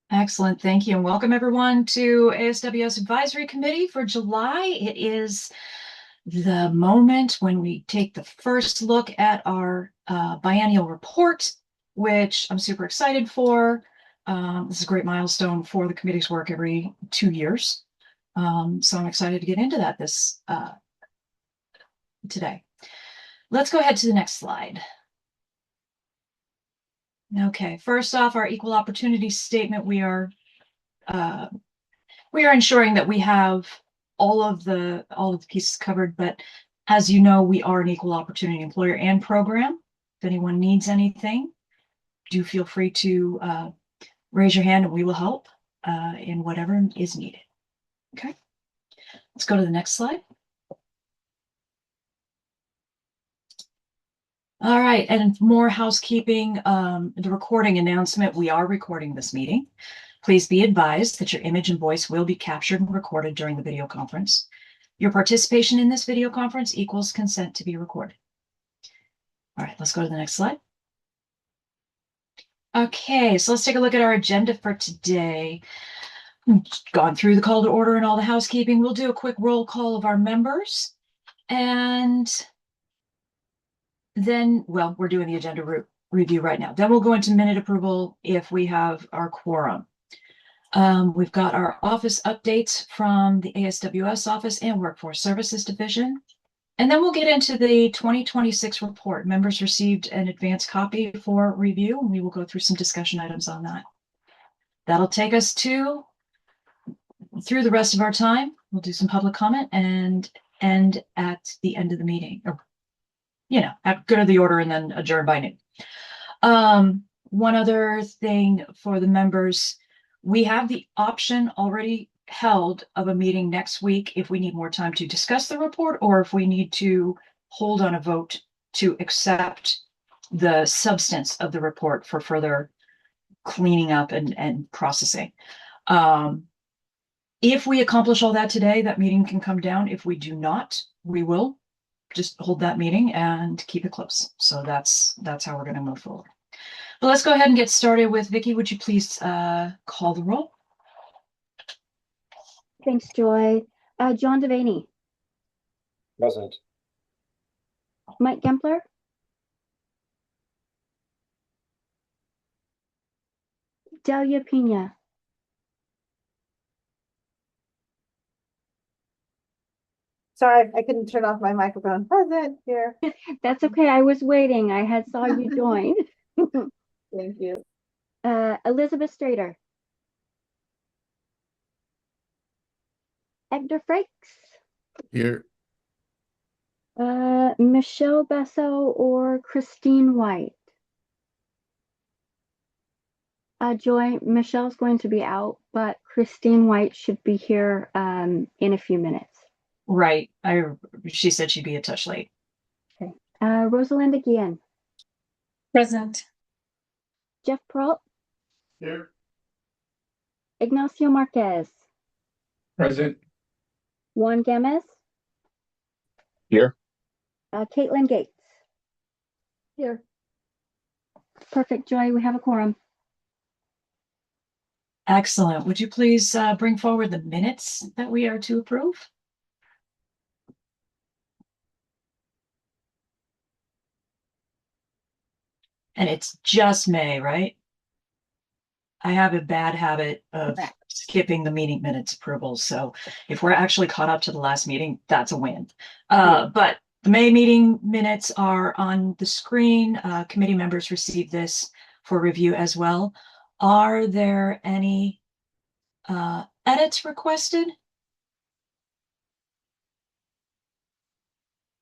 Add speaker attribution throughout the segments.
Speaker 1: Excellent. Thank you. And welcome everyone to ASWS Advisory Committee for July. It is the moment when we take the first look at our biennial report, which I'm super excited for. This is a great milestone for the committee's work every 2 years. So I'm excited to get into that today. Let's go ahead to the next slide. Okay, first off, our equal opportunity statement, we are ensuring that we have all of the pieces covered, but as you know, we are an equal opportunity employer and program. If anyone needs anything, do feel free to raise your hand and we will help in whatever is needed. Okay, let's go to the next slide. All right, and more housekeeping, the recording announcement, we are recording this meeting. Please be advised that your image and voice will be captured and recorded during the video conference. Your participation in this video conference equals consent to be recorded. All right, let's go to the next slide. Okay, so let's take a look at our agenda for today. We've gone through the call to order and all the housekeeping. We'll do a quick roll call of our members. And then, well, we're doing the agenda review right now. Then we'll go into minute approval if we have our quorum. We've got our office updates from the ASWS office and Workforce Services Division. And then we'll get into the 2026 report. Members received an advance copy for review, and we will go through some discussion items on that. That'll take us through the rest of our time. We'll do some public comment and end at the end of the meeting, or, go to the order and then adjourn by noon. One other thing for the members, we have the option already held of a meeting next week if we need more time to discuss the report, or if we need to hold on a vote to accept the substance of the report for further cleaning up and processing. If we accomplish all that today, that meeting can come down. If we do not, we will just hold that meeting and keep it close. So that's how we're going to move forward. But let's go ahead and get started with Vicki. Would you please call the roll?
Speaker 2: Thanks, Joy. John Devaney.
Speaker 3: Present.
Speaker 2: Mike Gempler. Delia Pena.
Speaker 4: Sorry, I couldn't turn off my microphone. Present here.
Speaker 2: That's okay. I was waiting. I had saw you join.
Speaker 4: Thank you.
Speaker 2: Elizabeth Strader. Edgar Frakes.
Speaker 3: Here.
Speaker 2: Michelle Besso or Christine White. Joy, Michelle's going to be out, but Christine White should be here in a few minutes.
Speaker 1: Right. She said she'd be a touch late.
Speaker 2: Okay. Rosalinda Guillen.
Speaker 5: Present.
Speaker 2: Jeff Peralt.
Speaker 3: Here.
Speaker 2: Ignacio Marquez.
Speaker 3: Present.
Speaker 2: Juan Gamez.
Speaker 3: Here.
Speaker 2: Caitlin Gates.
Speaker 4: Here.
Speaker 2: Perfect, Joy. We have a quorum.
Speaker 1: Excellent. Would you please bring forward the minutes that we are to approve? And it's just May, right? I have a bad habit of skipping the meeting minutes approvals. So if we're actually caught up to the last meeting, that's a win. But the May meeting minutes are on the screen. Committee members received this for review as well. Are there any edits requested?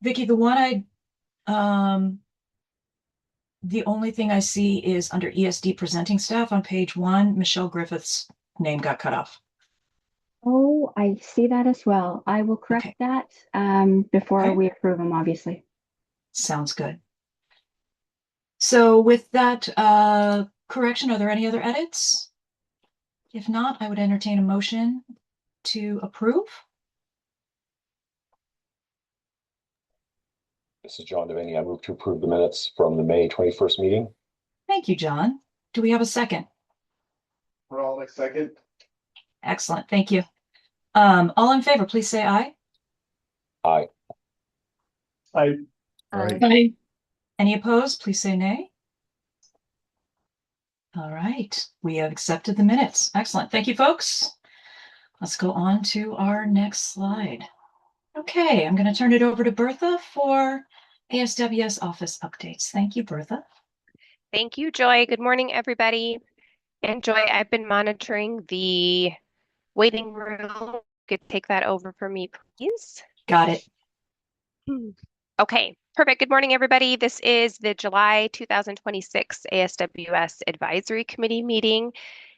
Speaker 1: Vicki, the only thing I see is under ESD presenting staff on page 1, Michelle Griffith's name got cut off.
Speaker 2: Oh, I see that as well. I will correct that before we approve them, obviously.
Speaker 1: Sounds good. So with that correction, are there any other edits? If not, I would entertain a motion to approve.
Speaker 3: This is John Devaney. I move to approve the minutes from the May 21st meeting.
Speaker 1: Thank you, John. Do we have a second?
Speaker 3: Rolick, second.
Speaker 1: Excellent. Thank you. All in favor, please say aye.
Speaker 3: Aye. Aye.
Speaker 5: Aye.
Speaker 1: Any opposed, please say nay. All right, we have accepted the minutes. Excellent. Thank you, folks. Let's go on to our next slide. Okay, I'm going to turn it over to Bertha for ASWS office updates. Thank you, Bertha.
Speaker 6: Thank you, Joy. Good morning, everybody. And Joy, I've been monitoring the waiting room. Could take that over for me, please.
Speaker 1: Got it.
Speaker 6: Okay, perfect. Good morning, everybody. This is the July 2026 ASWS Advisory Committee meeting,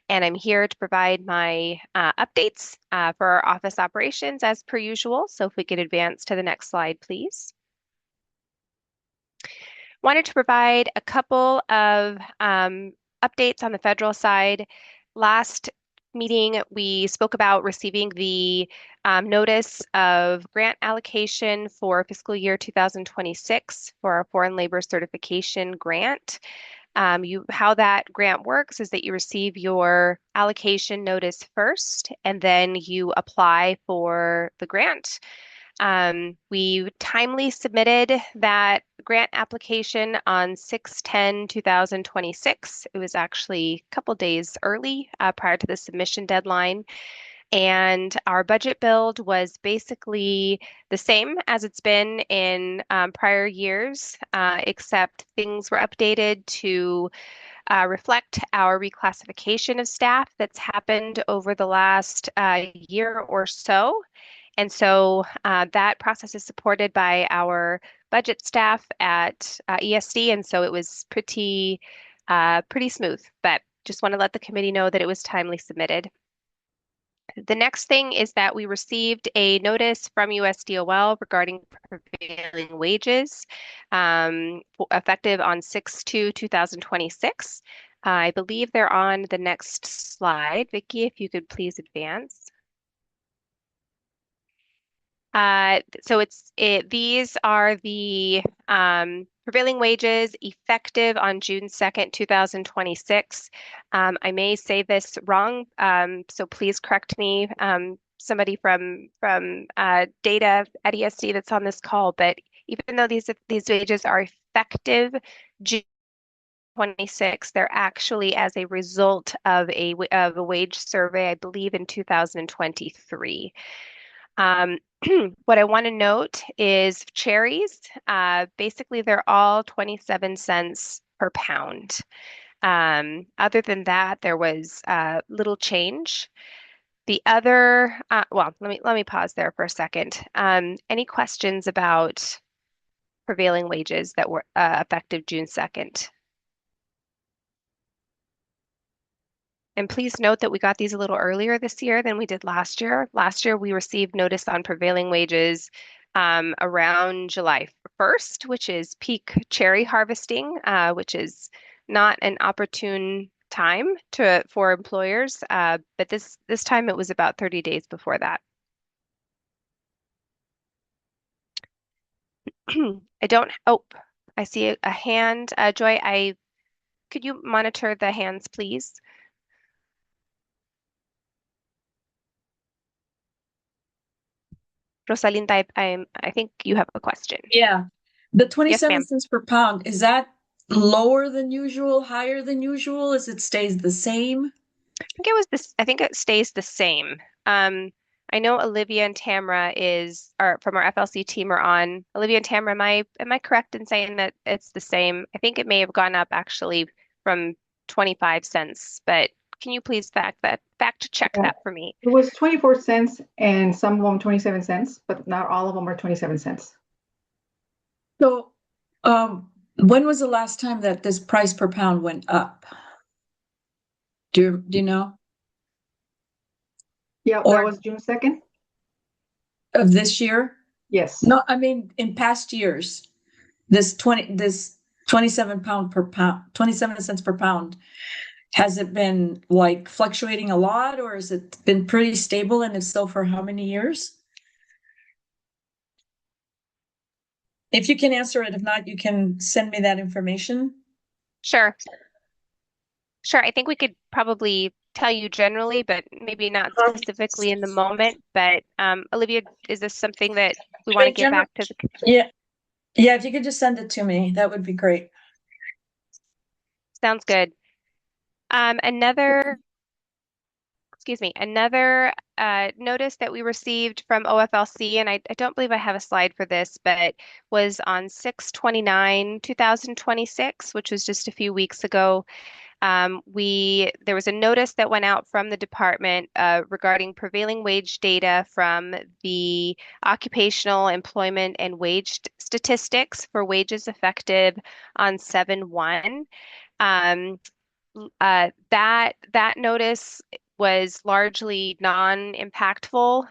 Speaker 6: and I'm here to provide my updates for our office operations as per usual. So if we could advance to the next slide, please. Wanted to provide a couple of updates on the federal side. Last meeting, we spoke about receiving the notice of grant allocation for fiscal year 2026 for our foreign labor certification grant. How that grant works is that you receive your allocation notice first, and then you apply for the grant. We timely submitted that grant application on 6/10/2026. It was actually a couple days early prior to the submission deadline. And our budget build was basically the same as it's been in prior years, except things were updated to reflect our reclassification of staff that's happened over the last year or so. And so that process is supported by our budget staff at ESD, and so it was pretty smooth. But just want to let the committee know that it was timely submitted. The next thing is that we received a notice from USDOL regarding prevailing wages effective on 6/2/2026. I believe they're on the next slide. Vicki, if you could please advance. So these are the prevailing wages effective on June 2nd, 2026. I may say this wrong, so please correct me. Somebody from data at ESD that's on this call, but even though these wages are effective June 26, they're actually as a result of a wage survey, I believe, in 2023. What I want to note is cherries. Basically, they're all 27 cents per pound. Other than that, there was little change. The other, well, let me pause there for a second. Any questions about prevailing wages that were effective June 2nd? And please note that we got these a little earlier this year than we did last year. Last year, we received notice on prevailing wages around July 1st, which is peak cherry harvesting, which is not an opportune time for employers. But this time it was about 30 days before that. I see a hand. Joy, could you monitor the hands, please? Rosalinda, I think you have a question.
Speaker 7: Yeah. The
Speaker 6: Yes,
Speaker 7: 27
Speaker 6: ma'am.
Speaker 7: cents per pound, is that lower than usual, higher than usual? Is it stays the same?
Speaker 6: I think it stays the same. I know Olivia and Tamara are from our FLC team are on. Olivia and Tamara, am I correct in saying that it's the same? I think it may have gone up actually from 25 cents, but can you please fact check
Speaker 4: Yeah.
Speaker 6: that for me?
Speaker 4: It was 24 cents and some of them 27 cents, but not all of them are 27 cents.
Speaker 7: So, when was the last time that this price per pound went up? Do you know?
Speaker 4: Yeah,
Speaker 7: Or-
Speaker 4: that was June 2nd.
Speaker 7: Of this year?
Speaker 4: Yes.
Speaker 7: No, I mean, in past years, this 27 cents per pound, has it been like fluctuating a lot, or has it been pretty stable? And if so, for how many years? If you can answer it, if not, you can send me that information.
Speaker 6: Sure. Sure, I think we could probably tell you generally, but maybe not specifically in the moment. But Olivia, is this something that we want to get back to the
Speaker 7: Yeah, yeah, if you could just send it to me, that would be great.
Speaker 6: sounds good. Another, excuse me, another notice that we received from OFLC, and I don't believe I have a slide for this, but was on 6/29/2026, which was just a few weeks ago. There was a notice that went out from the department regarding prevailing wage data from the occupational employment and wage statistics for wages effective on 7/1. Um, that notice was largely non-impactful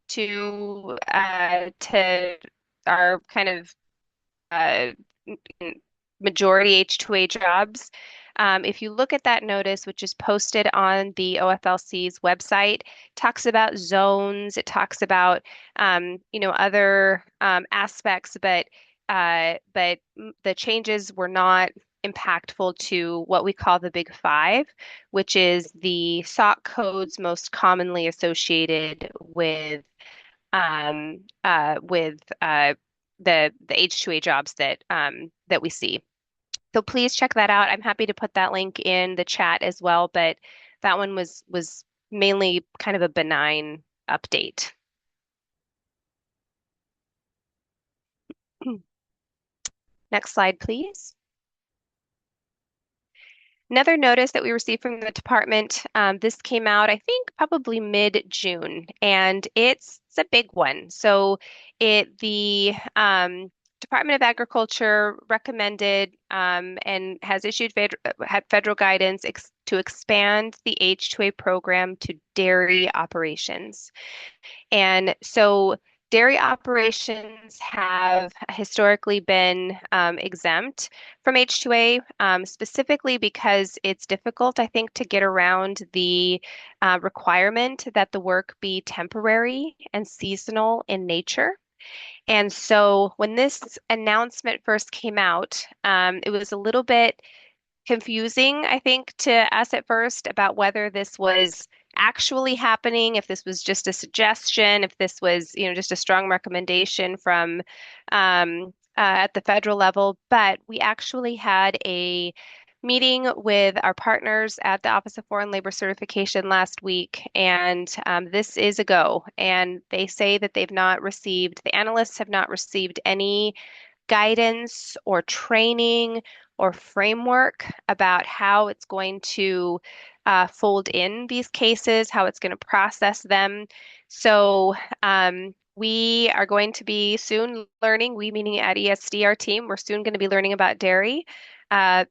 Speaker 6: to our kind of uh, majority H2A jobs. If you look at that notice, which is posted on the OFLC's website, talks about zones, it talks about other aspects, but the changes were not impactful to what we call the Big Five, which is the SOC codes most commonly associated with the H2A jobs that we see. So please check that out. I'm happy to put that link in the chat as well, but that one was mainly kind of a benign update. Next slide, please. Another notice that we received from the department, this came out, I think, probably mid-June, and it's a big one. So the Department of Agriculture recommended and has issued had federal guidance to expand the H2A program to dairy operations. And so dairy operations have historically been exempt from H2A, specifically because it's difficult, I think, to get around the requirement that the work be temporary and seasonal in nature. And so when this announcement first came out, it was a little bit confusing, I think, to us at first about whether this was actually happening, if this was just a suggestion, if this was, just a strong recommendation from at the federal level. But we actually had a meeting with our partners at the Office of Foreign Labor Certification last week, and this is a go. And they say that the analysts have not received any guidance or training or framework about how it's going to fold in these cases, how it's going to process them. So we are going to be soon learning, we meaning at ESD, our team, we're soon going to be learning about dairy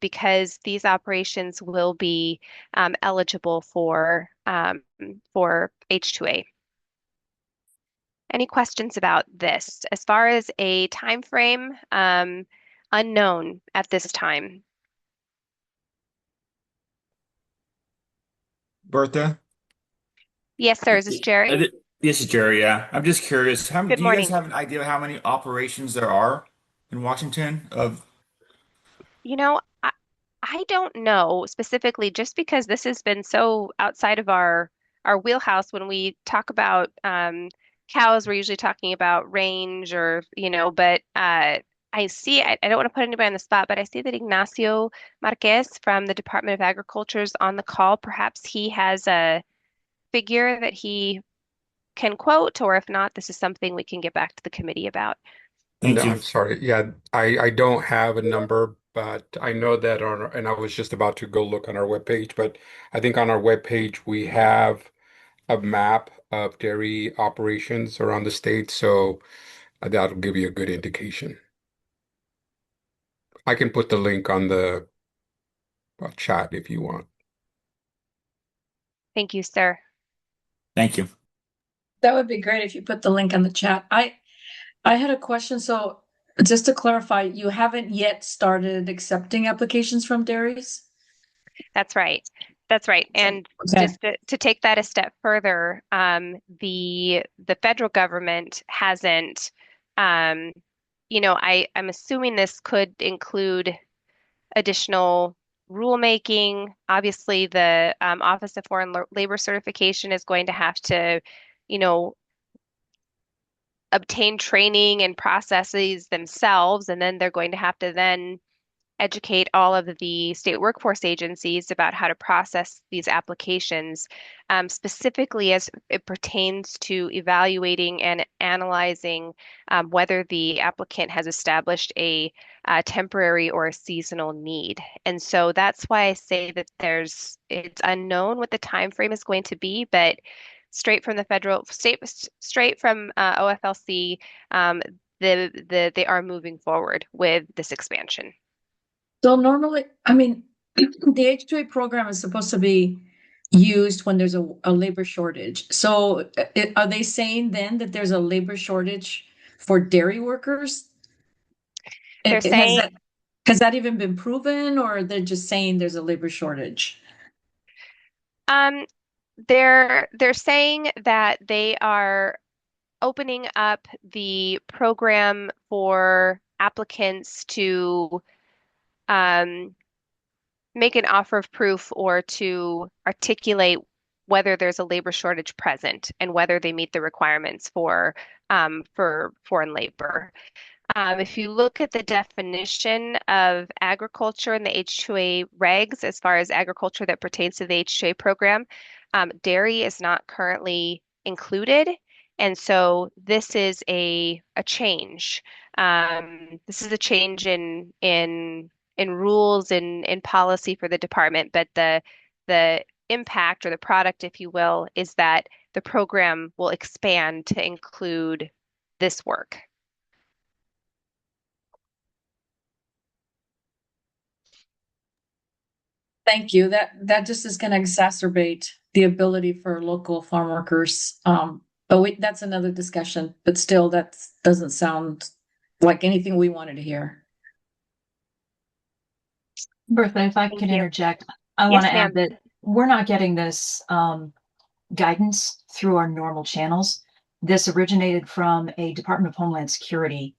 Speaker 6: because these operations will be eligible for H2A. Any questions about this? As far as a time frame, unknown at this time.
Speaker 8: Bertha?
Speaker 6: Yes, sir. Is this Jerry?
Speaker 8: This is Jerry, yeah. I'm just curious,
Speaker 6: Good
Speaker 8: do you guys
Speaker 6: morning.
Speaker 8: have an idea of how many operations there are in Washington of
Speaker 6: You know, I don't know specifically just because this has been so outside of our wheelhouse when we talk about cows, we're usually talking about range or, but I don't want to put anybody on the spot, but I see that Ignacio Marquez from the Department of Agriculture is on the call. Perhaps he has a figure that he can quote, or if not, this is something we can get back to the committee about.
Speaker 8: Thank
Speaker 9: No,
Speaker 8: you.
Speaker 9: I'm sorry. Yeah, I don't have a number, but I know that and I was just about to go look on our webpage, but I think on our webpage we have a map of dairy operations around the state, so that'll give you a good indication. I can put the link on the chat if you want.
Speaker 6: Thank you, sir.
Speaker 8: Thank you.
Speaker 7: That would be great if you put the link on the chat. I had a question. So just to clarify, you haven't yet started accepting applications from dairies?
Speaker 6: That's right. That's right. And
Speaker 7: Okay.
Speaker 6: just to take that a step further, the federal government hasn't, I'm assuming this could include additional rulemaking. Obviously, the Office of Foreign Labor Certification is going to have to, you know, obtain training and processes themselves, and then they're going to have to then educate all of the state workforce agencies about how to process these applications, specifically as it pertains to evaluating and analyzing whether the applicant has established a temporary or a seasonal need. And so that's why I say that it's unknown what the time frame is going to be, but straight from the straight from OFLC, they are moving forward with this expansion.
Speaker 7: So normally, I mean, the H-2A program is supposed to be used when there's a labor shortage. So are they saying then that there's a labor shortage for dairy workers?
Speaker 6: They're saying
Speaker 7: Has that even been proven, or they're just saying there's a labor shortage?
Speaker 6: um they're saying that they are opening up the program for applicants to um make an offer of proof or to articulate whether there's a labor shortage present and whether they meet the requirements for foreign labor. If you look at the definition of agriculture in the H-2A regs, as far as agriculture that pertains to the H-2A program, dairy is not currently included. And so this is a change. This is a change in rules and in policy for the department, but the impact or the product, if you will, is that the program will expand to include this work.
Speaker 7: Thank you. That just is going to exacerbate the ability for local farm workers. That's another discussion, but still, that doesn't sound like anything we wanted to hear.
Speaker 1: Bertha, if I
Speaker 6: Thank
Speaker 1: can
Speaker 6: you.
Speaker 1: interject, I
Speaker 6: Yes,
Speaker 1: want to
Speaker 6: ma'am.
Speaker 1: add that we're not getting this guidance through our normal channels. This originated from a Department of Homeland Security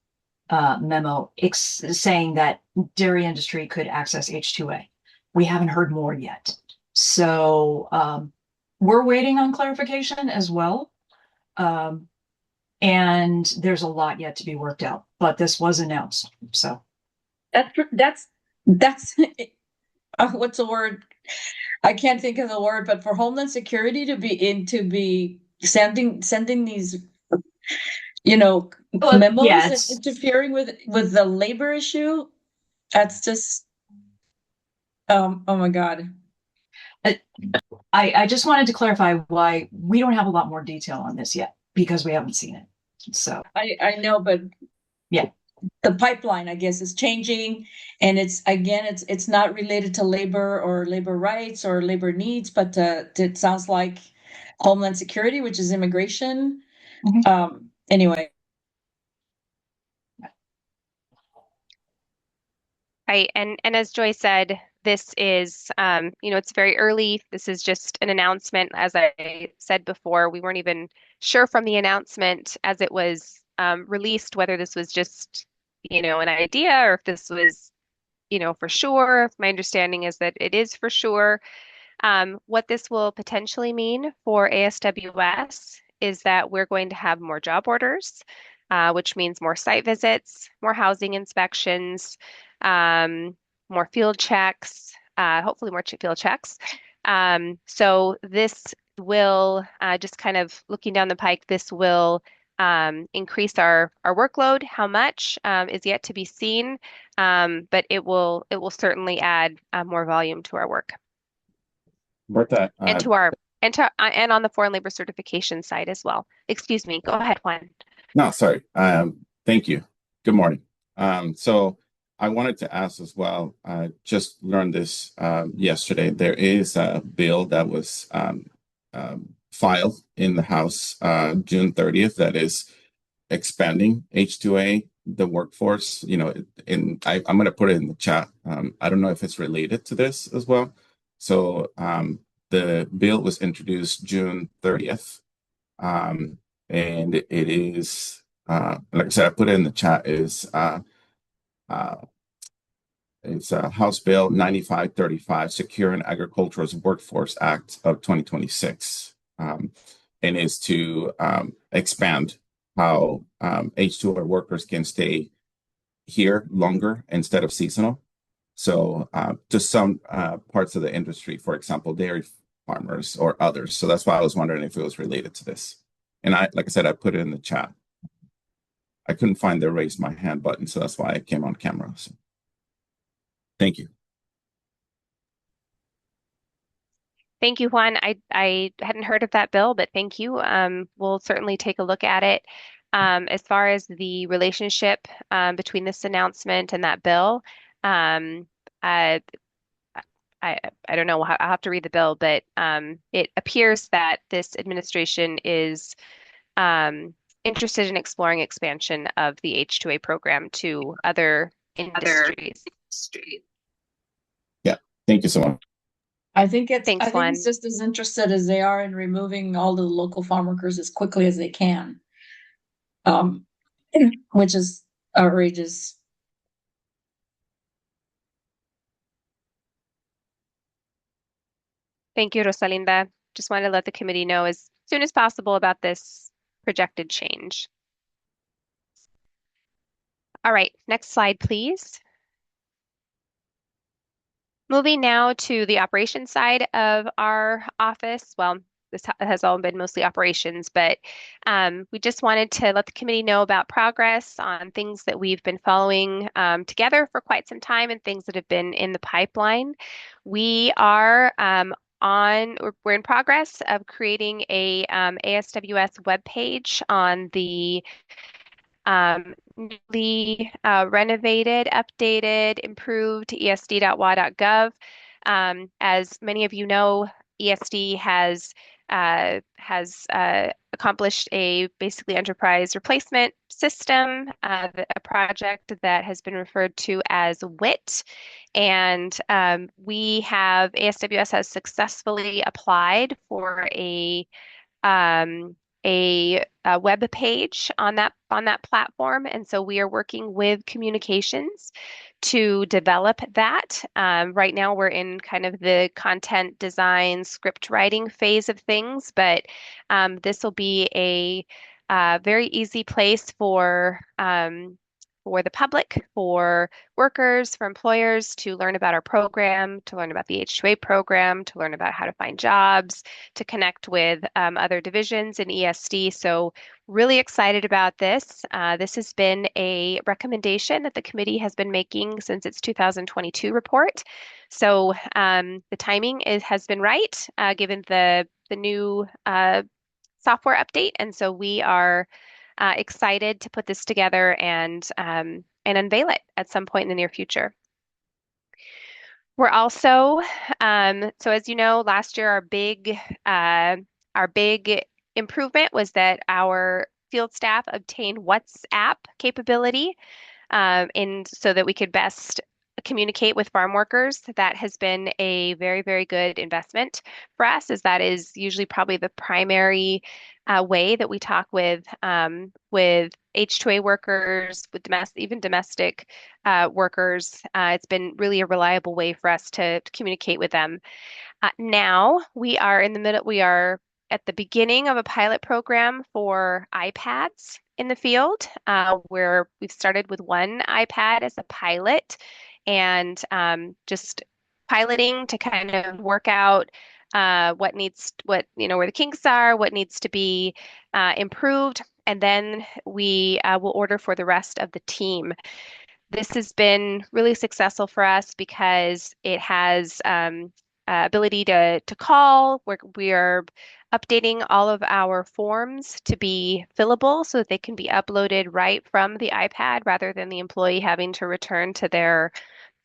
Speaker 1: memo saying that dairy industry could access H-2A. We haven't heard more yet. So we're waiting on clarification as well. And there's a lot yet to be worked out, but this was announced. So
Speaker 7: That's what's the word? I can't think of the word, but for Homeland Security to be sending these, memos
Speaker 1: yeah,
Speaker 7: and interfering with the labor issue, that's just, oh my God.
Speaker 1: I just wanted to clarify why we don't have a lot more detail on this yet because we haven't seen it. So
Speaker 7: I know, but
Speaker 1: yeah,
Speaker 7: the pipeline, I guess, is changing, and it's not related to labor or labor rights or labor needs, but it sounds like Homeland Security, which is immigration. Anyway.
Speaker 6: Right. And as Joy said, this is, it's very early. This is just an announcement. As I said before, we weren't even sure from the announcement as it was released whether this was just, an idea or if this was, for sure. My understanding is that it is for sure. What this will potentially mean for ASWS is that we're going to have more job orders, which means more site visits, more housing inspections, um, more field checks, hopefully more field checks. So this will, just kind of looking down the pike, this will increase our workload. How much is yet to be seen, but it will certainly add more volume to our work.
Speaker 3: Bertha,
Speaker 6: And and on the foreign labor certification side as well. Excuse me. Go ahead, Juan.
Speaker 3: no, sorry. Thank you. Good morning. So I wanted to ask as well, I just learned this yesterday. There is a bill that was filed in the House June 30th that is expanding H-2A, the workforce, and I'm going to put it in the chat. I don't know if it's related to this as well. So the bill was introduced June 30th. And it is, like I said, I put it in the chat, is It's House Bill 9535, Securing Agriculture's Workforce Act of 2026, and is to expand how H2O workers can stay here longer instead of seasonal. So to some parts of the industry, for example, dairy farmers or others. So that's why I was wondering if it was related to this. And like I said, I put it in the chat. I couldn't find the raise my hand button, so that's why I came on camera. So thank you.
Speaker 6: Thank you, Juan. I hadn't heard of that bill, but thank you. We'll certainly take a look at it. As far as the relationship between this announcement and that bill, um, I, I don't know. I'll have to read the bill, but it appears that this administration is interested in exploring expansion of the H2A program to other industries.
Speaker 3: Yeah, thank you so much.
Speaker 7: I think
Speaker 6: Thanks,
Speaker 7: it's
Speaker 6: Juan.
Speaker 7: just as interested as they are in removing all the local farm workers as quickly as they can. Which is outrageous.
Speaker 6: Thank you, Rosalinda. Just wanted to let the committee know as soon as possible about this projected change. All right, next slide, please. Moving now to the operations side of our office. Well, this has all been mostly operations, but we just wanted to let the committee know about progress on things that we've been following together for quite some time and things that have been in the pipeline. We are we're in progress of creating a ASWS webpage on the newly renovated, updated, improved esd.wa.gov. As many of you know, ESD has accomplished a basically enterprise replacement system, a project that has been referred to as WIT. And ASWS has successfully applied for um, a web page on that platform, and so we are working with communications to develop that. Right now, we're in kind of the content design, script writing phase of things, but this will be a very easy place for the public, for workers, for employers to learn about our program, to learn about the H2A program, to learn about how to find jobs, to connect with other divisions in ESD. So really excited about this. This has been a recommendation that the committee has been making since its 2022 report. So the timing has been right, given the new software update. And so we are excited to put this together and unveil it at some point in the near future. We're also, so as you know, last year our big improvement was that our field staff obtained WhatsApp capability, so that we could best communicate with farm workers. That has been a very, very good investment for us, as that is usually probably the primary way that we talk with H2A workers, with domestic workers. It's been really a reliable way for us to communicate with them. Now we are at the beginning of a pilot program for iPads in the field, where we've started with one iPad as a pilot and just piloting to kind of work out where the kinks are, what needs to be improved, and then we will order for the rest of the team. This has been really successful for us because it has ability to call. We are updating all of our forms to be fillable so that they can be uploaded right from the iPad rather than the employee having to return to their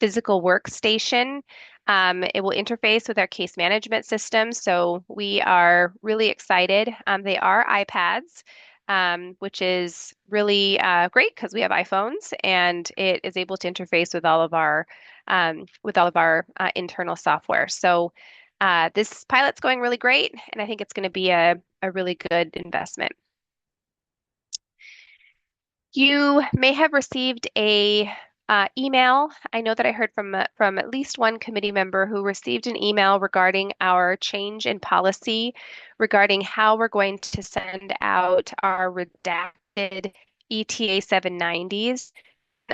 Speaker 6: physical workstation. It will interface with our case management system, so we are really excited. They are iPads, which is really great because we have iPhones, and it is able to interface with all of our internal software. So this pilot's going really great, and I think it's going to be a really good investment. You may have received a email. I know that I heard from at least one committee member who received an email regarding our change in policy regarding how we're going to send out our redacted ETA 790s.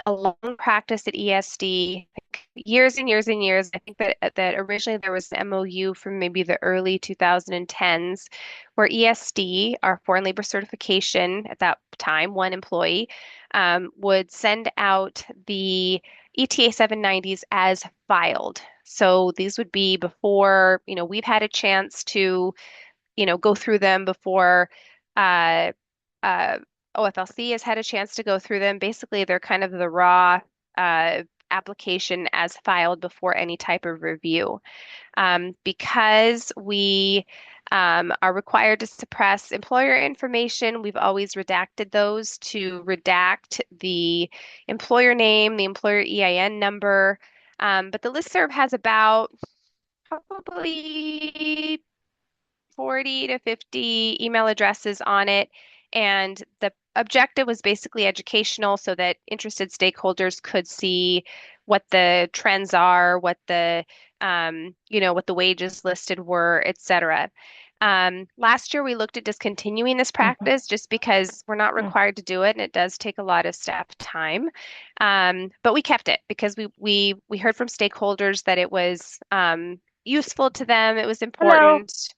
Speaker 6: A long practice at ESD, years and years and years. I think that originally there was an MOU from maybe the early 2010s where ESD, our foreign labor certification at that time, one employee, would send out the ETA 790s as filed. So these would be before, we've had a chance to, go through them before uh, uh, OFLC has had a chance to go through them. Basically, they're kind of the raw application as filed before any type of review. Because we are required to suppress employer information, we've always redacted those to redact the employer name, the employer EIN number. But the listserv has about probably 40 to 50 email addresses on it. And the objective was basically educational so that interested stakeholders could see what the trends are, what the wages listed were, et cetera. Last year, we looked at discontinuing this practice just because we're not required to do it, and it does take a lot of staff time. But we kept it because we heard from stakeholders that it was useful to them. It was
Speaker 4: Hello.
Speaker 6: important.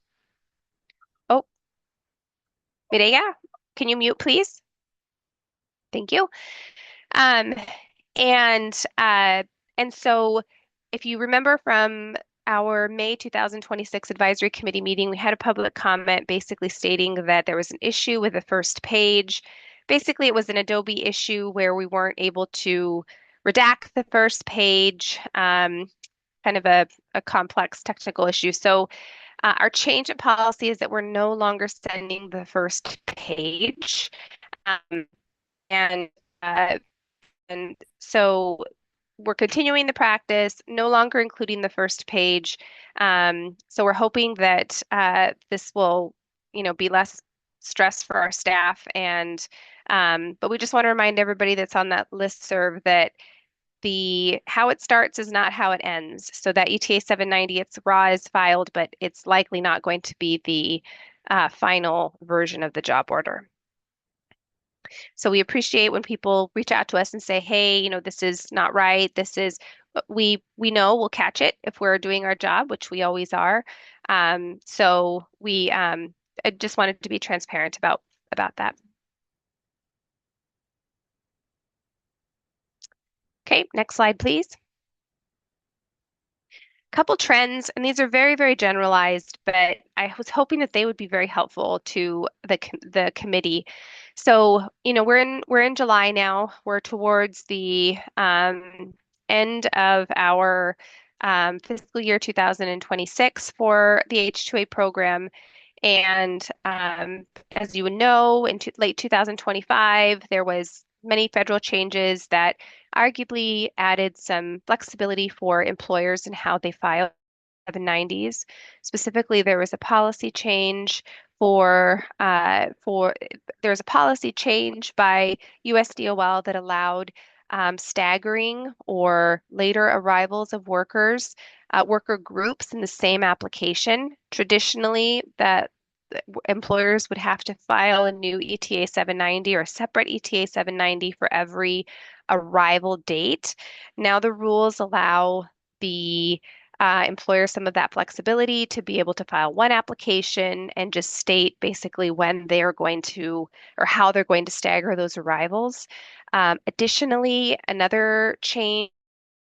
Speaker 6: Oh, Mireya, can you mute, please? Thank you. Um, and uh, and so if you remember from our May 2026 Advisory Committee meeting, we had a public comment basically stating that there was an issue with the first page. Basically, it was an Adobe issue where we weren't able to redact the first page, kind of a complex technical issue. So our change in policy is that we're no longer sending the first page. Um, and uh, and so we're continuing the practice, no longer including the first page. So we're hoping that this will, be less stress for our staff. But we just want to remind everybody that's on that listserv that the how it starts is not how it ends. So that ETA 790, it's raw is filed, but it's likely not going to be the final version of the job order. So we appreciate when people reach out to us and say, "Hey, this is not right. This is," we know we'll catch it if we're doing our job, which we always are. So I just wanted to be transparent about that. Okay, next slide, please. Couple trends, and these are very, very generalized, but I was hoping that they would be very helpful to the committee. So, we're in July now. We're towards the end of our fiscal year 2026 for the H-2A program. And as you would know, in late 2025, there was many federal changes that arguably added some flexibility for employers in how they file 790s. Specifically, there was a policy change there was a policy change by USDOL that allowed staggering or later arrivals of worker groups in the same application. Traditionally, that employers would have to file a new ETA 790 or a separate ETA 790 for every arrival date. Now the rules allow the employer some of that flexibility to be able to file one application and just state basically when they're going to or how they're going to stagger those arrivals. Additionally, another change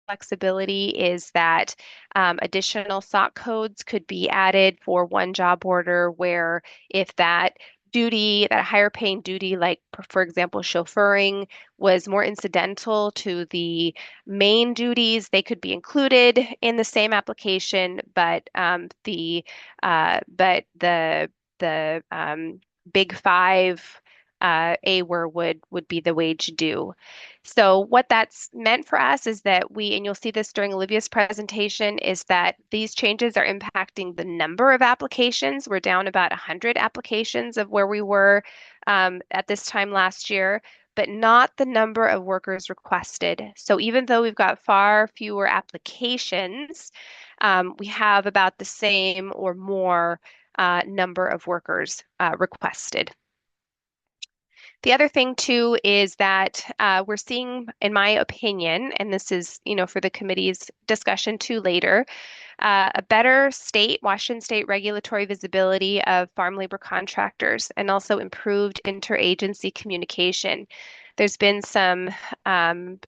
Speaker 6: flexibility is that additional SOC codes could be added for one job order where if that higher paying duty, like for example, chauffeuring, was more incidental to the main duties, they could be included in the same application, but the big five AWR would be the wage due. So what that's meant for us is that and you'll see this during Olivia's presentation, is that these changes are impacting the number of applications. We're down about 100 applications of where we were at this time last year, but not the number of workers requested. So even though we've got far fewer applications, we have about the same or more number of workers requested. The other thing too is that we're seeing, in my opinion, and this is, for the committee's discussion too later, a better Washington state regulatory visibility of farm labor contractors and also improved interagency communication. There's been some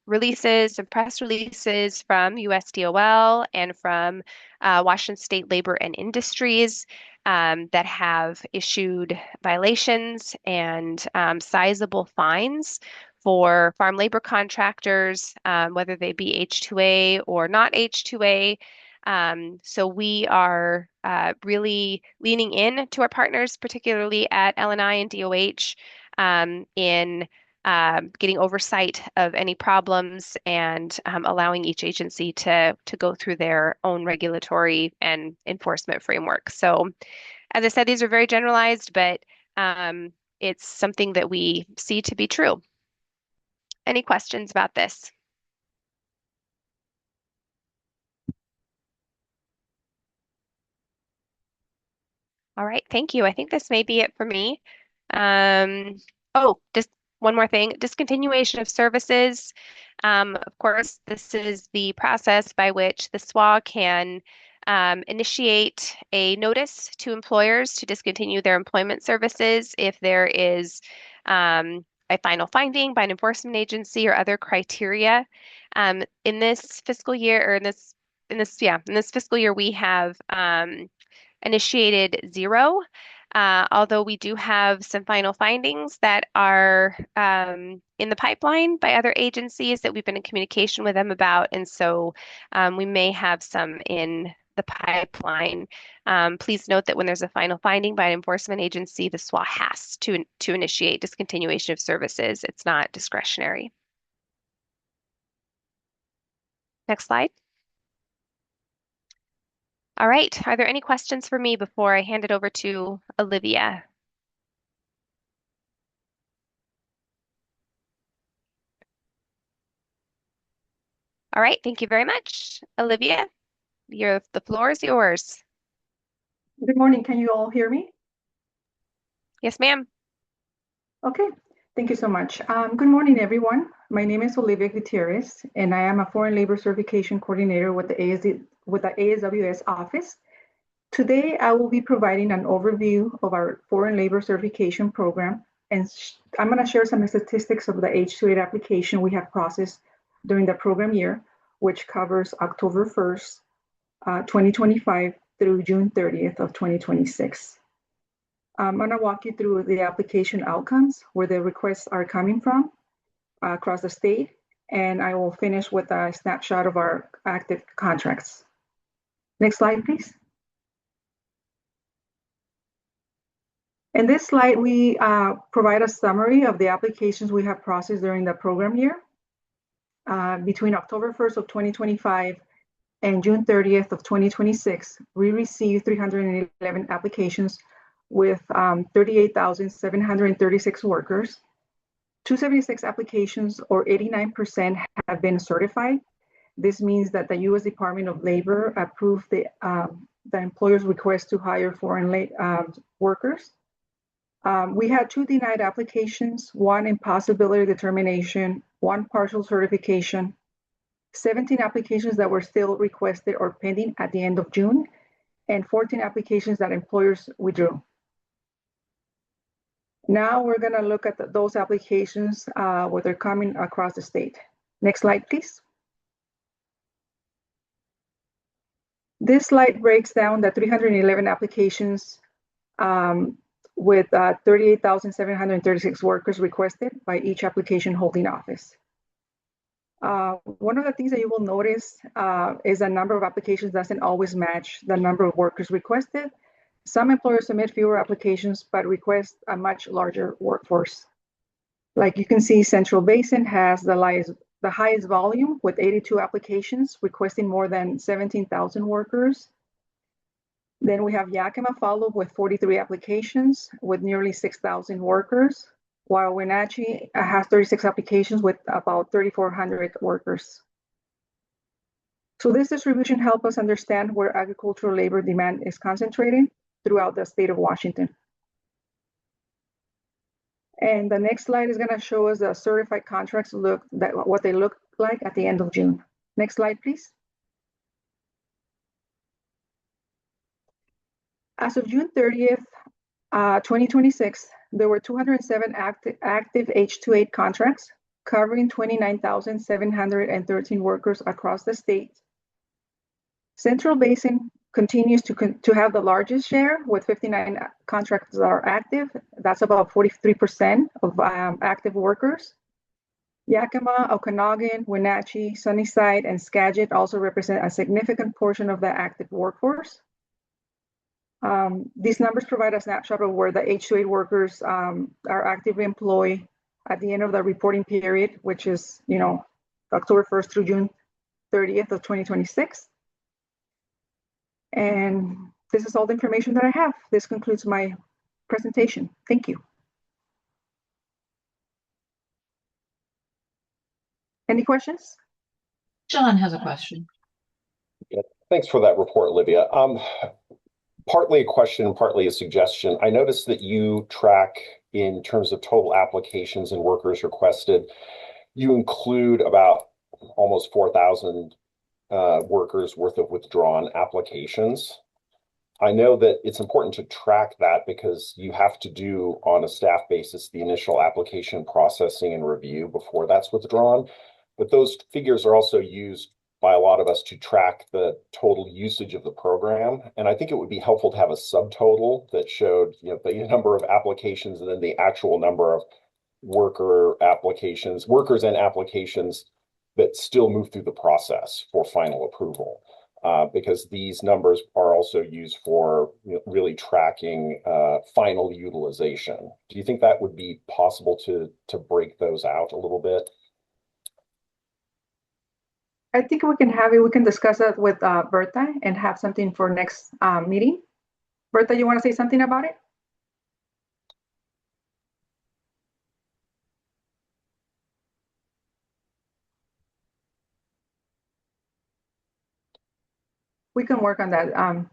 Speaker 6: releases, some press releases from USDOL and from Washington State Labor and Industries that have issued violations and sizable fines for farm labor contractors, whether they be H-2A or not H-2A. So we are really leaning in to our partners, particularly at LNI and DOH, in getting oversight of any problems and allowing each agency to go through their own regulatory and enforcement framework. So, as I said, these are very generalized, but it's something that we see to be true. Any questions about this? All right, thank you. I think this may be it for me. Just one more thing, discontinuation of services. Of course, this is the process by which the SWA can initiate a notice to employers to discontinue their employment services if there is a final finding by an enforcement agency or other criteria. In this fiscal year, or in this fiscal year, we have initiated 0, although we do have some final findings that are in the pipeline by other agencies that we've been in communication with them about. And so we may have some in the pipeline. Please note that when there's a final finding by an enforcement agency, the SWA has to initiate discontinuation of services. It's not discretionary. Next slide. All right. Are there any questions for me before I hand it over to Olivia? All right. Thank you very much. Olivia, the floor is yours.
Speaker 10: Good morning. Can you all hear me?
Speaker 6: Yes, ma'am.
Speaker 10: Okay. Thank you so much. Good morning, everyone. My name is Olivia Gutierrez, and I am a Foreign Labor Certification Coordinator with the ASWS office. Today, I will be providing an overview of our Foreign Labor Certification program, and I'm going to share some statistics of the H-2A application we have processed during the program year, which covers October 1st, 2025 through June 30th of 2026. I'm going to walk you through the application outcomes, where the requests are coming from across the state, and I will finish with a snapshot of our active contracts. Next slide, please. In this slide, we provide a summary of the applications we have processed during the program year. Between October 1st of 2025 and June 30th of 2026, we received 311 applications with 38,736 workers. 276 applications, or 89%, have been certified. This means that the U.S. Department of Labor approved the employer's request to hire foreign workers. We had 2 denied applications, 1 impossibility determination, 1 partial certification, 17 applications that were still requested or pending at the end of June, and 14 applications that employers withdrew. Now we're going to look at those applications where they're coming across the state. Next slide, please. This slide breaks down the 311 applications with 38,736 workers requested by each application holding office. One of the things that you will notice is the number of applications doesn't always match the number of workers requested. Some employers submit fewer applications but request a much larger workforce. Like you can see, Central Basin has the highest volume with 82 applications requesting more than 17,000 workers. Then we have Yakima followed with 43 applications with nearly 6,000 workers. while Wenatchee has 36 applications with about 3,400 workers. So this distribution helps us understand where agricultural labor demand is concentrated throughout the state of Washington. And the next slide is going to show us the certified contracts what they look like at the end of June. Next slide, please. As of June 30th, 2026, there were 207 active H-2A contracts covering 29,713 workers across the state. Central Basin continues to have the largest share with 59 contracts that are active. That's about 43% of active workers. Yakima, Okanogan, Wenatchee, Sunnyside, and Skagit also represent a significant portion of the active workforce. These numbers provide a snapshot of where the H-2A workers are actively employed at the end of the reporting period, which is, October 1st through June 30th of 2026. And this is all the information that I have. This concludes my presentation. Thank you. Any questions?
Speaker 1: John has a question.
Speaker 11: Yeah, thanks for that report, Olivia. Partly a question and partly a suggestion. I noticed that you track in terms of total applications and workers requested, you include about almost 4,000 workers worth of withdrawn applications. I know that it's important to track that because you have to do on a staff basis the initial application processing and review before that's withdrawn. But those figures are also used by a lot of us to track the total usage of the program. And I think it would be helpful to have a subtotal that showed the number of applications and then the actual number of workers and applications that still move through the process for final approval. Because these numbers are also used for really tracking final utilization. Do you think that would be possible to break those out a little bit?
Speaker 10: I think we can discuss that with Bertha and have something for next meeting. Bertha, you want to say something about it? We can work on that. I'm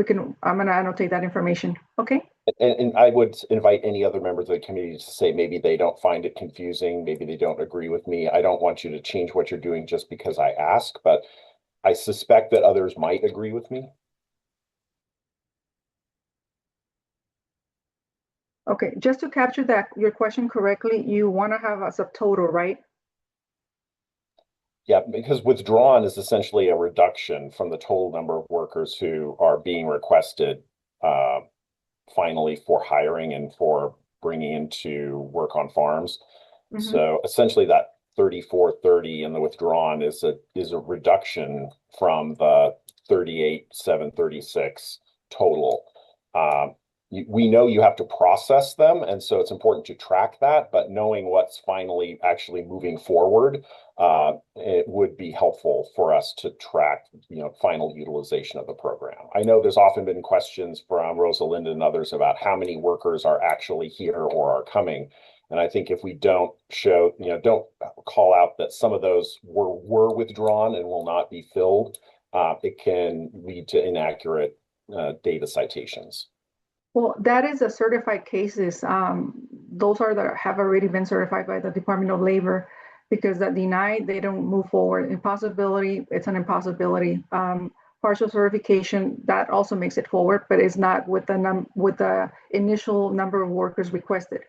Speaker 10: gonna annotate that information. Okay.
Speaker 11: And I would invite any other members of the community to say maybe they don't find it confusing, maybe they don't agree with me. I don't want you to change what you're doing just because I ask, but I suspect that others might agree with me.
Speaker 10: Okay, just to capture your question correctly, you want to have a subtotal, right?
Speaker 11: Yeah, because withdrawn is essentially a reduction from the total number of workers who are being requested finally for hiring and for bringing into work on farms. Mm-hmm. So essentially that 3,430 in the withdrawn is a reduction from the 38,736 total. We know you have to process them, and so it's important to track that, but knowing what's finally actually moving forward, it would be helpful for us to track, final utilization of the program. I know there's often been questions from Rosalinda and others about how many workers are actually here or are coming. And I think if we don't show, don't call out that some of those were withdrawn and will not be filled, it can lead to inaccurate data citations.
Speaker 10: Well, that is a certified cases. Those are that have already been certified by the Department of Labor, because that denied, they don't move forward. Impossibility, it's an impossibility. Partial certification, that also makes it forward, but it's not with the initial number of workers requested.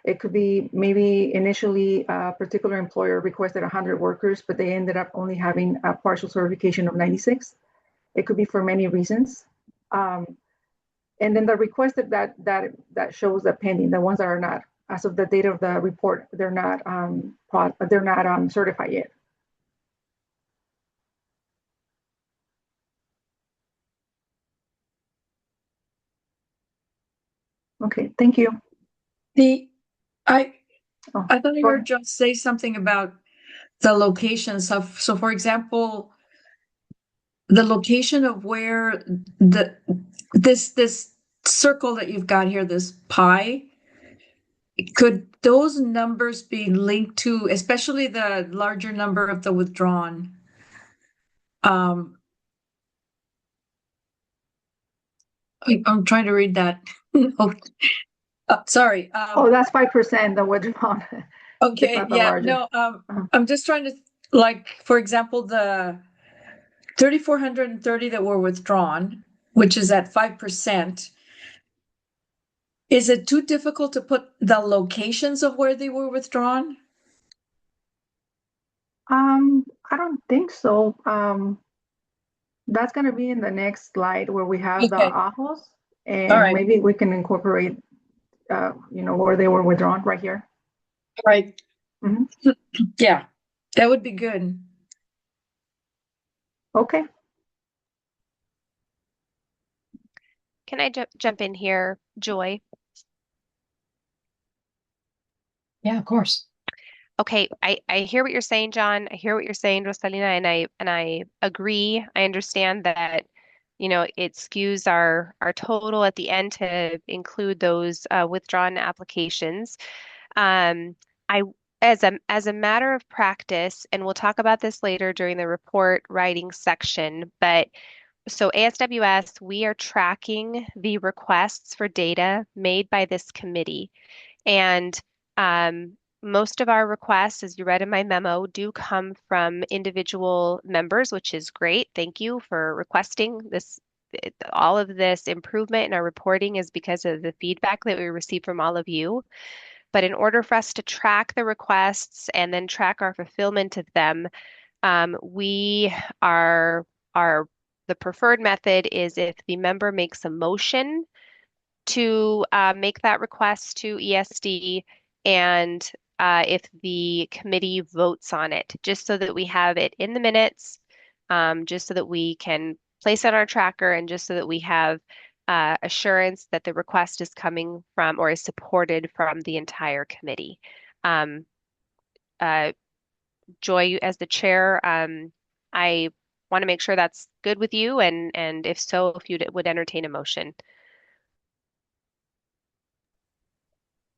Speaker 10: It could be maybe initially a particular employer requested 100 workers, but they ended up only having a partial certification of 96. It could be for many reasons. And then the requested that shows the pending, the ones that are not, as of the date of the report, they're not certified yet. Okay, thank you.
Speaker 7: I thought I heard John say something about the locations of, so for example, the location of where this circle that you've got here, this pie, could those numbers be linked to, especially the larger number of the withdrawn? I'm trying to read that. Oh, sorry.
Speaker 10: Oh, that's 5%, the withdrawn. It's
Speaker 7: Okay,
Speaker 10: not the
Speaker 7: yeah,
Speaker 10: larger.
Speaker 7: no,
Speaker 10: Uh-huh.
Speaker 7: I'm just trying to, like, for example, the 3,430 that were withdrawn, which is at 5%. Is it too difficult to put the locations of where they were withdrawn?
Speaker 10: I don't think so. That's gonna be in the next slide where we have the
Speaker 7: Okay,
Speaker 10: AJOS,
Speaker 7: all
Speaker 10: and
Speaker 7: right,
Speaker 10: maybe we can incorporate, where they were withdrawn right here.
Speaker 7: right.
Speaker 10: Mhm.
Speaker 7: Yeah, that would be good.
Speaker 10: Okay.
Speaker 6: Can I jump in here, Joy?
Speaker 1: Yeah, of course.
Speaker 6: Okay, I hear what you're saying, John. I hear what you're saying, Rosalina, and I agree. I understand that, it skews our total at the end to include those withdrawn applications. Um, I as a matter of practice, and we'll talk about this later during the report writing section, but so ASWS, we are tracking the requests for data made by this committee. And most of our requests, as you read in my memo, do come from individual members, which is great. Thank you for requesting this. All of this improvement in our reporting is because of the feedback that we receive from all of you. But in order for us to track the requests and then track our fulfillment of them, we are the preferred method is if the member makes a motion to make that request to ESD and if the committee votes on it, just so that we have it in the minutes, just so that we can place it on our tracker and just so that we have assurance that the request is coming from or is supported from the entire committee. Um, uh, Joy, as the chair, I want to make sure that's good with you, and if so, if you would entertain a motion.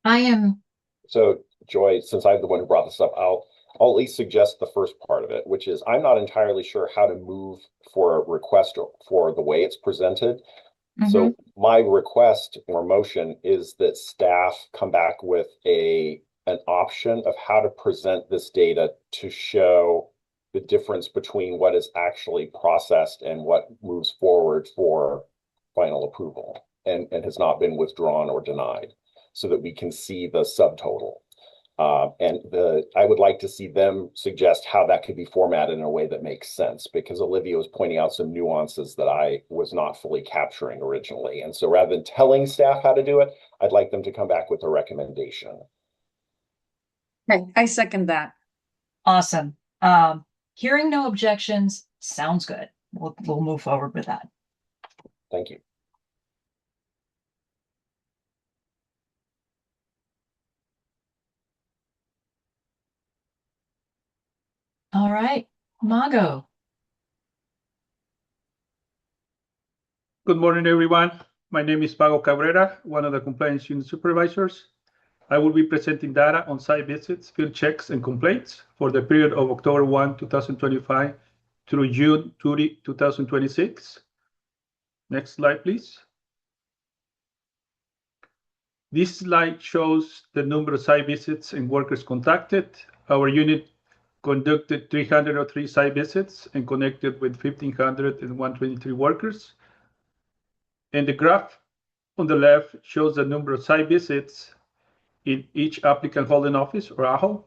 Speaker 1: I am,
Speaker 11: So, Joy, since I'm the one who brought this up, I'll at least suggest the first part of it, which is I'm not entirely sure how to move for a request for the way it's presented. So my request or motion is that staff come back with an option of how to present this data to show the difference between what is actually processed and what moves forward for final approval and has not been withdrawn or denied, so that we can see the subtotal. I would like to see them suggest how that could be formatted in a way that makes sense, because Olivia was pointing out some nuances that I was not fully capturing originally. And so rather than telling staff how to do it, I'd like them to come back with a recommendation.
Speaker 7: Okay, I second that.
Speaker 1: awesome. Hearing no objections, sounds good. We'll move forward with that.
Speaker 11: Thank you.
Speaker 1: All right, Mago.
Speaker 12: Good morning, everyone. My name is Pago Cabrera, one of the compliance unit supervisors. I will be presenting data on site visits, field checks, and complaints for the period of October 1, 2025 through June 30, 2026. Next slide, please. This slide shows the number of site visits and workers contacted. Our unit conducted 303 site visits and connected with 1,523 workers. And the graph on the left shows the number of site visits in each applicant holding office, or AHO.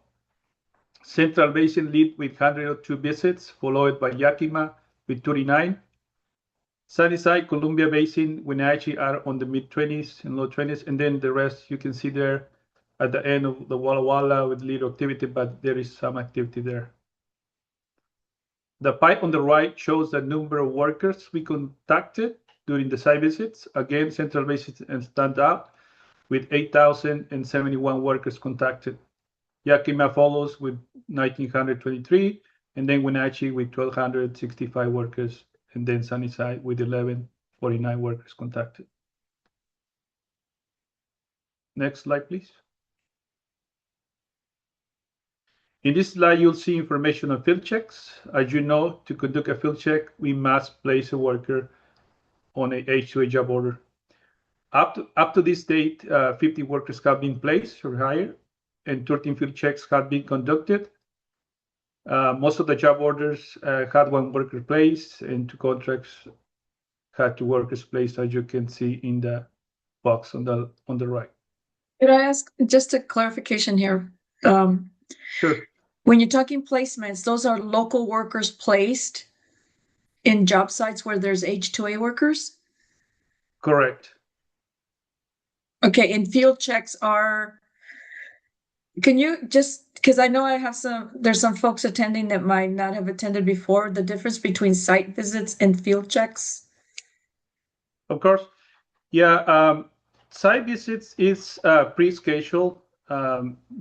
Speaker 12: Central Basin lead with 102 visits, followed by Yakima with 39. Sunnyside, Columbia Basin, Wenatchee are on the mid-20s and low 20s, and then the rest you can see there at the end of the Walla Walla with little activity, but there is some activity there. The pie on the right shows the number of workers we contacted during the site visits. Again, Central Basin stands out with 8,071 workers contacted. Yakima follows with 1,923, and then Wenatchee with 1,265 workers, and then Sunnyside with 1,149 workers contacted. Next slide, please. In this slide, you'll see information on field checks. As you know, to conduct a field check, we must place a worker on a H2A job order. Up to this date, 50 workers have been placed or hired, and 13 field checks have been conducted. Most of the job orders had one worker placed, and 2 contracts had 2 workers placed, as you can see in the box on the right.
Speaker 7: Could I ask just a clarification here?
Speaker 12: Sure.
Speaker 7: When you're talking placements, those are local workers placed in job sites where there's H2A workers?
Speaker 12: Correct.
Speaker 7: Okay, and field checks are, can you just, because I know there's some folks attending that might not have attended before, the difference between site visits and field checks?
Speaker 12: Of course. Yeah, site visits is pre-scheduled.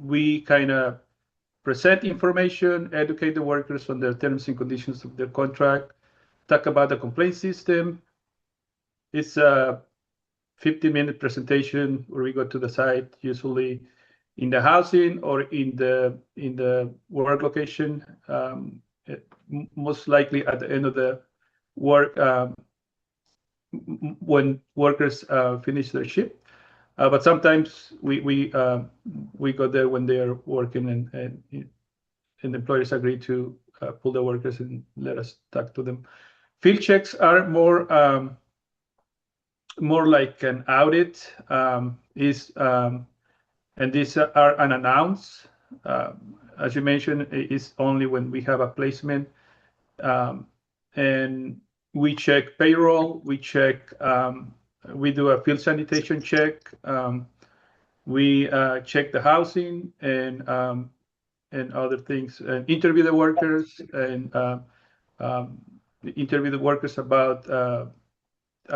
Speaker 12: We kind of present information, educate the workers on the terms and conditions of their contract, talk about the complaint system. It's a 15-minute presentation where we go to the site, usually in the housing or in the work location. Most likely at the end of the work, when workers finish their shift. But sometimes we go there when they are working, and employers agree to pull the workers and let us talk to them. Field checks are more like an audit. And these are unannounced. As you mentioned, it's only when we have a placement, and we check payroll. We do a field sanitation check. We check the housing and other things, and interview the workers, and interview the workers about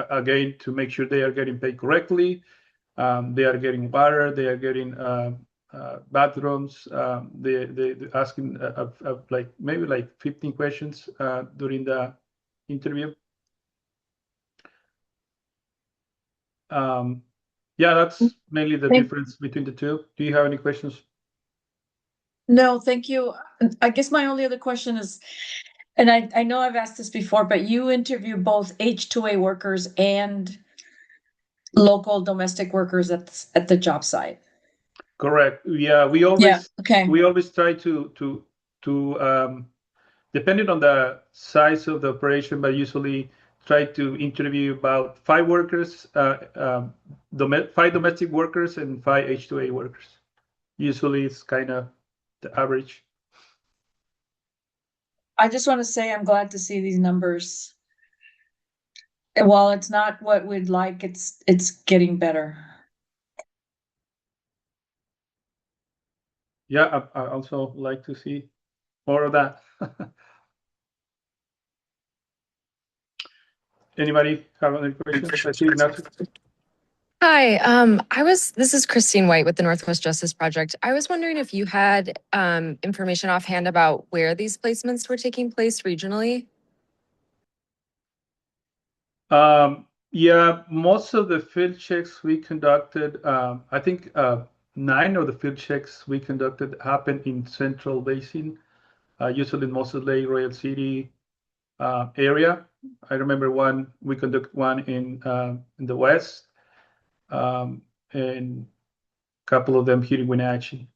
Speaker 12: again, to make sure they are getting paid correctly. They are getting water. They are getting bathrooms. They asking maybe 15 questions during the interview. Yeah, that's mainly the difference between the two. Do you have any questions?
Speaker 7: No, thank you. I guess my only other question is, and I know I've asked this before, but you interview both H2A workers and local domestic workers at the job site.
Speaker 12: Correct. Yeah, we always try to depending on the size of the operation, but usually try to interview about 5 workers, 5 domestic workers and 5 H2A workers. Usually it's kind of the average.
Speaker 7: I just want to say I'm glad to see these numbers. And while it's not what we'd like, it's getting better.
Speaker 12: Yeah, I also like to see more of that. Anybody have any questions? I see Ignacio.
Speaker 13: Hi, this is Christine White with the Northwest Justice Project. I was wondering if you had information offhand about where these placements were taking place regionally.
Speaker 12: Yeah, most of the field checks we conducted, I think 9 of the field checks we conducted happened in Central Basin, usually in Moses Lake, Royal City area. I remember we conducted one in the West, and a couple of them here in Wenatchee.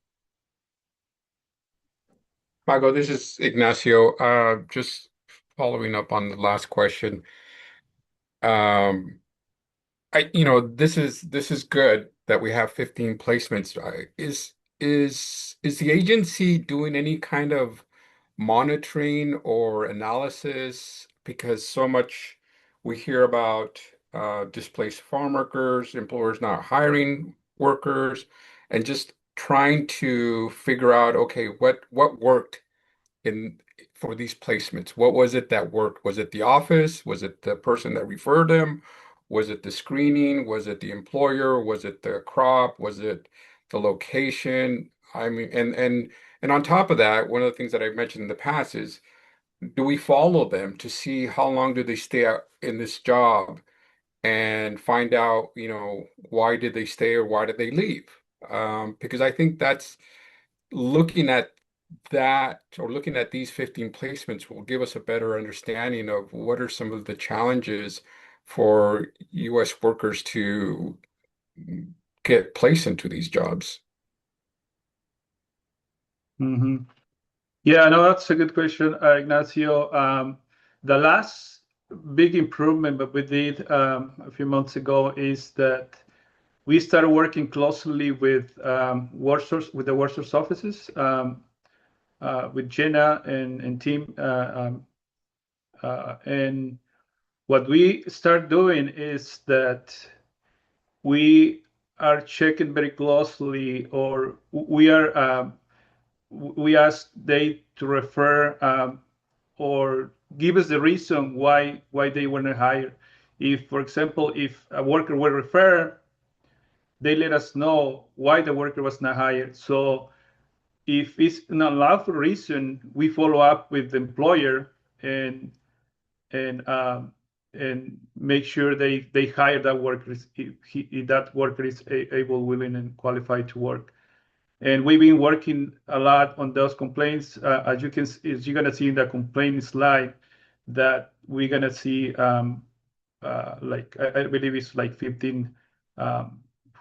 Speaker 9: Mago, this is Ignacio. Just following up on the last question. This is good that we have 15 placements. Is the agency doing any kind of monitoring or analysis? Because so much we hear about displaced farm workers, employers not hiring workers, and just trying to figure out, okay, what worked for these placements? What was it that worked? Was it the office? Was it the person that referred them? Was it the screening? Was it the employer? Was it the crop? Was it the location? I mean, and on top of that, one of the things that I've mentioned in the past is, do we follow them to see how long do they stay out in this job and find out, why did they stay or why did they leave? Because I think that's looking at that or looking at these 15 placements will give us a better understanding of what are some of the challenges for U.S. workers to get placed into these jobs.
Speaker 12: Mm-hmm. Yeah, no, that's a good question, Ignacio. The last big improvement that we did a few months ago is that we started working closely with with the workforce offices, with Jenna and team. And what we start doing is that we are checking very closely, or we ask they to refer or give us the reason why they weren't hired. If, for example, if a worker were referred, they let us know why the worker was not hired. So if it's an unlawful reason, we follow up with the employer and and um, and make sure they hire that worker if that worker is able, willing, and qualified to work. And we've been working a lot on those complaints. As you're gonna see in the complaint slide, that we're gonna see like I believe it's like 15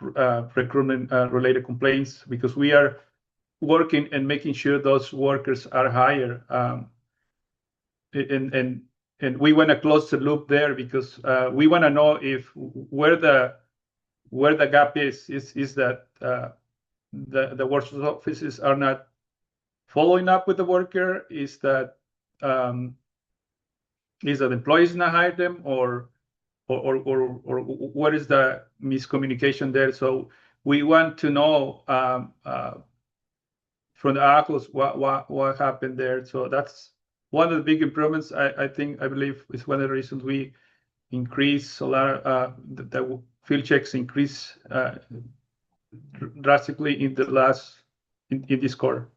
Speaker 12: recruitment related complaints, because we are working and making sure those workers are hired. And we want to close the loop there, because we want to know if where the gap is that the workforce offices are not following up with the worker, is that employees not hired them, or what is the miscommunication there? So we want to know from the ACOS what happened there. So that's one of the big improvements. I believe is one of the reasons we increase a lot. The field checks increase drastically in this quarter.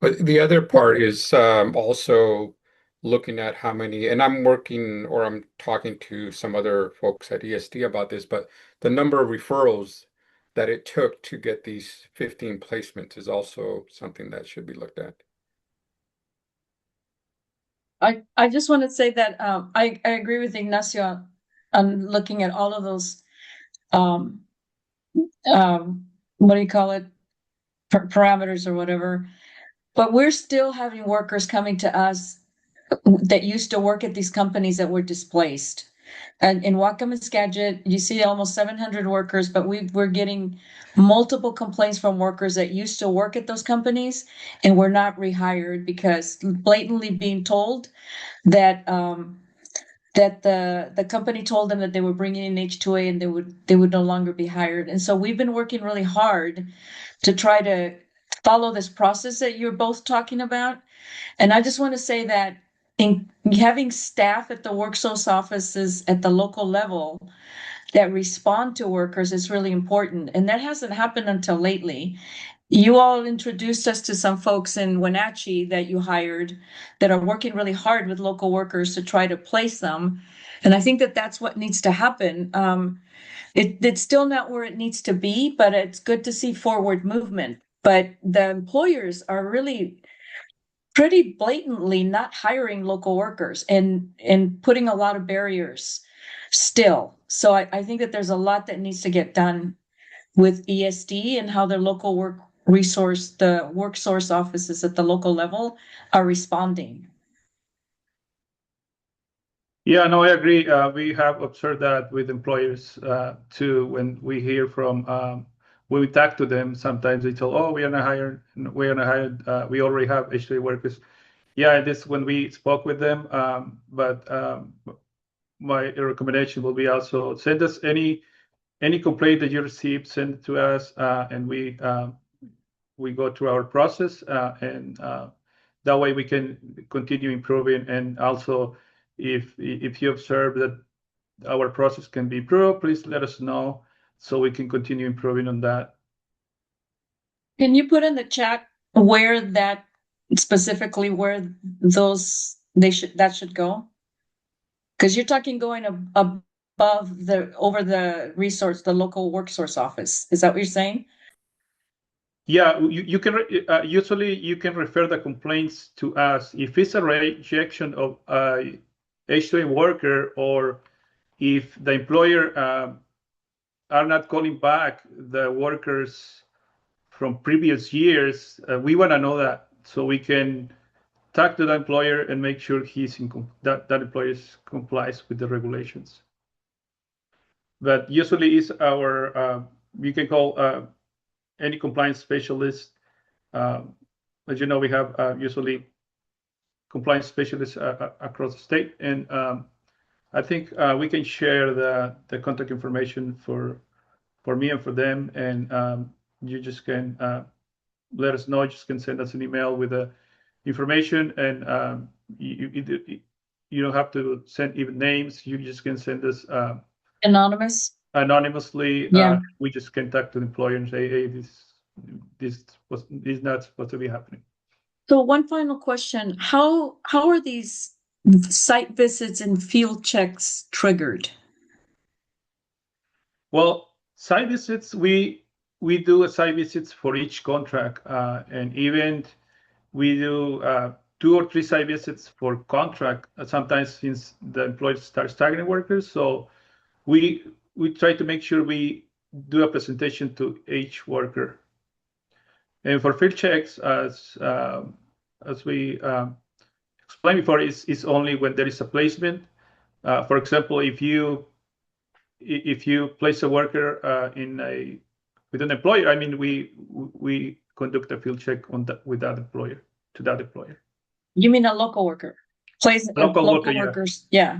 Speaker 9: But the other part is also looking at how many, and I'm working or I'm talking to some other folks at ESD about this, but the number of referrals that it took to get these 15 placements is also something that should be looked at.
Speaker 7: I just want to say that I agree with Ignacio on looking at all of those what do you call it, parameters or whatever. But we're still having workers coming to us that used to work at these companies that were displaced. And in Wacomiskatget, you see almost 700 workers, but we're getting multiple complaints from workers that used to work at those companies and were not rehired because blatantly being told that that the company told them that they were bringing in H-2A and they would no longer be hired. And so we've been working really hard to try to follow this process that you're both talking about. And I just want to say that in having staff at the worksource offices at the local level that respond to workers is really important. And that hasn't happened until lately. You all introduced us to some folks in Wenatchee that you hired that are working really hard with local workers to try to place them. And I think that that's what needs to happen. It's still not where it needs to be, but it's good to see forward movement. But the employers are really pretty blatantly not hiring local workers and putting a lot of barriers still. So I think that there's a lot that needs to get done with ESD and how their local the work source offices at the local level are responding.
Speaker 12: Yeah, no, I agree. We have observed that with employers too. When we hear from, when we talk to them, sometimes they tell, "Oh, we are not hired. We are not hired. We already have H2A workers." Yeah, this when we spoke with them. But my recommendation will be also send us any complaint that you receive, send it to us, and we go through our process, and that way we can continue improving. And also, if you observe that our process can be improved, please let us know so we can continue improving on that.
Speaker 7: Can you put in the chat where that specifically where that should go? Because you're talking going above over the local work source office. Is that what you're saying?
Speaker 12: Yeah, you can usually you can refer the complaints to us. If it's a rejection of a H2A worker, or if the employer are not calling back the workers from previous years, we want to know that so we can talk to the employer and make sure that employer complies with the regulations. But usually is our you can call any compliance specialist. As you know, we have usually compliance specialists across the state, and I think we can share the contact information for me and for them, and you just can let us know. You just can send us an email with the information, and you don't have to send even names. You just can send us anonymously.
Speaker 7: Yeah.
Speaker 12: We just can talk to the employer and say, hey, this is not supposed to be happening.
Speaker 7: So one final question, how are these site visits and field checks triggered?
Speaker 12: Well, site visits, we do a site visits for each contract, and even we do 2 or 3 site visits for contract, sometimes since the employees start staggering workers. So we try to make sure we do a presentation to each worker. And for field checks, as we explained before, is only when there is a placement. For example, if you place a worker with an employer, I mean, we conduct a field check with that employer, to that employer.
Speaker 7: You mean a local worker?
Speaker 12: Local worker, yeah.
Speaker 7: Workers, yeah.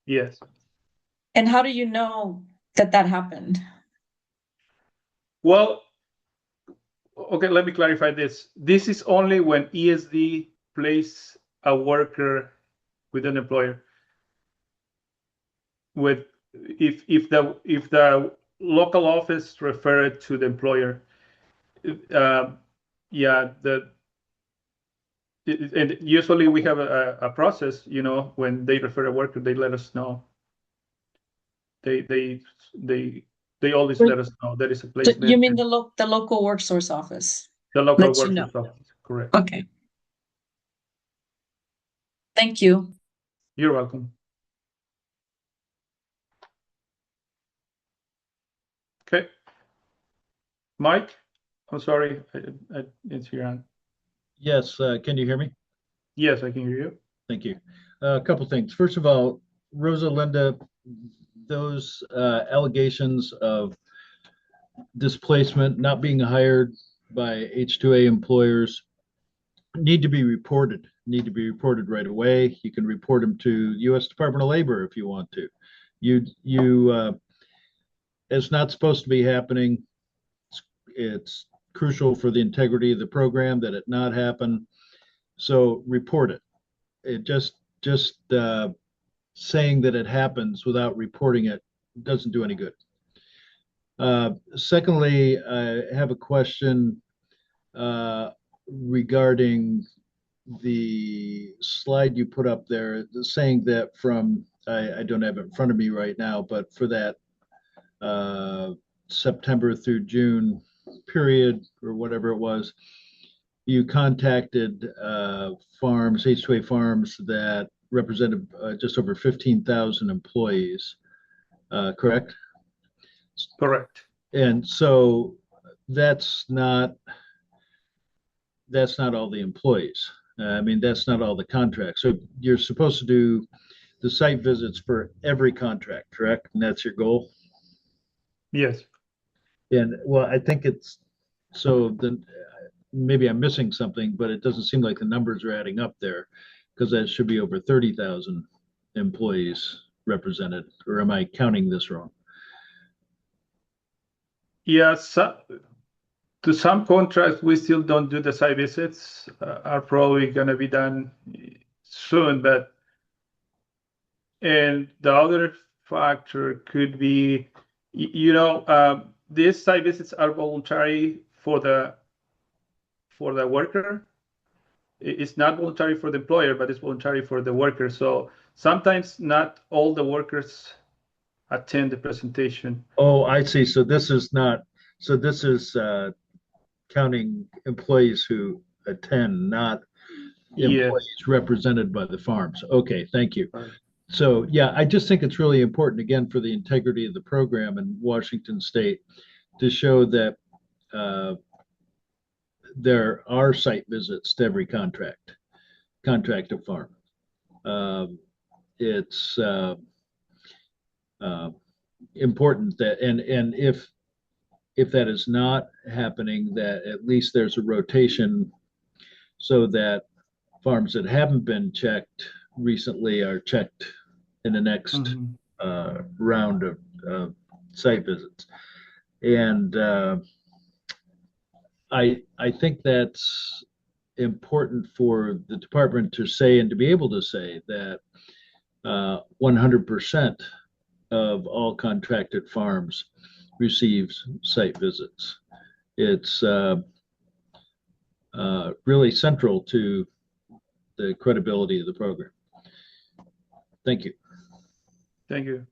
Speaker 12: Yes.
Speaker 7: And how do you know that happened?
Speaker 12: Well, okay, let me clarify this. This is only when ESD place a worker with an employer. If the local office refer it to the employer, and usually we have a process. You know, when they refer a worker, they let us know. They always let us know there is a placement.
Speaker 7: You mean the local workforce office?
Speaker 12: The local workforce office, correct.
Speaker 7: Okay. Thank you.
Speaker 12: You're welcome. Okay. Mike, I'm sorry, it's your hand.
Speaker 14: Yes, can you hear me?
Speaker 12: Yes, I can hear you.
Speaker 14: Thank you. A couple things. First of all, Rosalinda, those allegations of displacement, not being hired by H2A employers need to be reported right away. You can report them to U.S. Department of Labor if you want to. It's not supposed to be happening. It's crucial for the integrity of the program that it not happen. So report it. It just saying that it happens without reporting it doesn't do any good. Secondly, I have a question regarding the slide you put up there, saying that from, I don't have it in front of me right now, but for that September through June period or whatever it was, you contacted farms, H2A farms that represented just over 15,000 employees, correct?
Speaker 12: Correct.
Speaker 14: And so that's not all the employees. I mean, that's not all the contracts. So you're supposed to do the site visits for every contract, correct? And that's your goal?
Speaker 12: Yes.
Speaker 14: And well, I think it's, so then maybe I'm missing something, but it doesn't seem like the numbers are adding up there, because that should be over 30,000 employees represented, or am I counting this wrong?
Speaker 12: Yes, to some contracts, we still don't do the site visits, are probably going to be done soon, and the other factor could be, these site visits are voluntary for the worker. It's not voluntary for the employer, but it's voluntary for the worker. So sometimes not all the workers attend the presentation.
Speaker 14: Oh, I see. So this is counting employees who attend, not
Speaker 12: Yes.
Speaker 14: employees represented by the farms. Okay, thank you. So yeah, I just think it's really important, again, for the integrity of the program in Washington State to show that there are site visits to every contracted farm. It's important that, and if that is not happening, that at least there's a rotation so that farms that haven't been checked recently are checked in the next round of site visits. And I think that's important for the department to say and to be able to say that 100% of all contracted farms receives site visits. It's really central to the credibility of the program. Thank you.
Speaker 12: Thank you,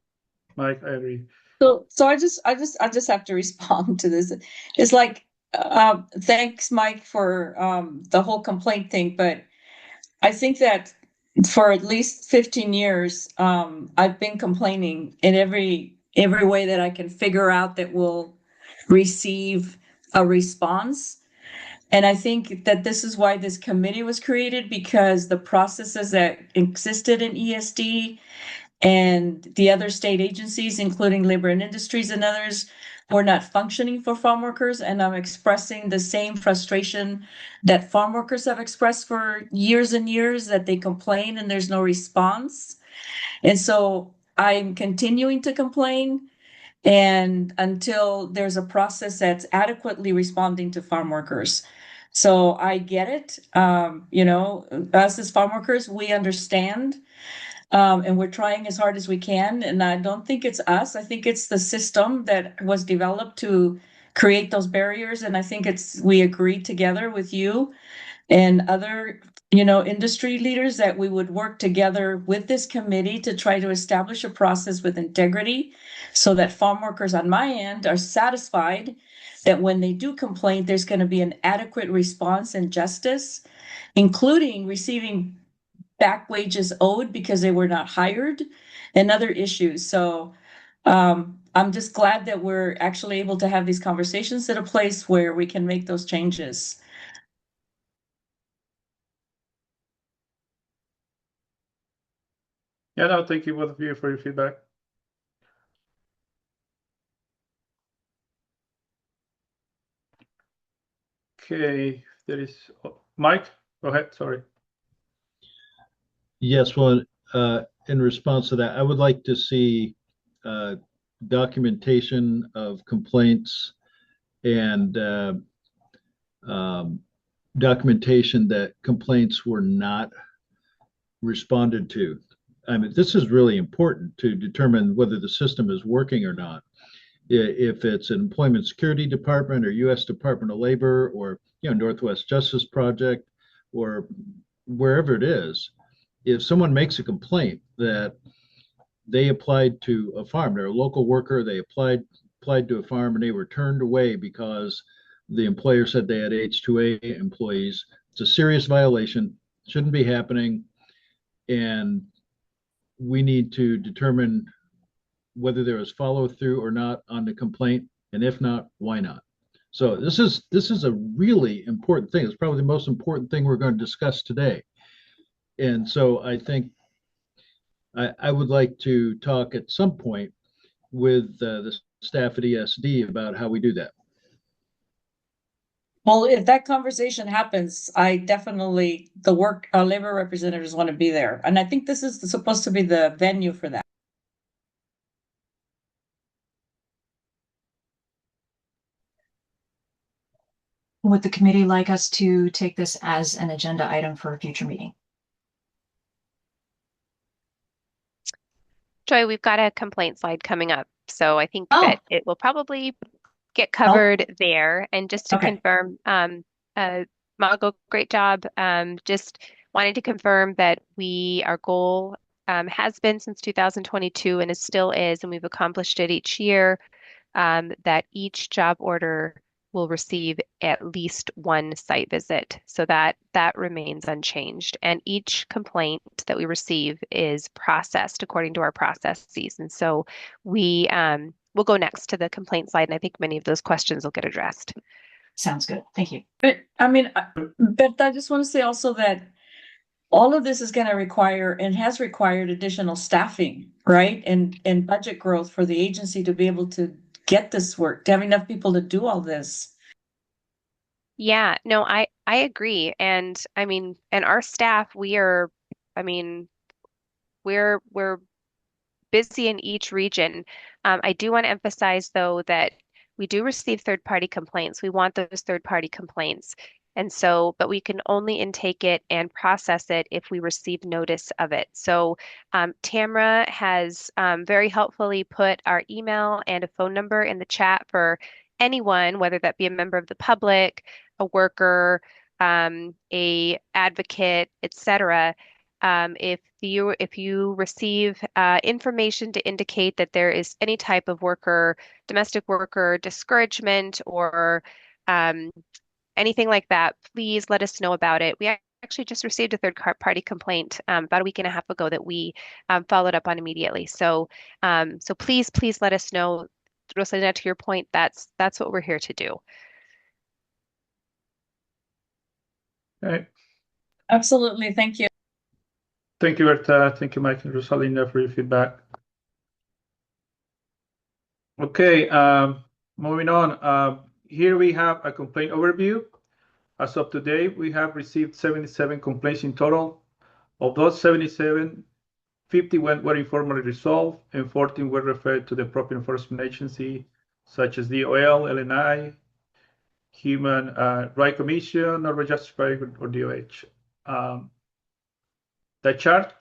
Speaker 12: Mike. I agree.
Speaker 7: So I just have to respond to this. It's like, thanks, Mike, for the whole complaint thing, but I think that for at least 15 years, I've been complaining in every way that I can figure out that will receive a response. And I think that this is why this committee was created, because the processes that existed in ESD and the other state agencies, including labor and industries and others, were not functioning for farm workers. And I'm expressing the same frustration that farm workers have expressed for years and years, that they complain and there's no response. And so I'm continuing to complain, and until there's a process that's adequately responding to farm workers. So I get it. Us as farm workers, we understand. And we're trying as hard as we can. And I don't think it's us. I think it's the system that was developed to create those barriers. And I think we agreed together with you and other, industry leaders that we would work together with this committee to try to establish a process with integrity so that farm workers on my end are satisfied that when they do complain, there's going to be an adequate response and justice, including receiving back wages owed because they were not hired and other issues. So I'm just glad that we're actually able to have these conversations at a place where we can make those changes.
Speaker 12: Yeah, no, thank you both of you for your feedback. Okay, there is Mike. Go ahead. Sorry.
Speaker 14: Yes, well, in response to that, I would like to see documentation of complaints and documentation that complaints were not responded to. I mean, this is really important to determine whether the system is working or not. If it's an Employment Security Department or U.S. Department of Labor or Northwest Justice Project or wherever it is, if someone makes a complaint that they applied to a farm, they're a local worker, they applied to a farm and they were turned away because the employer said they had H-2A employees, it's a serious violation, shouldn't be happening, and we need to determine whether there is follow through or not on the complaint, and if not, why not? So this is a really important thing. It's probably the most important thing we're going to discuss today. And so I think I would like to talk at some point with the staff at ESD about how we do that.
Speaker 7: Well, if that conversation happens, I definitely, labor representatives want to be there. And I think this is supposed to be the venue for that.
Speaker 1: Would the committee like us to take this as an agenda item for a future meeting?
Speaker 6: Joy, we've got a complaint slide coming up. So I think that it will probably get covered there. And just to confirm, Margot, great job. Just wanting to confirm that our goal has been since 2022 and it still is, and we've accomplished it each year, that each job order will receive at least one site visit. So that remains unchanged. And each complaint that we receive is processed according to our processes. And so we'll go next to the complaint slide, and I think many of those questions will get addressed.
Speaker 1: Sounds good. Thank you.
Speaker 7: But I mean, but I just want to say also that all of this is going to require and has required additional staffing, right? And budget growth for the agency to be able to get this work, to have enough people to do all this.
Speaker 6: Yeah, no, I agree. And I mean, and our staff, I mean, we're busy in each region. I do want to emphasize, though, that we do receive third-party complaints. We want those third-party complaints. And so, but we can only intake it and process it if we receive notice of it. So Tamra has very helpfully put our email and a phone number in the chat for anyone, whether that be a member of the public, a worker, a advocate, etc. If you receive information to indicate that there is any type of domestic worker discouragement or anything like that, please let us know about it. We actually just received a third-party complaint about a week and a half ago that we followed up on immediately. So please let us know. Rosalina, to your point, that's what we're here to do.
Speaker 12: Okay.
Speaker 7: Absolutely. Thank you.
Speaker 12: Thank you, Berta. Thank you, Mike and Rosalinda, for your feedback. Okay, moving on. Here we have a complaint overview. As of today, we have received 77 complaints in total. Of those 77, 50 were informally resolved, and 14 were referred to the proper enforcement agency, such as DOL, LNI, Human Rights Commission, Northern Justice Project, or DOH. The chart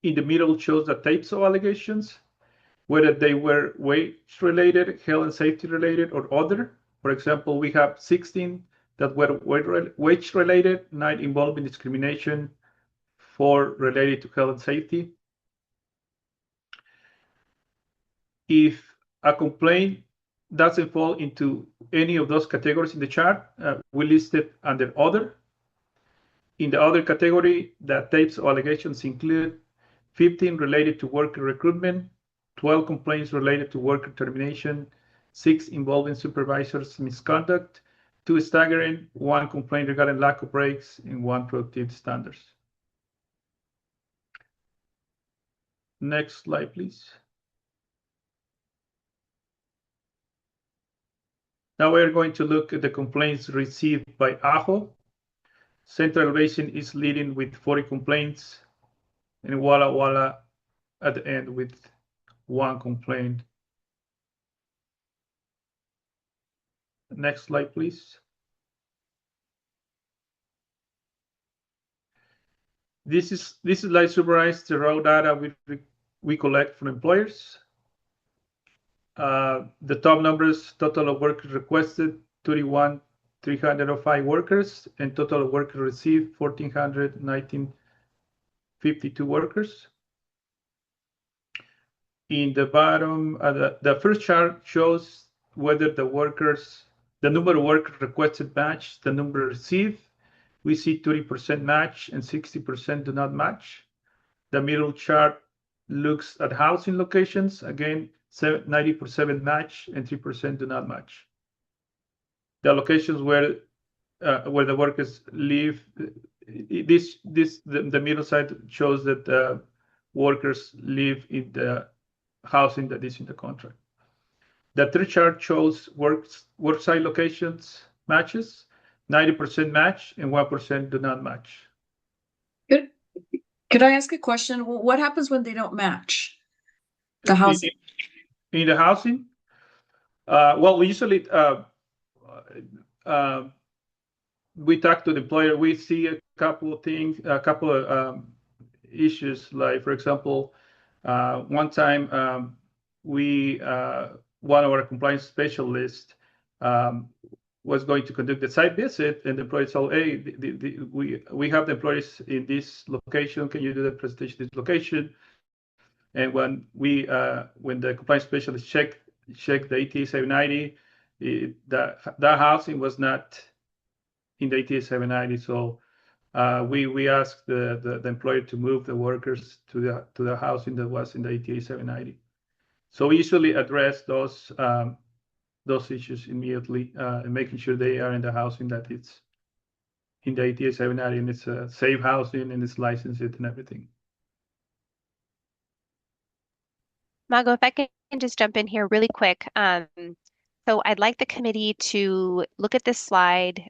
Speaker 12: in the middle shows the types of allegations, whether they were wage-related, health and safety-related, or other. For example, we have 16 that were wage-related, 9 involving discrimination, 4 related to health and safety. If a complaint doesn't fall into any of those categories in the chart, we list it under other. In the other category, the types of allegations include 15 related to worker recruitment, 12 complaints related to worker termination, 6 involving supervisors' misconduct, 2 staggering, 1 complaint regarding lack of breaks, and 1 productivity standards. Next slide, please. Now we're going to look at the complaints received by AHO. Central Basin is leading with 40 complaints, and Walla Walla at the end with 1 complaint. Next slide, please. This slide summarizes the raw data we collect from employers. The top numbers: total of workers requested 31,305 workers, and total of workers received 1,452 workers. In the bottom, the first chart shows whether the number of workers requested match the number received. We see 30% match and 60% do not match. The middle chart looks at housing locations. Again, 90% match and 3% do not match. The locations where the workers live, the middle side shows that workers live in the housing that is in the contract. The third chart shows worksite locations matches, 90% match and 1% do not match.
Speaker 7: Good. Could I ask a question? What happens when they don't match the housing?
Speaker 12: In the housing, well, we usually we talk to the employer. We see a couple of things, a couple of issues. Like, for example, one time one of our compliance specialists was going to conduct the site visit, and the employee told, "Hey, we have the employees in this location. Can you do the presentation in this location?" And when the compliance specialist checked the ETA 790, that housing was not in the ATA 790. So we asked the employer to move the workers to the housing that was in the ATA 790. So we usually address those issues immediately, and making sure they are in the housing that it's in the ATA 790 and it's a safe housing and it's licensed and everything.
Speaker 6: Mago, if I can just jump in here really quick. So I'd like the committee to look at this slide,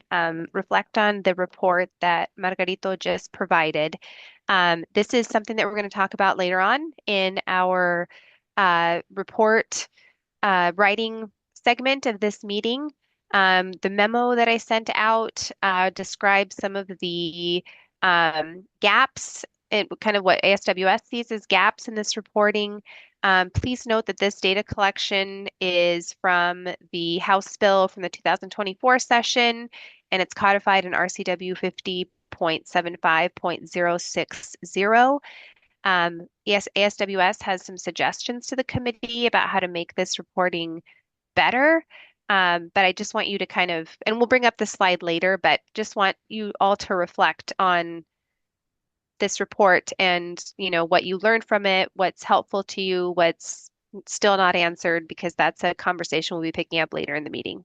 Speaker 6: reflect on the report that Margarito just provided. This is something that we're going to talk about later on in our report writing segment of this meeting. The memo that I sent out describes some of the gaps and kind of what ASWS sees as gaps in this reporting. Please note that this data collection is from the House bill from the 2024 session, and it's codified in RCW 50.75.060. ASWS has some suggestions to the committee about how to make this reporting better. But I just want you to kind of, and we'll bring up the slide later, but just want you all to reflect on this report and, what you learned from it, what's helpful to you, what's still not answered, because that's a conversation we'll be picking up later in the meeting.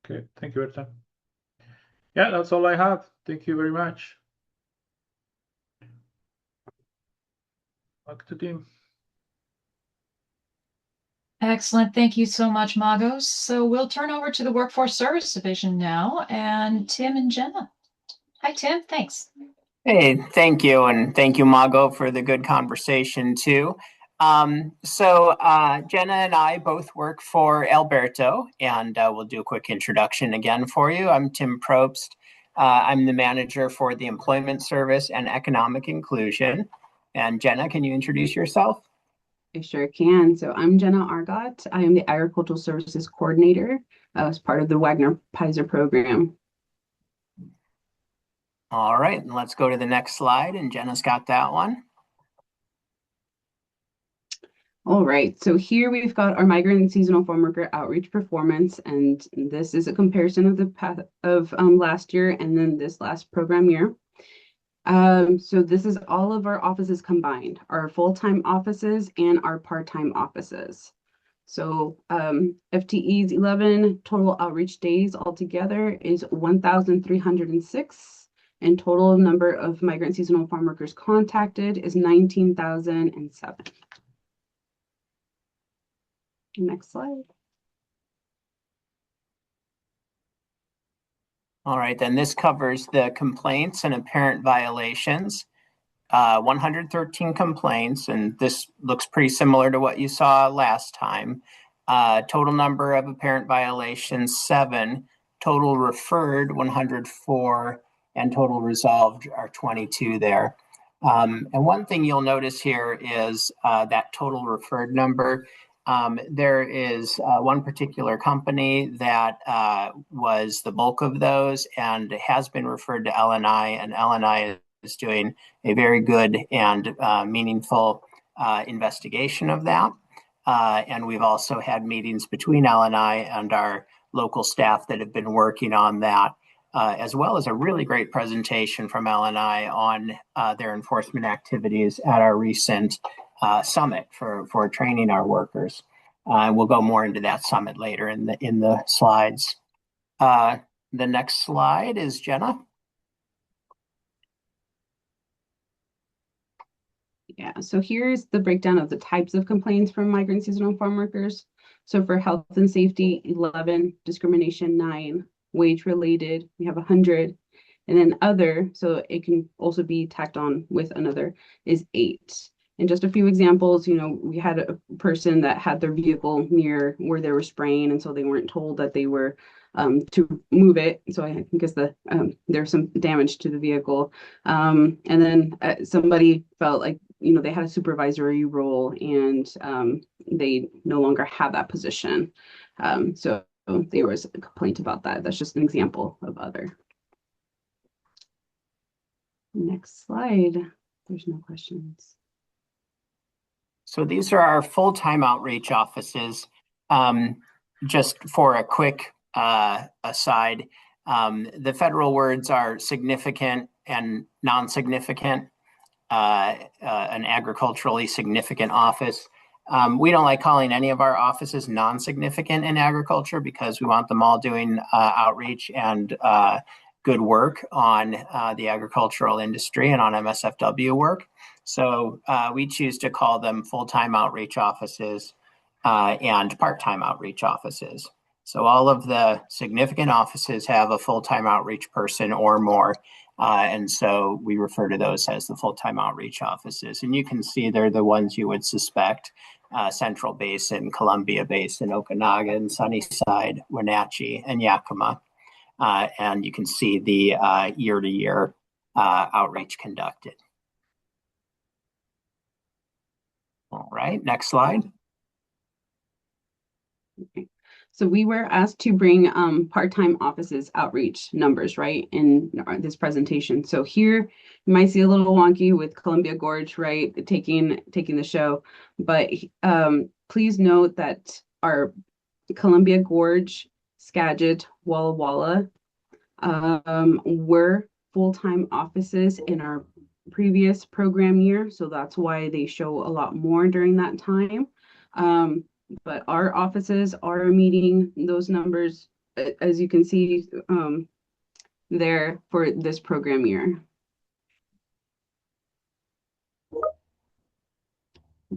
Speaker 12: Okay, thank you, Berta. Yeah, that's all I have. Thank you very much. Back to Tim.
Speaker 1: Excellent. Thank you so much, Magos. So we'll turn over to the Workforce Service Division now, and Tim and Jenna. Hi, Tim. Thanks.
Speaker 15: Hey, thank you. And thank you, Mago, for the good conversation too. Jenna and I both work for Alberto, and we'll do a quick introduction again for you. I'm Tim Probst. I'm the manager for the Employment Service and Economic Inclusion. And Jenna, can you introduce yourself?
Speaker 16: I sure can. So I'm Jenna Argot. I am the Agricultural Services Coordinator as part of the Wagner-Pizer program.
Speaker 15: All right, and let's go to the next slide, and Jenna's got that one.
Speaker 16: All right, so here we've got our migrant and seasonal farm worker outreach performance, and this is a comparison of the path of last year and then this last program year. So this is all of our offices combined, our full-time offices and our part-time offices. So FTEs 11, total outreach days altogether is 1,306. And total number of migrant seasonal farm workers contacted is 19,007. Next slide.
Speaker 15: All right, then this covers the complaints and apparent violations. 113 complaints, and this looks pretty similar to what you saw last time. Total number of apparent violations, 7. Total referred, 104. And total resolved are 22 there. And one thing you'll notice here is that total referred number. There is one particular company that was the bulk of those and has been referred to LNI, and LNI is doing a very good and meaningful investigation of that. And we've also had meetings between LNI and our local staff that have been working on that. As well as a really great presentation from LNI on their enforcement activities at our recent summit for training our workers. We'll go more into that summit later in the slides. The next slide is Jenna.
Speaker 16: Yeah, so here's the breakdown of the types of complaints from migrant seasonal farm workers. So for health and safety, 11, discrimination, 9, wage related, we have 100, and then other, so it can also be tacked on with another, is 8. And just a few examples, we had a person that had their vehicle near where they were spraying, and so they weren't told that they were to move it. So I guess there's some damage to the vehicle. And then somebody felt like, they had a supervisory role and they no longer have that position. So there was a complaint about that. That's just an example of other. Next slide. There's no questions.
Speaker 15: So these are our full-time outreach offices. Just for a quick aside, the federal words are significant and non-significant. An agriculturally significant office. We don't like calling any of our offices non-significant in agriculture because we want them all doing outreach and good work on the agricultural industry and on MSFW work. So we choose to call them full-time outreach offices and part-time outreach offices. So all of the significant offices have a full-time outreach person or more. And so we refer to those as the full-time outreach offices. And you can see they're the ones you would suspect: Central Basin, Columbia Basin, Okanagan, Sunnyside, Wenatchee, and Yakima. And you can see the year-to-year outreach conducted. All right, next slide.
Speaker 16: Okay. So we were asked to bring part-time offices outreach numbers, right, in this presentation. So here you might see a little wonky with Columbia Gorge, right, taking the show, but please note that our Columbia Gorge, Skagit, Walla Walla were full-time offices in our previous program year, so that's why they show a lot more during that time. But our offices are meeting those numbers, as you can see there for this program year.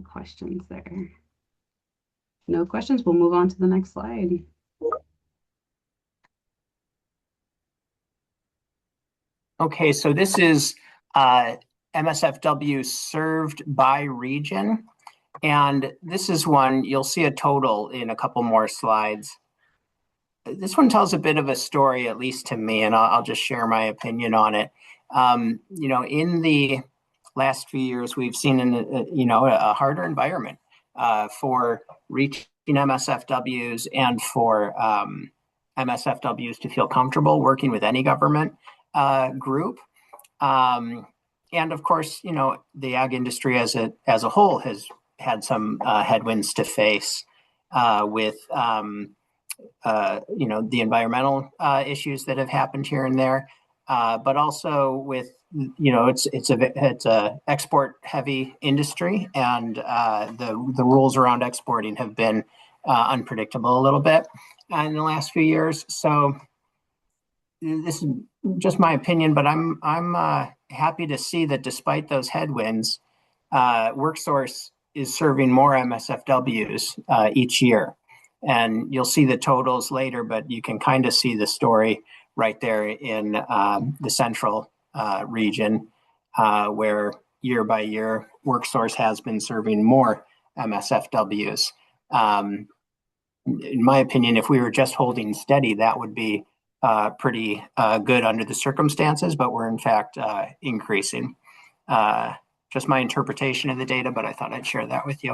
Speaker 16: Questions there? No questions. We'll move on to the next slide.
Speaker 15: Okay, so this is MSFW served by region. And this is one, you'll see a total in a couple more slides. This one tells a bit of a story, at least to me, and I'll just share my opinion on it. You know, in the last few years, we've seen a harder environment for reaching MSFWs and for MSFWs to feel comfortable working with any government group. And of course, you know, the ag industry as a whole has had some headwinds to face with you know, the environmental issues that have happened here and there, but also with, you know, it's a export heavy industry, and the rules around exporting have been unpredictable a little bit in the last few years. So this is just my opinion, but I'm happy to see that despite those headwinds, WorkSource is serving more MSFWs each year. And you'll see the totals later, but you can kind of see the story right there in the central region, where year by year, WorkSource has been serving more MSFWs. In my opinion, if we were just holding steady, that would be pretty good under the circumstances, but we're in fact increasing. Just my interpretation of the data, but I thought I'd share that with you.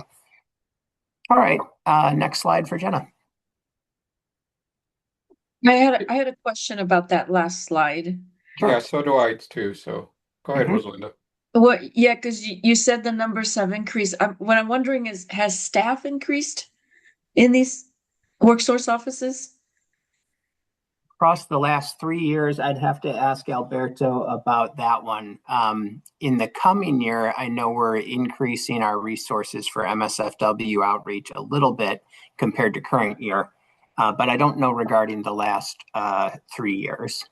Speaker 15: All right, next slide for Jenna.
Speaker 7: I had a question about that last slide.
Speaker 15: Sure.
Speaker 9: Yeah, so do I too. So go ahead, Rosalinda.
Speaker 7: What? Yeah, because you said the numbers have increased. What I'm wondering is, has staff increased in these WorkSource offices?
Speaker 15: Across the last 3 years, I'd have to ask Alberto about that one. In the coming year, I know we're increasing our resources for MSFW outreach a little bit compared to current year, but I don't know regarding the last 3 years.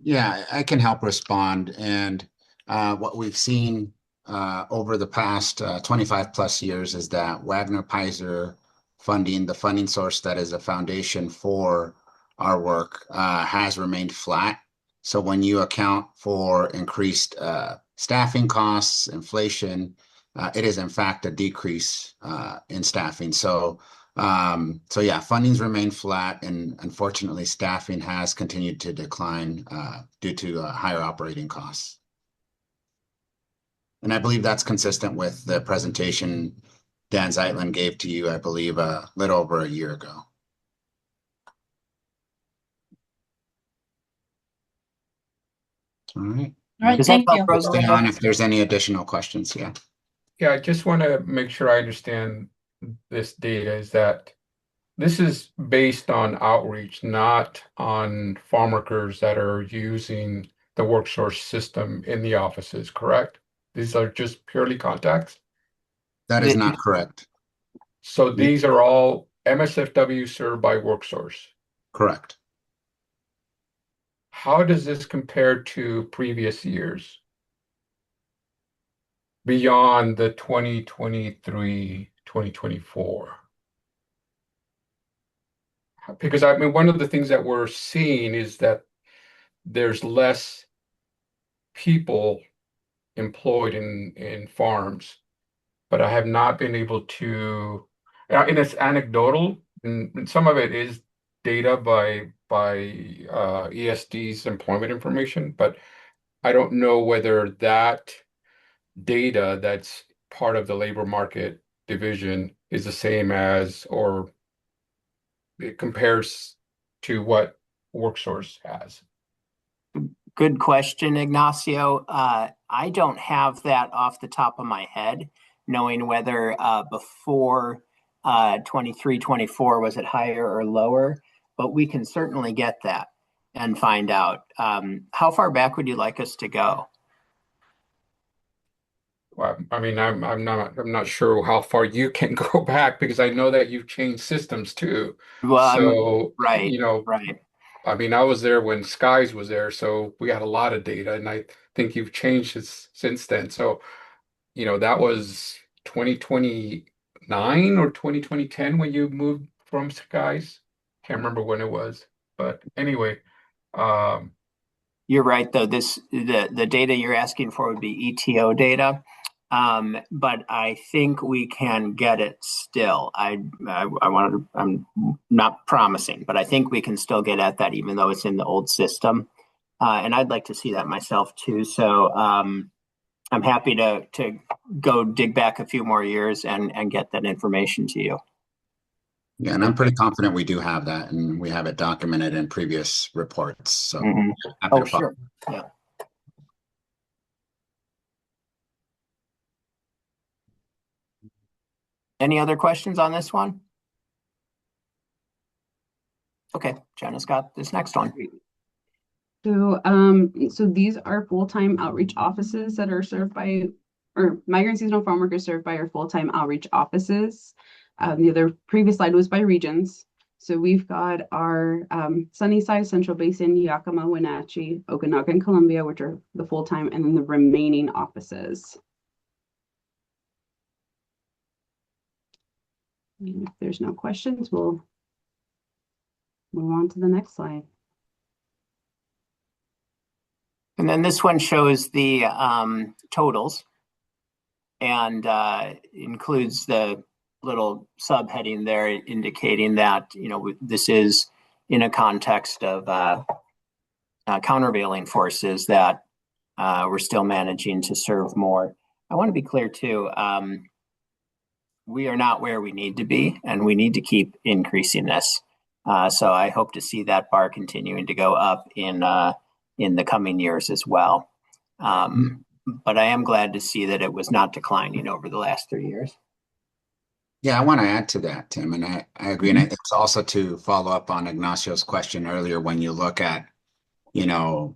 Speaker 17: Yeah, I can help respond. And what we've seen over the past 25 plus years is that Wagner-Peiser funding, the funding source that is a foundation for our work, has remained flat. So when you account for increased staffing costs, inflation, it is in fact a decrease in staffing. So yeah, funding's remained flat, and unfortunately, staffing has continued to decline due to higher operating costs. And I believe that's consistent with the presentation Dan Zeitlin gave to you, I believe, a little over a year ago. All right.
Speaker 5: All right, thank you.
Speaker 17: Stay on if there's any additional questions. Yeah.
Speaker 9: Yeah, I just want to make sure I understand this data is that this is based on outreach, not on farm workers that are using the WorkSource system in the offices, correct? These are just purely contacts?
Speaker 17: That is not correct.
Speaker 9: So these are all MSFW served by WorkSource.
Speaker 17: Correct.
Speaker 9: How does this compare to previous years? Beyond the 2023, 2024? Because I mean, one of the things that we're seeing is that there's less people employed in farms, but I have not been able to, and it's anecdotal, and some of it is data by ESD's employment information, but I don't know whether that data that's part of the labor market division is the same as, or it compares to what WorkSource has.
Speaker 15: Good question, Ignacio. I don't have that off the top of my head, knowing whether before 23, 24, was it higher or lower, but we can certainly get that and find out. How far back would you like us to go?
Speaker 9: Well, I mean, I'm not sure how far you can go back because I know that you've changed systems too.
Speaker 15: Well,
Speaker 9: So,
Speaker 15: right,
Speaker 9: you know,
Speaker 15: right.
Speaker 9: I mean, I was there when Skies was there, so we had a lot of data, and I think you've changed it since then. So, you know, that was 2029 or 2010 when you moved from Skies. Can't remember when it was, but anyway,
Speaker 15: You're right, though. The data you're asking for would be ETO data. But I think we can get it still. I'm not promising, but I think we can still get at that, even though it's in the old system. And I'd like to see that myself too. So I'm happy to go dig back a few more years and get that information to you.
Speaker 17: Yeah, and I'm pretty confident we do have that, and we have it documented in previous reports. So, happy to follow.
Speaker 15: Sure. Yeah. Any other questions on this one? Okay, Jenna's got this next one.
Speaker 16: So these are full-time outreach offices that are served by, or migrant seasonal farm workers served by our full-time outreach offices. The other previous slide was by regions. So we've got our Sunnyside, Central Basin, Yakima, Wenatchee, Okanagan, and Columbia, which are the full-time, and then the remaining offices. And if there's no questions, we'll move on to the next slide.
Speaker 15: And then this one shows the totals and includes the little subheading there indicating that, you know, this is in a context of countervailing forces that we're still managing to serve more. I want to be clear too, we are not where we need to be, and we need to keep increasing this. So I hope to see that bar continuing to go up in the coming years as well. But I am glad to see that it was not declining over the last 3 years.
Speaker 17: Yeah, I want to add to that, Tim, and I agree. And it's also to follow up on Ignacio's question earlier, when you look at, you know,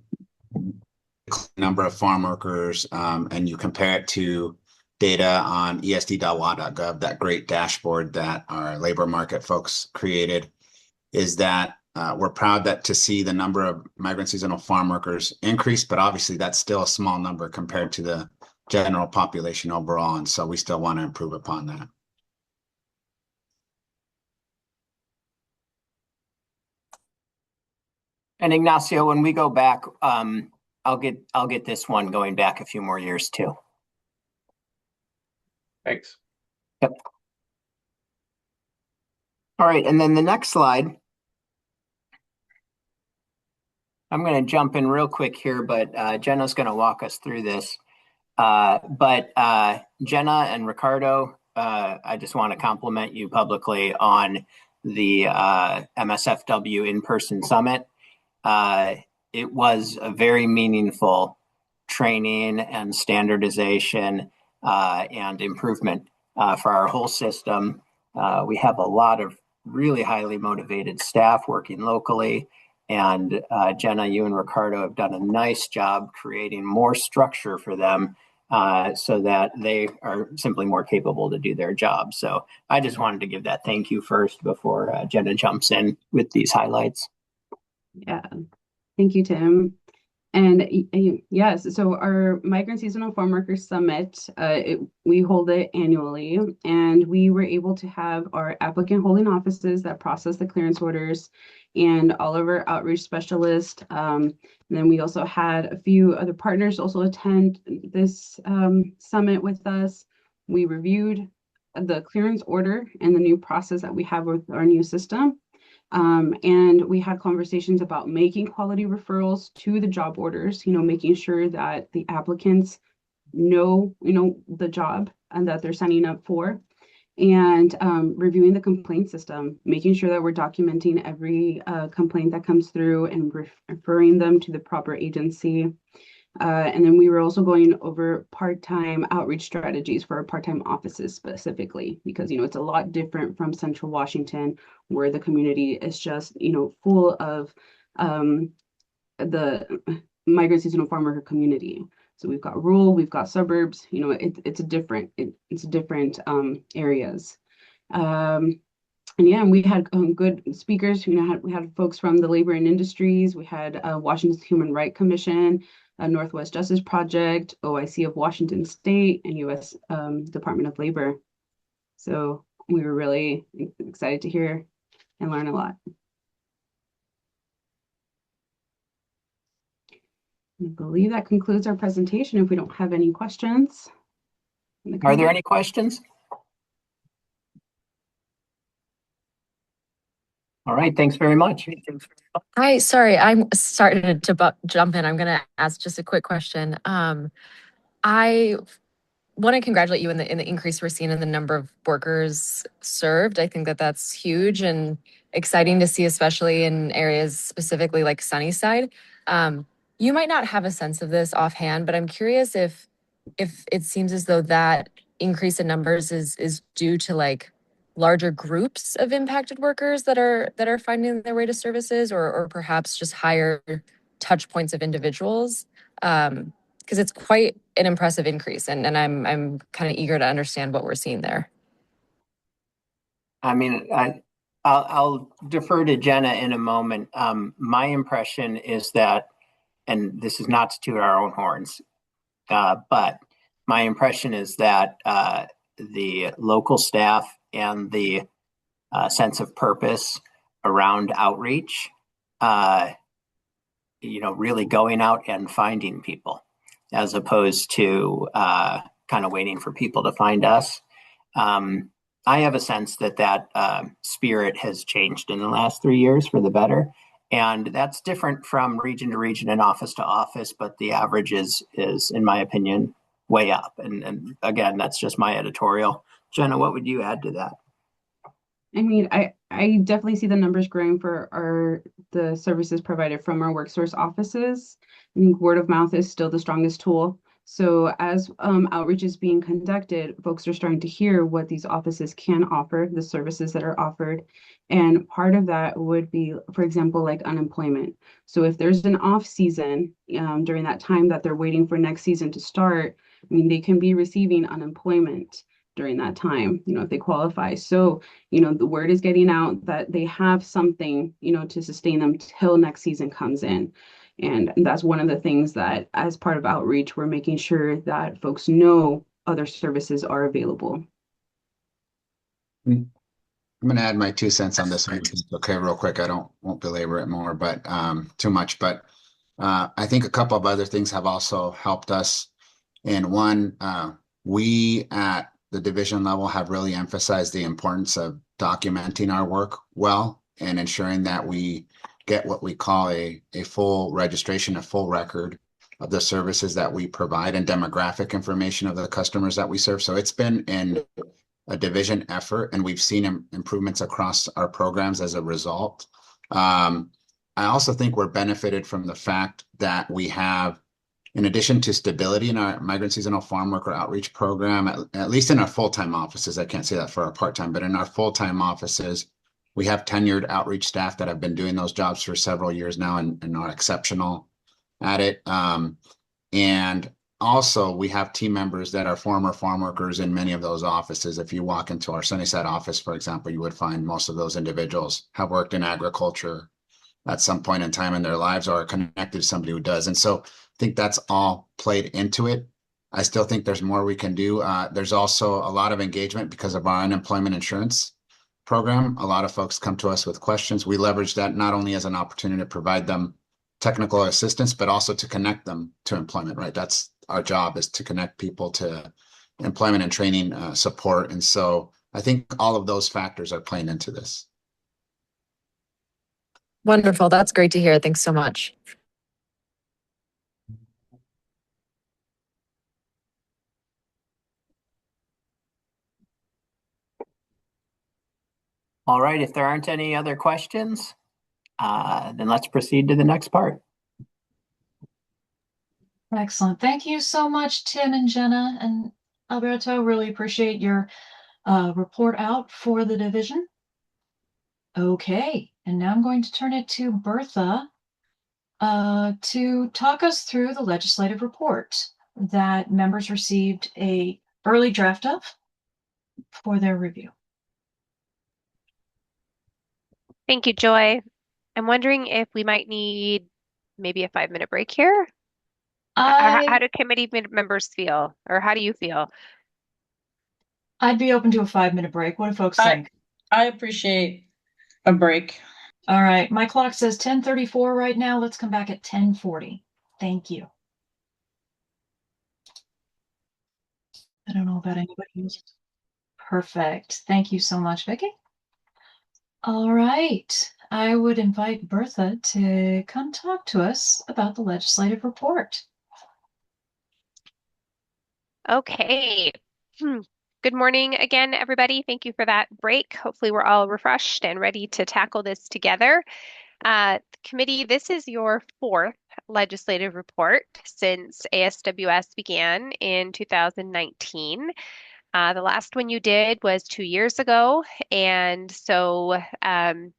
Speaker 17: number of farm workers and you compare it to data on esd.wa.gov, that great dashboard that our labor market folks created, is that we're proud that to see the number of migrant seasonal farm workers increase, but obviously that's still a small number compared to the general population overall. And so we still want to improve upon that.
Speaker 15: And Ignacio, when we go back, I'll get this one going back a few more years too.
Speaker 12: Thanks.
Speaker 15: Yep. All right, and then the next slide. I'm going to jump in real quick here, but Jenna's going to walk us through this. But Jenna and Ricardo, I just want to compliment you publicly on the MSFW in-person summit. It was a very meaningful training and standardization and improvement for our whole system. We have a lot of really highly motivated staff working locally. And Jenna, you and Ricardo have done a nice job creating more structure for them so that they are simply more capable to do their job. So I just wanted to give that thank you first before Jenna jumps in with these highlights.
Speaker 16: Yeah, thank you, Tim. And yes, so our Migrant Seasonal Farm Workers Summit, we hold it annually, and we were able to have our applicant holding offices that process the clearance orders and all of our outreach specialists. And then we also had a few other partners also attend this summit with us. We reviewed the clearance order and the new process that we have with our new system. And we had conversations about making quality referrals to the job orders, making sure that the applicants know, the job and that they're signing up for, and reviewing the complaint system, making sure that we're documenting every complaint that comes through and referring them to the proper agency. And then we were also going over part-time outreach strategies for our part-time offices specifically, because, it's a lot different from Central Washington, where the community is just, full of the migrant seasonal farm worker community. So we've got rural, we've got suburbs, it's different areas. And yeah, and we had good speakers. We had folks from the Labor and Industries. We had Washington's Human Rights Commission, Northwest Justice Project, OIC of Washington State, and U.S. Department of Labor. So we were really excited to hear and learn a lot. I believe that concludes our presentation if we don't have any questions.
Speaker 15: Are there any questions? All right, thanks very much.
Speaker 13: Hi, sorry, I'm starting to jump in. I'm going to ask just a quick question. I want to congratulate you in the increase we're seeing in the number of workers served. I think that that's huge and exciting to see, especially in areas specifically like Sunnyside. You might not have a sense of this offhand, but I'm curious if it seems as though that increase in numbers is due to like larger groups of impacted workers that are finding their way to services, or perhaps just higher touch points of individuals. Because it's quite an impressive increase, and I'm kind of eager to understand what we're seeing there.
Speaker 15: I mean, I'll defer to Jenna in a moment. My impression is that, and this is not to toot our own horns, but my impression is that the local staff and the sense of purpose around outreach, really going out and finding people, as opposed to kind of waiting for people to find us. I have a sense that spirit has changed in the last 3 years for the better. And that's different from region to region and office to office, but the average is in my opinion, way up. And again, that's just my editorial. Jenna, what would you add to that?
Speaker 16: I mean, I definitely see the numbers growing for the services provided from our WorkSource offices. I think word of mouth is still the strongest tool. So as outreach is being conducted, folks are starting to hear what these offices can offer, the services that are offered. And part of that would be, for example, like unemployment. So if there's an off season during that time that they're waiting for next season to start, I mean, they can be receiving unemployment during that time, if they qualify. So, the word is getting out that they have something, to sustain them till next season comes in. And that's one of the things that, as part of outreach, we're making sure that folks know other services are available.
Speaker 17: I'm going to add my 2 cents on this one. Okay, real quick. Won't belabor it more, but too much. But I think a couple of other things have also helped us. And one, we at the division level have really emphasized the importance of documenting our work well and ensuring that we get what we call a full registration, a full record of the services that we provide and demographic information of the customers that we serve. So it's been in a division effort, and we've seen improvements across our programs as a result. I also think we're benefited from the fact that we have, in addition to stability in our migrant seasonal farm worker outreach program, at least in our full-time offices, I can't say that for our part-time, but in our full-time offices, We have tenured outreach staff that have been doing those jobs for several years now and are exceptional at it. And also, we have team members that are former farm workers in many of those offices. If you walk into our Sunnyside office, for example, you would find most of those individuals have worked in agriculture at some point in time in their lives or are connected to somebody who does. And so I think that's all played into it. I still think there's more we can do. There's also a lot of engagement because of our unemployment insurance program. A lot of folks come to us with questions. We leverage that not only as an opportunity to provide them technical assistance, but also to connect them to employment, right? That's our job, is to connect people to employment and training support. And so I think all of those factors are playing into this.
Speaker 13: Wonderful. That's great to hear. Thanks so much.
Speaker 15: All right, if there aren't any other questions, then let's proceed to the next part.
Speaker 1: Excellent. Thank you so much, Tim and Jenna and Alberto. Really appreciate your report out for the division. Okay, and now I'm going to turn it to Bertha to talk us through the legislative report that members received a early draft of for their review.
Speaker 6: Thank you, Joy. I'm wondering if we might need maybe a 5-minute break here. How do committee members feel, or how do you feel?
Speaker 1: I'd be open to a 5-minute break. What do folks think?
Speaker 7: I appreciate a break.
Speaker 1: All right, my clock says 10:34 right now. Let's come back at 10:40. Thank you. I don't know about anybody else. Perfect. Thank you so much, Vicki. All right, I would invite Bertha to come talk to us about the legislative report.
Speaker 6: Okay. Good morning again, everybody. Thank you for that break. Hopefully we're all refreshed and ready to tackle this together. Committee, this is your 4th legislative report since ASWS began in 2019. The last one you did was 2 years ago. And so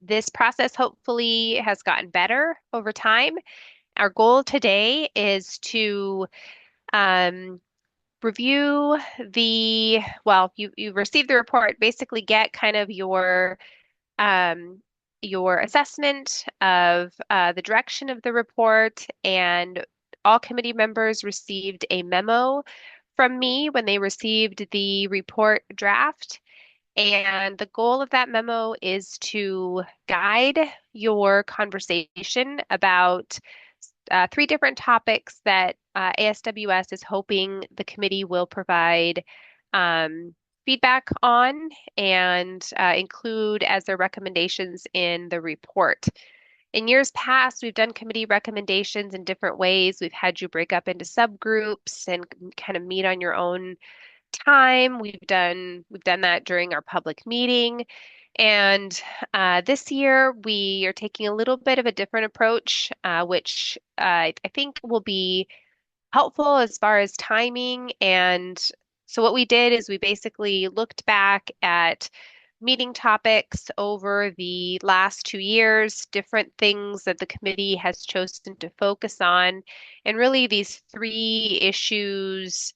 Speaker 6: this process hopefully has gotten better over time. Our goal today is to review you received the report, basically get kind of your assessment of the direction of the report, and all committee members received a memo from me when they received the report draft. And the goal of that memo is to guide your conversation about 3 different topics that ASWS is hoping the committee will provide feedback on and include as their recommendations in the report. In years past, we've done committee recommendations in different ways. We've had you break up into subgroups and kind of meet on your own time. We've done that during our public meeting. And this year, we are taking a little bit of a different approach, which I think will be helpful as far as timing. And so what we did is we basically looked back at meeting topics over the last 2 years, different things that the committee has chosen to focus on, and really these 3 issues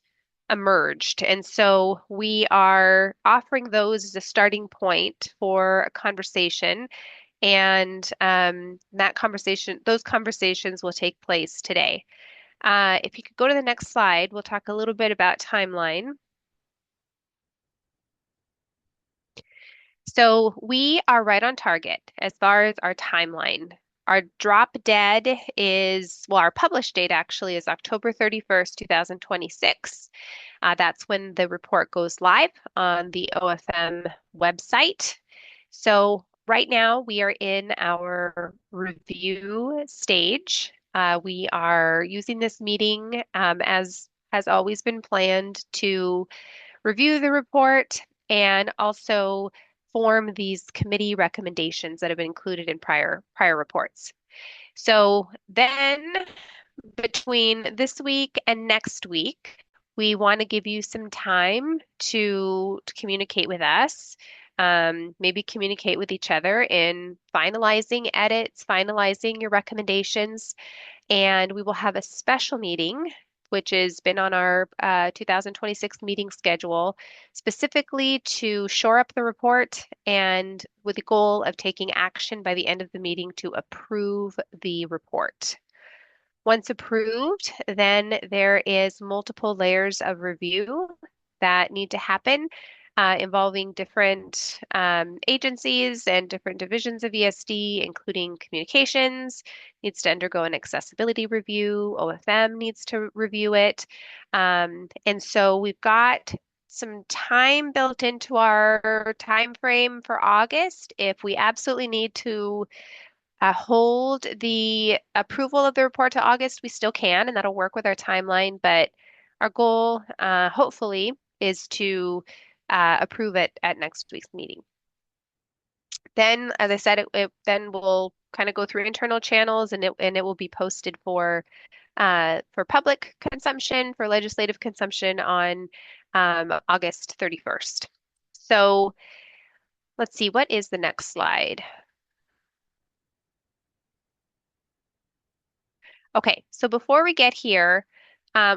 Speaker 6: emerged. And so we are offering those as a starting point for a conversation. And those conversations will take place today. If you could go to the next slide, we'll talk a little bit about timeline. So we are right on target as far as our timeline. Our drop dead is, our published date actually is October 31st, 2026. That's when the report goes live on the OFM website. So right now we are in our review stage. We are using this meeting as has always been planned to review the report and also form these committee recommendations that have been included in prior reports. So then between this week and next week, we want to give you some time to communicate with us, maybe communicate with each other in finalizing edits, finalizing your recommendations, and we will have a special meeting, which has been on our 2026 meeting schedule, specifically to shore up the report and with the goal of taking action by the end of the meeting to approve the report. Once approved, then there is multiple layers of review that need to happen involving different agencies and different divisions of ESD, including communications, needs to undergo an accessibility review, OFM needs to review it. And so we've got some time built into our time frame for August. If we absolutely need to hold the approval of the report to August, we still can, and that'll work with our timeline. But our goal, hopefully, is to approve it at next week's meeting. Then, as I said, then we'll kind of go through internal channels, and it will be posted for public consumption, for legislative consumption on August 31st. So let's see, what is the next slide? Okay, so before we get here,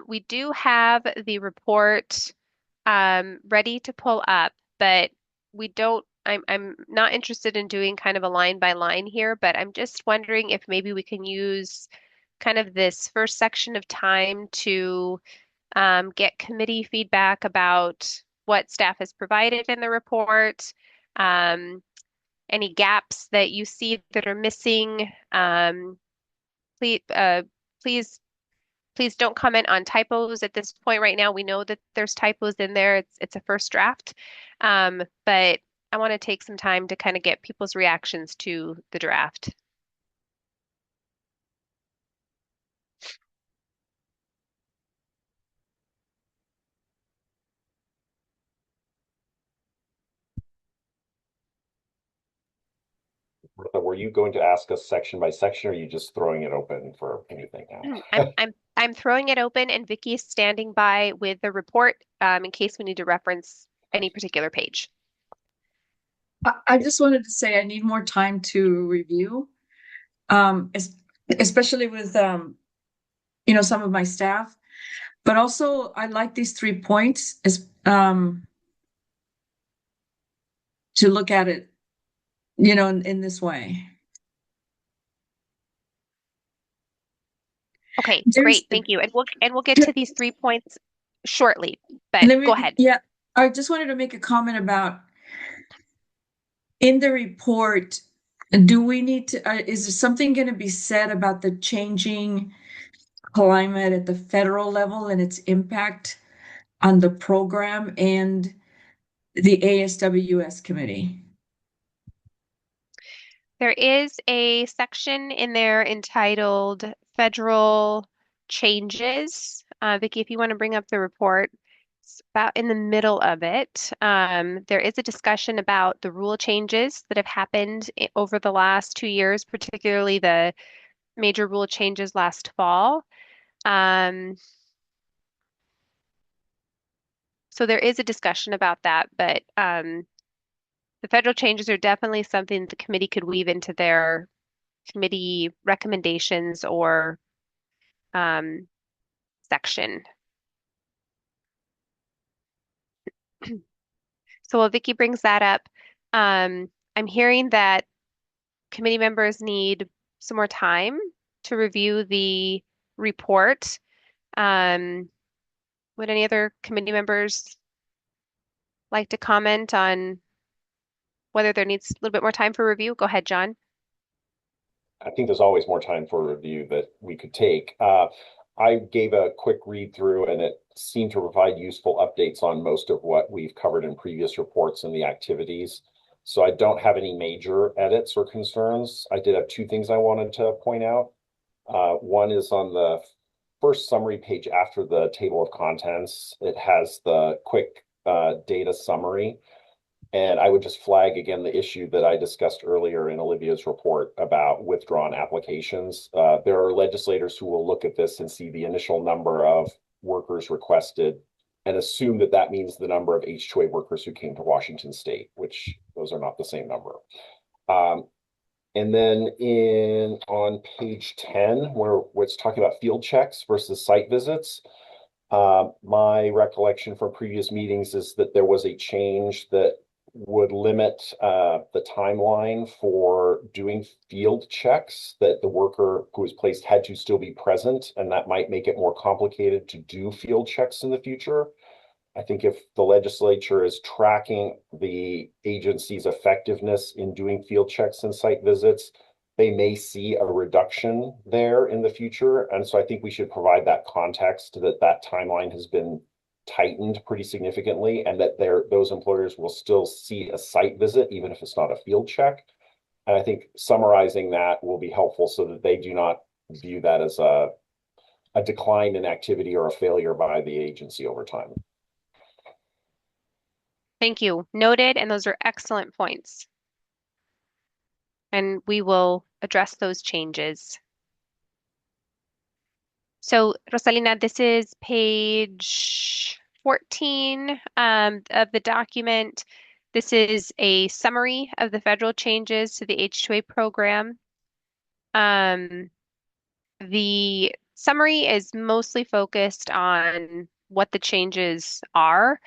Speaker 6: we do have the report ready to pull up, but we don't, I'm not interested in doing kind of a line by line here, but I'm just wondering if maybe we can use kind of this first section of time to get committee feedback about what staff has provided in the report, any gaps that you see that are missing. Please, please don't comment on typos at this point right now. We know that there's typos in there. It's a first draft. But I want to take some time to kind of get people's reactions to the draft.
Speaker 11: Were you going to ask us section by section, or are you just throwing it open for anything now?
Speaker 6: I'm throwing it open, and Vicky is standing by with the report in case we need to reference any particular page.
Speaker 7: I just wanted to say I need more time to review, especially with some of my staff. But also, I like these 3 points to look at it, in this way.
Speaker 6: Okay, great, thank you. And we'll get to these 3 points shortly. But go ahead.
Speaker 7: Yeah, I just wanted to make a comment about in the report. Do we need to? Is there something going to be said about the changing climate at the federal level and its impact on the program and the ASWS committee?
Speaker 6: There is a section in there entitled Federal Changes. Vicky, if you want to bring up the report, it's about in the middle of it. There is a discussion about the rule changes that have happened over the last 2 years, particularly the major rule changes last fall. So there is a discussion about that, but the federal changes are definitely something the committee could weave into their committee recommendations or section. So while Vicky brings that up, I'm hearing that committee members need some more time to review the report. Would any other committee members like to comment on whether there needs a little bit more time for review? Go ahead, John.
Speaker 11: I think there's always more time for review that we could take. I gave a quick read through, and it seemed to provide useful updates on most of what we've covered in previous reports and the activities. So I don't have any major edits or concerns. I did have 2 things I wanted to point out. One is on the first summary page after the table of contents. It has the quick data summary. And I would just flag again the issue that I discussed earlier in Olivia's report about withdrawn applications. There are legislators who will look at this and see the initial number of workers requested and assume that that means the number of H-2A workers who came to Washington State, which those are not the same number. And then on page 10, where it's talking about field checks versus site visits, my recollection from previous meetings is that there was a change that would limit the timeline for doing field checks, that the worker who was placed had to still be present, and that might make it more complicated to do field checks in the future. I think if the legislature is tracking the agency's effectiveness in doing field checks and site visits, they may see a reduction there in the future. And so I think we should provide that context that that timeline has been tightened pretty significantly, and that those employers will still see a site visit, even if it's not a field check. And I think summarizing that will be helpful so that they do not view that as a decline in activity or a failure by the agency over time.
Speaker 6: Thank you. Noted, and those are excellent points. And we will address those changes. So, Rosalina, this is page 14 of the document. This is a summary of the federal changes to the H-2A program. The summary is mostly focused on what the changes are,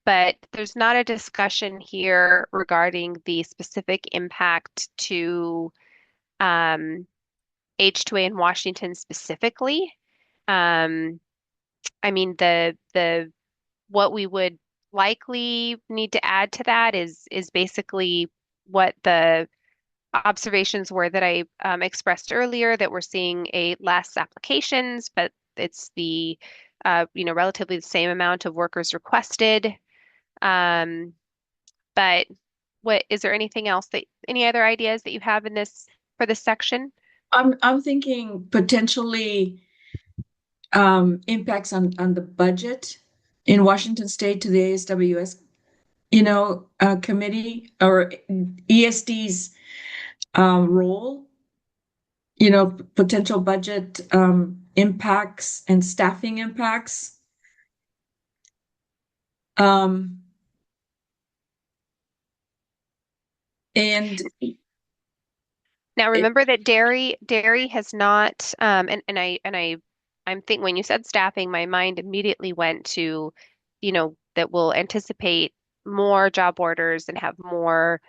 Speaker 6: but there's not a discussion here regarding the specific impact to H-2A in Washington specifically. I mean, the what we would likely need to add to that is basically what the observations were that I expressed earlier, that we're seeing less applications, but it's the relatively the same amount of workers requested. But what is there anything else any other ideas that you have in this for this section?
Speaker 7: I'm thinking potentially impacts on the budget in Washington State to the ASWS, committee or ESD's role, potential budget impacts and staffing impacts. And
Speaker 6: now remember that dairy has not I'm thinking when you said staffing, my mind immediately went to, that we'll anticipate more job orders and have more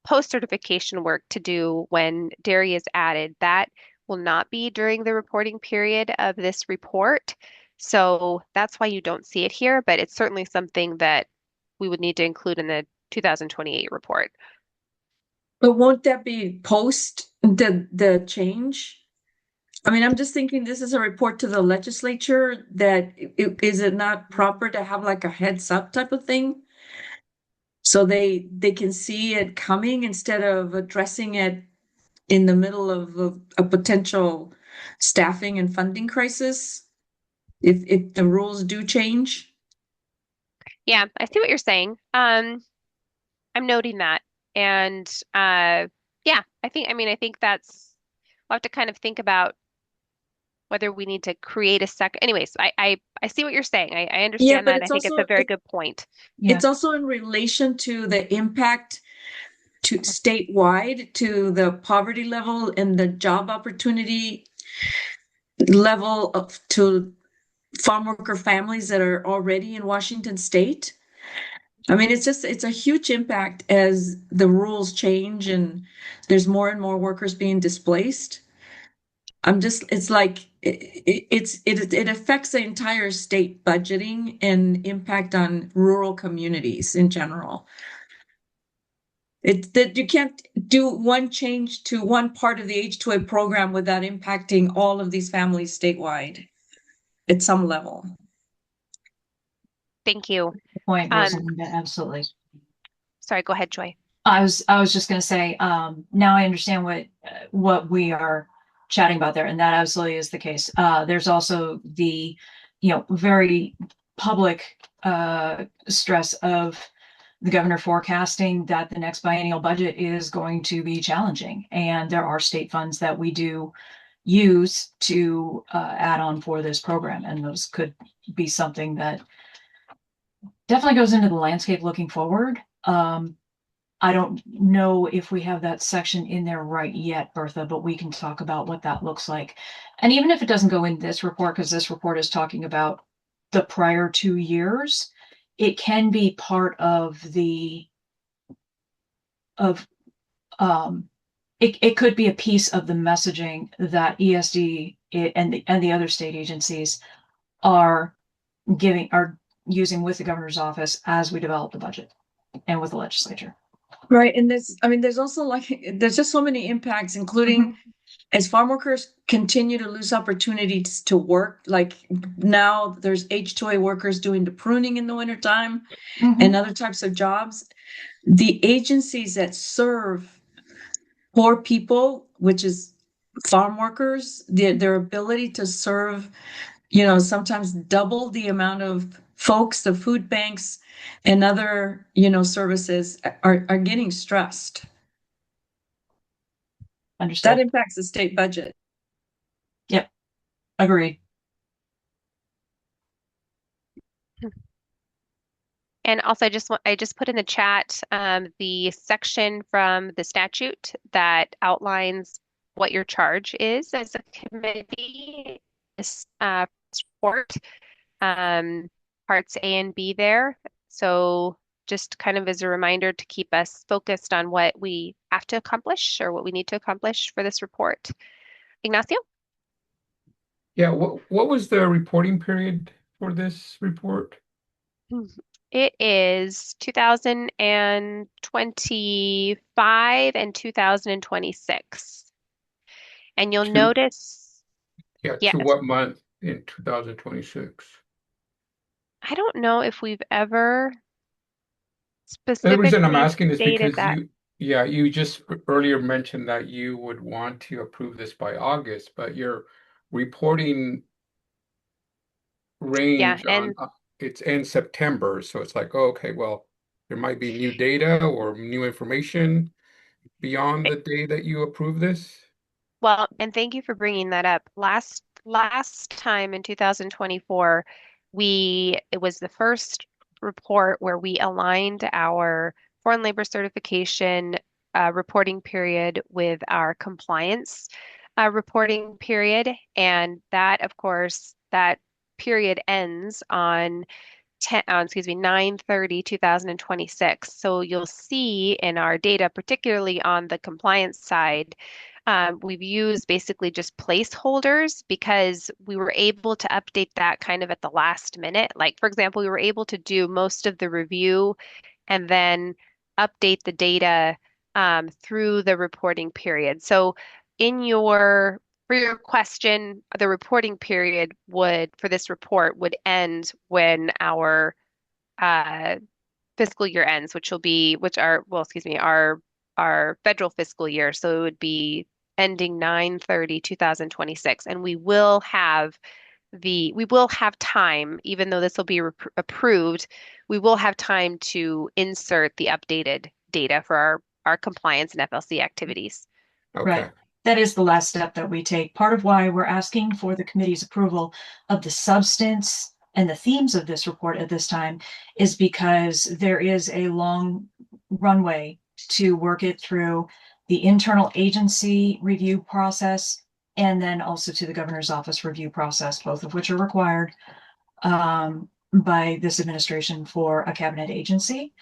Speaker 6: post-certification work to do when dairy is added. That will not be during the reporting period of this report. So that's why you don't see it here, but it's certainly something that we would need to include in the 2028 report.
Speaker 7: But won't that be post the change? I mean, I'm just thinking this is a report to the legislature that is it not proper to have like a heads up type of thing? So they can see it coming instead of addressing it in the middle of a potential staffing and funding crisis if the rules do change.
Speaker 6: Yeah, I see what you're saying. I'm noting that. And yeah, I think that's we'll have to kind of think about whether we need to create a second. Anyways, I see what you're saying. I understand that. And I think it's a very good point.
Speaker 7: It's also in relation to the impact to statewide, to the poverty level and the job opportunity level to farm worker families that are already in Washington State. I mean, it's a huge impact as the rules change and there's more and more workers being displaced. It's like it affects the entire state budgeting and impact on rural communities in general. It's that you can't do one change to one part of the H-2A program without impacting all of these families statewide at some level.
Speaker 6: Thank you.
Speaker 1: Good point, Rosalinda, absolutely.
Speaker 6: Sorry, go ahead, Joy.
Speaker 1: I was just going to say, now I understand what we are chatting about there, and that absolutely is the case. There's also the, very public stress of the governor forecasting that the next biennial budget is going to be challenging, and there are state funds that we do use to add on for this program, and those could be something that definitely goes into the landscape looking forward. I don't know if we have that section in there right yet, Bertha, but we can talk about what that looks like. And even if it doesn't go in this report, because this report is talking about the prior 2 years, it can be part of it could be a piece of the messaging that ESD and the other state agencies are using with the governor's office as we develop the budget and with the legislature.
Speaker 7: Right. And there's also there's just so many impacts, including as farm workers continue to lose opportunities to work, like now there's H2A workers doing the pruning in the wintertime and other types of jobs. The agencies that serve poor people, which is farm workers, their ability to serve, sometimes double the amount of folks, the food banks and other, services are getting stressed.
Speaker 1: Understood.
Speaker 7: That impacts the state budget.
Speaker 1: Yep. Agreed.
Speaker 6: And also, I just put in the chat the section from the statute that outlines what your charge is as a committee. This report, parts A and B there. So just kind of as a reminder to keep us focused on what we have to accomplish or what we need to accomplish for this report. Ignacio?
Speaker 9: Yeah, what was the reporting period for this report?
Speaker 6: It is 2025 and 2026. And you'll notice,
Speaker 9: Yeah,
Speaker 6: yes,
Speaker 9: to what month in 2026?
Speaker 6: I don't know if we've ever
Speaker 9: The reason I'm
Speaker 6: specifically
Speaker 9: asking is
Speaker 6: stated
Speaker 9: because
Speaker 6: that.
Speaker 9: you just earlier mentioned that you would want to approve this by August, but your reporting range
Speaker 6: And
Speaker 9: it's in September, so it's like, oh, okay, well, there might be new data or new information beyond the day that you approve this.
Speaker 6: well, and thank you for bringing that up. Last time in 2024, it was the first report where we aligned our foreign labor certification reporting period with our compliance reporting period, and that, of course, that period ends on 9/30/2026. So you'll see in our data, particularly on the compliance side, we've used basically just placeholders because we were able to update that kind of at the last minute. Like, for example, we were able to do most of the review and then update the data through the reporting period. So for your question, the reporting period for this report would end when our fiscal year ends, our federal fiscal year. So it would be ending 9/30/2026. And we will have time, even though this will be approved, we will have time to insert the updated data for our compliance and FLC activities.
Speaker 9: Okay.
Speaker 1: Right. That is the last step that we take. Part of why we're asking for the committee's approval of the substance and the themes of this report at this time is because there is a long runway to work it through the internal agency review process and then also to the governor's office review process, both of which are required by this administration for a cabinet agency.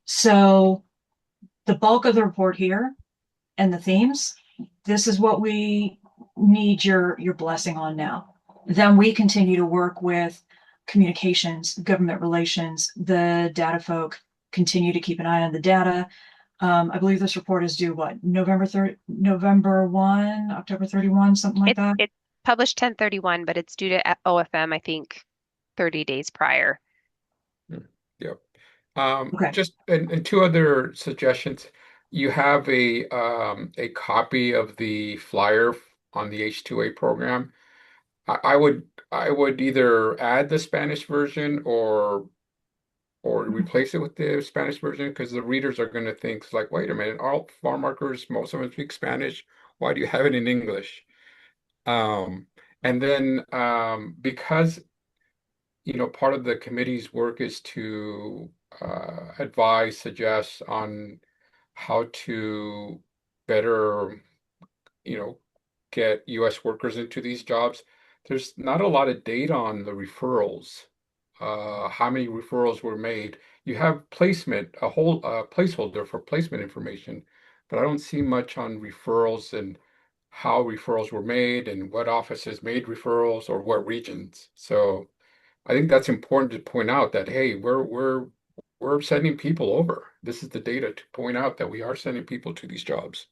Speaker 1: So the bulk of the report here and the themes, this is what we need your blessing on now. Then we continue to work with communications, government relations, the data folk, continue to keep an eye on the data. I believe this report is due November 1, October 31, something like that.
Speaker 6: It's published 10/31, but it's due to OFM, I think, 30 days prior.
Speaker 9: Yep.
Speaker 1: Okay.
Speaker 9: Just and two other suggestions. You have a copy of the flyer on the H2A program. I would either add the Spanish version or replace it with the Spanish version because the readers are going to think like, wait a minute, all farm markers, most of them speak Spanish. Why do you have it in English? And then because part of the committee's work is to advise, suggest on how to better, get U.S. workers into these jobs. There's not a lot of data on the referrals, how many referrals were made. You have placement, a whole placeholder for placement information, but I don't see much on referrals and how referrals were made and what offices made referrals or what regions. So I think that's important to point out that, hey, we're sending people over. This is the data to point out that we are sending people to these jobs.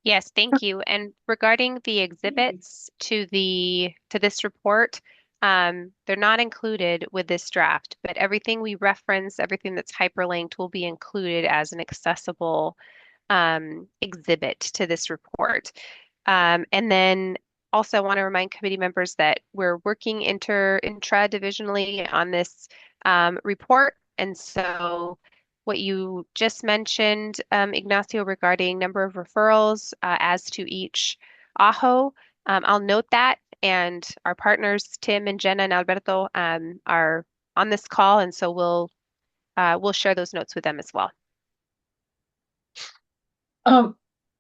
Speaker 6: Yes, thank you. And regarding the exhibits to this report, they're not included with this draft, but everything we reference, everything that's hyperlinked will be included as an accessible exhibit to this report. And then also I want to remind committee members that we're working intra-divisionally on this report. And so what you just mentioned, Ignacio, regarding number of referrals as to each AHO, I'll note that. And our partners, Tim and Jenna and Alberto, are on this call. And so we'll share those notes with them as well.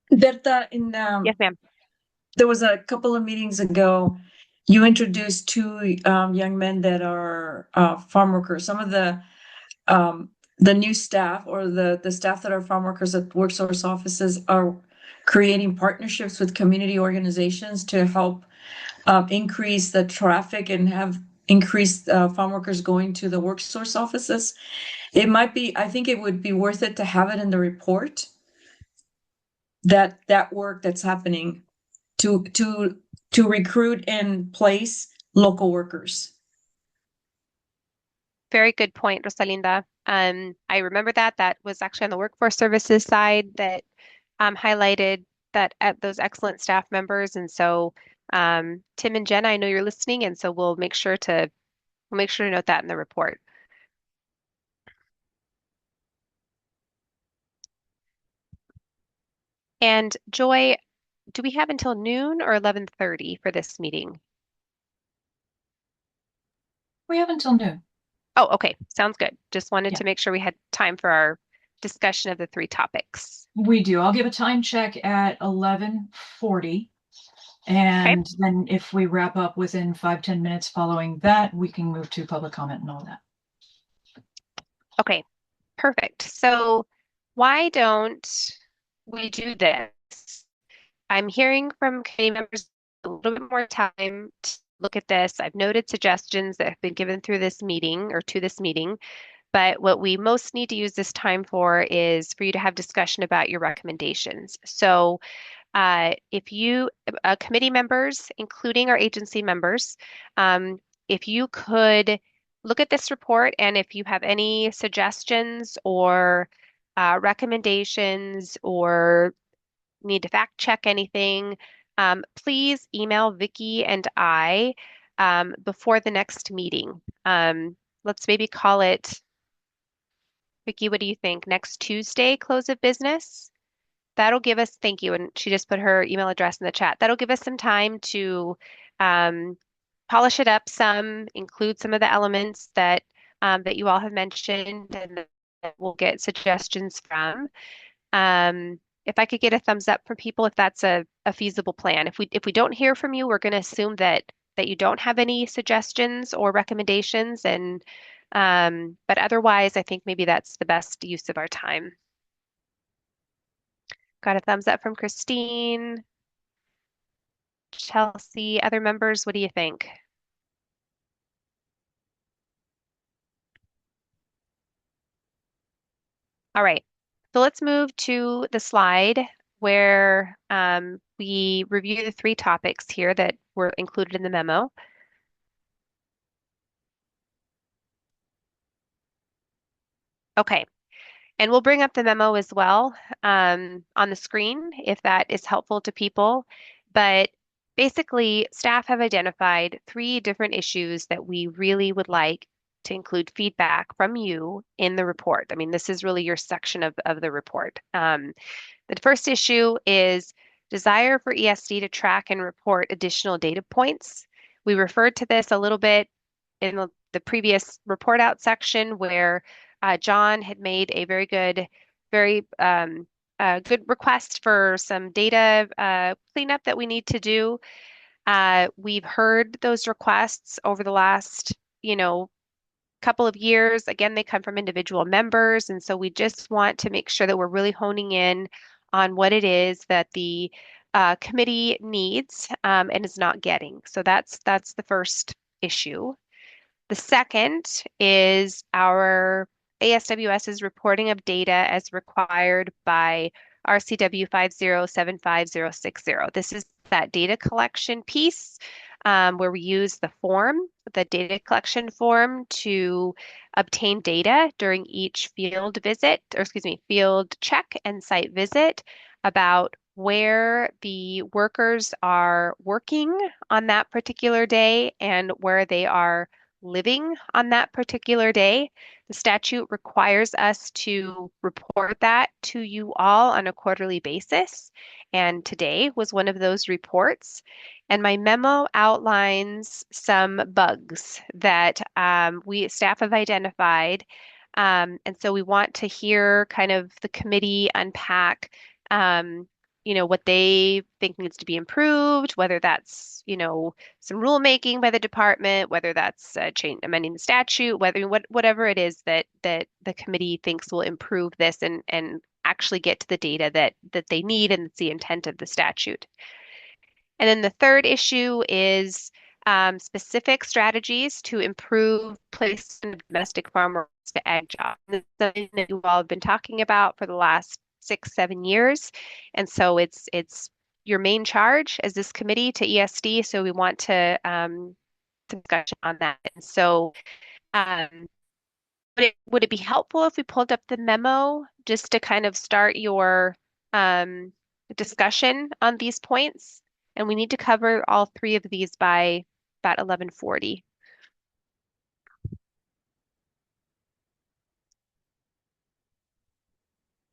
Speaker 7: Berta,
Speaker 6: Yes, ma'am.
Speaker 7: there was a couple of meetings ago, you introduced two young men that are farm workers. Some of the new staff or the staff that are farm workers at WorkSource offices are creating partnerships with community organizations to help increase the traffic and have increased farm workers going to the WorkSource offices. I think it would be worth it to have it in the report, that work that's happening to recruit and place local workers.
Speaker 6: Very good point, Rosalinda. I remember that was actually on the workforce services side that highlighted that at those excellent staff members. And so Tim and Jenna, I know you're listening, and so we'll make sure to note that in the report. And Joy, do we have until noon or 11:30 for this meeting?
Speaker 1: We have until noon.
Speaker 6: Oh, okay. Sounds good. Just wanted
Speaker 1: Yeah.
Speaker 6: to make sure we had time for our discussion of the three topics.
Speaker 1: We do. I'll give a time check at 11:40. And then if we wrap up within 5-10 minutes following that, we can move to public comment and all that.
Speaker 6: Okay, perfect. So why don't we do this? I'm hearing from committee members a little bit more time to look at this. I've noted suggestions that have been given through this meeting or to this meeting, but what we most need to use this time for is for you to have discussion about your recommendations. So if you, committee members, including our agency members, if you could look at this report and if you have any suggestions or recommendations or need to fact check anything, please email Vicky and I before the next meeting. Let's maybe call it, Vicky, what do you think? Next Tuesday, close of business? That'll give us, thank you. And she just put her email address in the chat. That'll give us some time to polish it up some, include some of the elements that that you all have mentioned and that we'll get suggestions from. If I could get a thumbs up from people, if that's a feasible plan. If we don't hear from you, we're going to assume that you don't have any suggestions or recommendations. And but otherwise, I think maybe that's the best use of our time. Got a thumbs up from Christine. Chelsea, other members, what do you think? All right, so let's move to the slide where we review the three topics here that were included in the memo. Okay, and we'll bring up the memo as well on the screen if that is helpful to people. But basically, staff have identified three different issues that we really would like to include feedback from you in the report. I mean, this is really your section of the report. The first issue is desire for ESD to track and report additional data points. We referred to this a little bit in the previous report out section where John had made a very good request for some data cleanup that we need to do. We've heard those requests over the last, couple of years. Again, they come from individual members, and so we just want to make sure that we're really honing in on what it is that the committee needs and is not getting. So that's the first issue. The second is our ASWS's reporting of data as required by RCW 5075060. This is that data collection piece where we use the data collection form to obtain data during each field check and site visit about where the workers are working on that particular day and where they are living on that particular day. The statute requires us to report that to you all on a quarterly basis. And today was one of those reports. And my memo outlines some bugs that staff have identified. And so we want to hear kind of the committee unpack what they think needs to be improved, whether that's, some rulemaking by the department, whether that's amending the statute, whatever it is that the committee thinks will improve this and actually get to the data that they need, and it's the intent of the statute. And then the third issue is specific strategies to improve placement of domestic farmers to ag jobs. This is something that you all have been talking about for the last 6-7 years. And so it's your main charge as this committee to ESD. So we want to discussion on that. And so would it be helpful if we pulled up the memo just to kind of start your discussion on these points? And we need to cover all three of these by about 11:40.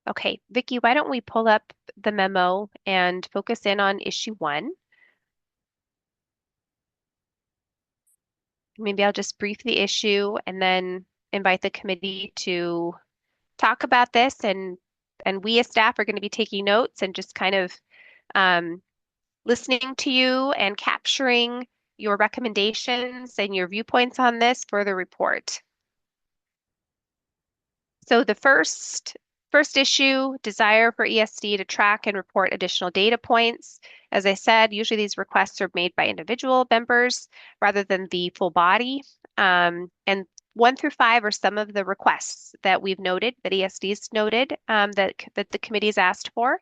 Speaker 6: Okay, Vicki, why don't we pull up the memo and focus in on issue 1? Maybe I'll just brief the issue and then invite the committee to talk about this, and we as staff are going to be taking notes and just kind of listening to you and capturing your recommendations and your viewpoints on this for the report. So the first issue, desire for ESD to track and report additional data points. As I said, usually these requests are made by individual members rather than the full body. And 1 through 5 are some of the requests that we've noted, that ESD's noted, that the committee's asked for.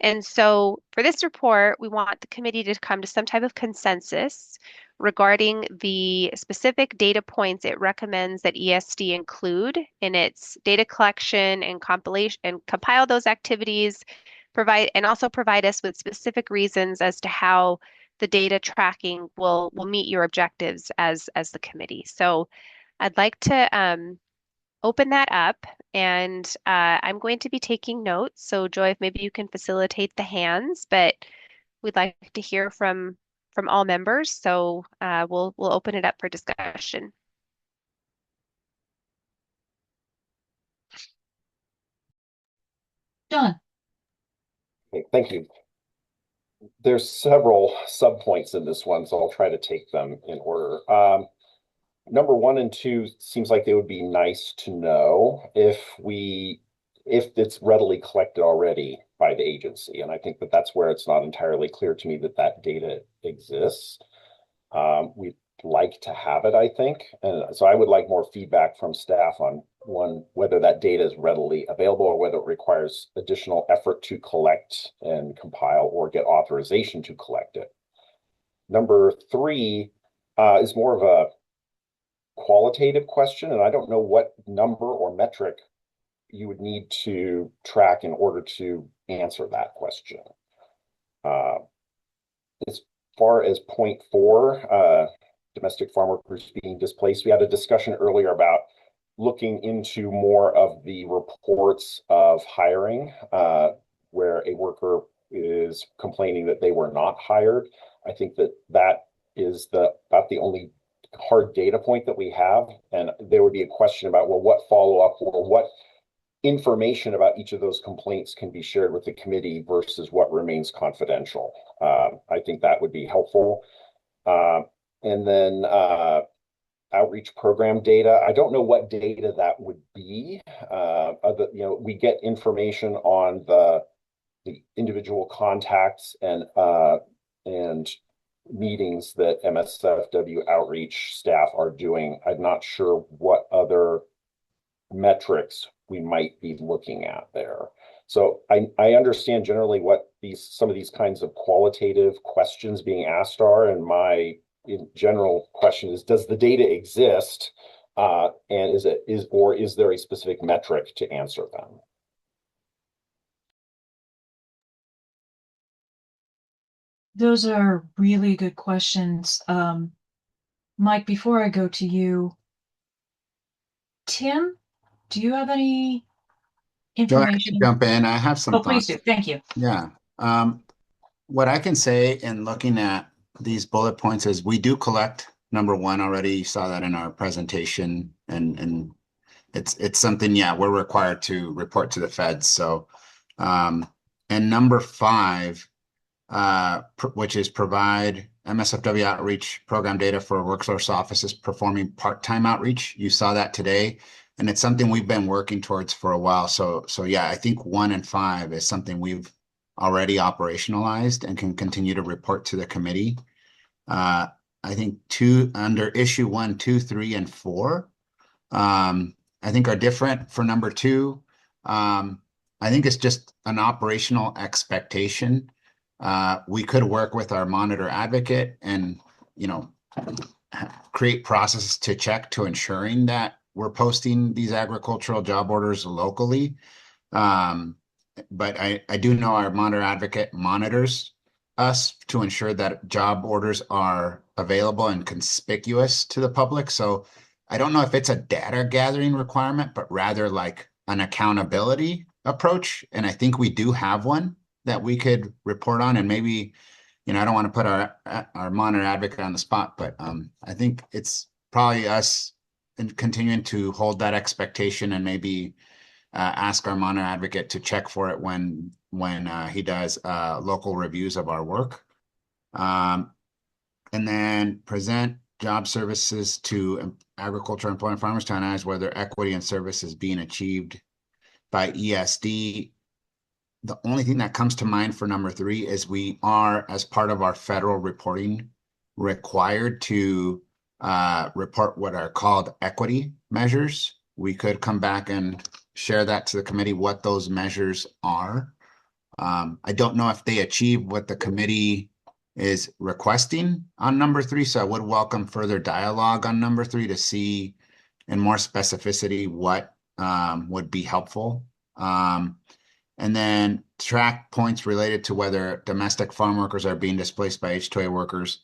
Speaker 6: And so for this report, we want the committee to come to some type of consensus regarding the specific data points it recommends that ESD include in its data collection and compilation, and compile those activities, provide us with specific reasons as to how the data tracking will meet your objectives as the committee. So I'd like to open that up, and I'm going to be taking notes. So Joy, if maybe you can facilitate the hands, but we'd like to hear from all members. So we'll open it up for discussion.
Speaker 1: John.
Speaker 11: Okay, thank you. There's several subpoints in this one, so I'll try to take them in order. Number 1 and 2 seems like they would be nice to know if it's readily collected already by the agency. And I think that's where it's not entirely clear to me that data exists. We'd like to have it, I think. And so I would like more feedback from staff on whether that data is readily available or whether it requires additional effort to collect and compile or get authorization to collect it. Number 3 is more of a qualitative question, and I don't know what number or metric you would need to track in order to answer that question. As far as point 4, domestic farm workers being displaced, we had a discussion earlier about looking into more of the reports of hiring where a worker is complaining that they were not hired. I think that is about the only hard data point that we have. And there would be a question about, well, what follow-up or what information about each of those complaints can be shared with the committee versus what remains confidential. I think that would be helpful. And then outreach program data. I don't know what data that would be. We get information on the individual contacts and meetings that MSFW outreach staff are doing. I'm not sure what other metrics we might be looking at there. So I understand generally what some of these kinds of qualitative questions being asked are, and my general question is, does the data exist? And is there a specific metric to answer them?
Speaker 1: Those are really good questions. Mike, before I go to you, Tim, do you have any information?
Speaker 17: Jump in. I have some
Speaker 1: Oh, please
Speaker 17: thoughts.
Speaker 1: do. Thank you.
Speaker 17: Yeah. What I can say in looking at these bullet points is we do collect number one already. You saw that in our presentation, and it's something, yeah, we're required to report to the feds. So, and number five, which is provide MSFW outreach program data for workforce offices performing part-time outreach. You saw that today, and it's something we've been working towards for a while. So yeah, I think 1 and 5 is something we've already operationalized and can continue to report to the committee. I think under issue 1, 2, 3, and 4, I think are different. For number 2, I think it's just an operational expectation. We could work with our monitor advocate and, create processes to check to ensuring that we're posting these agricultural job orders locally. But I do know our monitor advocate monitors us to ensure that job orders are available and conspicuous to the public. So I don't know if it's a data gathering requirement, but rather like an accountability approach. And I think we do have one that we could report on. And maybe, I don't want to put our monitor advocate on the spot, but I think it's probably us continuing to hold that expectation and maybe ask our monitor advocate to check for it when he does local reviews of our work. And then present job services to agriculture employment farmers to analyze whether equity and service is being achieved by ESD. The only thing that comes to mind for number 3 is we are, as part of our federal reporting, required to report what are called equity measures. We could come back and share that to the committee, what those measures are. I don't know if they achieve what the committee is requesting on number 3, so I would welcome further dialogue on number 3 to see in more specificity what would be helpful. And then track points related to whether domestic farm workers are being displaced by H-2A workers.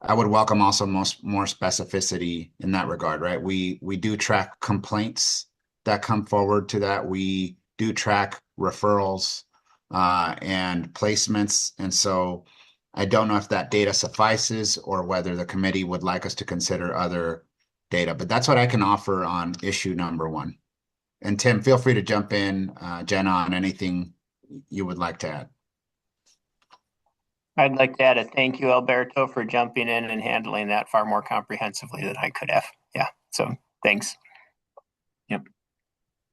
Speaker 17: I would welcome also more specificity in that regard, right? We do track complaints that come forward to that. We do track referrals and placements. And so I don't know if that data suffices or whether the committee would like us to consider other data, but that's what I can offer on issue number 1. And Tim, feel free to jump in, Jenna, on anything you would like to add.
Speaker 15: I'd like to add a thank you, Alberto, for jumping in and handling that far more comprehensively than I could have. Yeah, so thanks. Yep.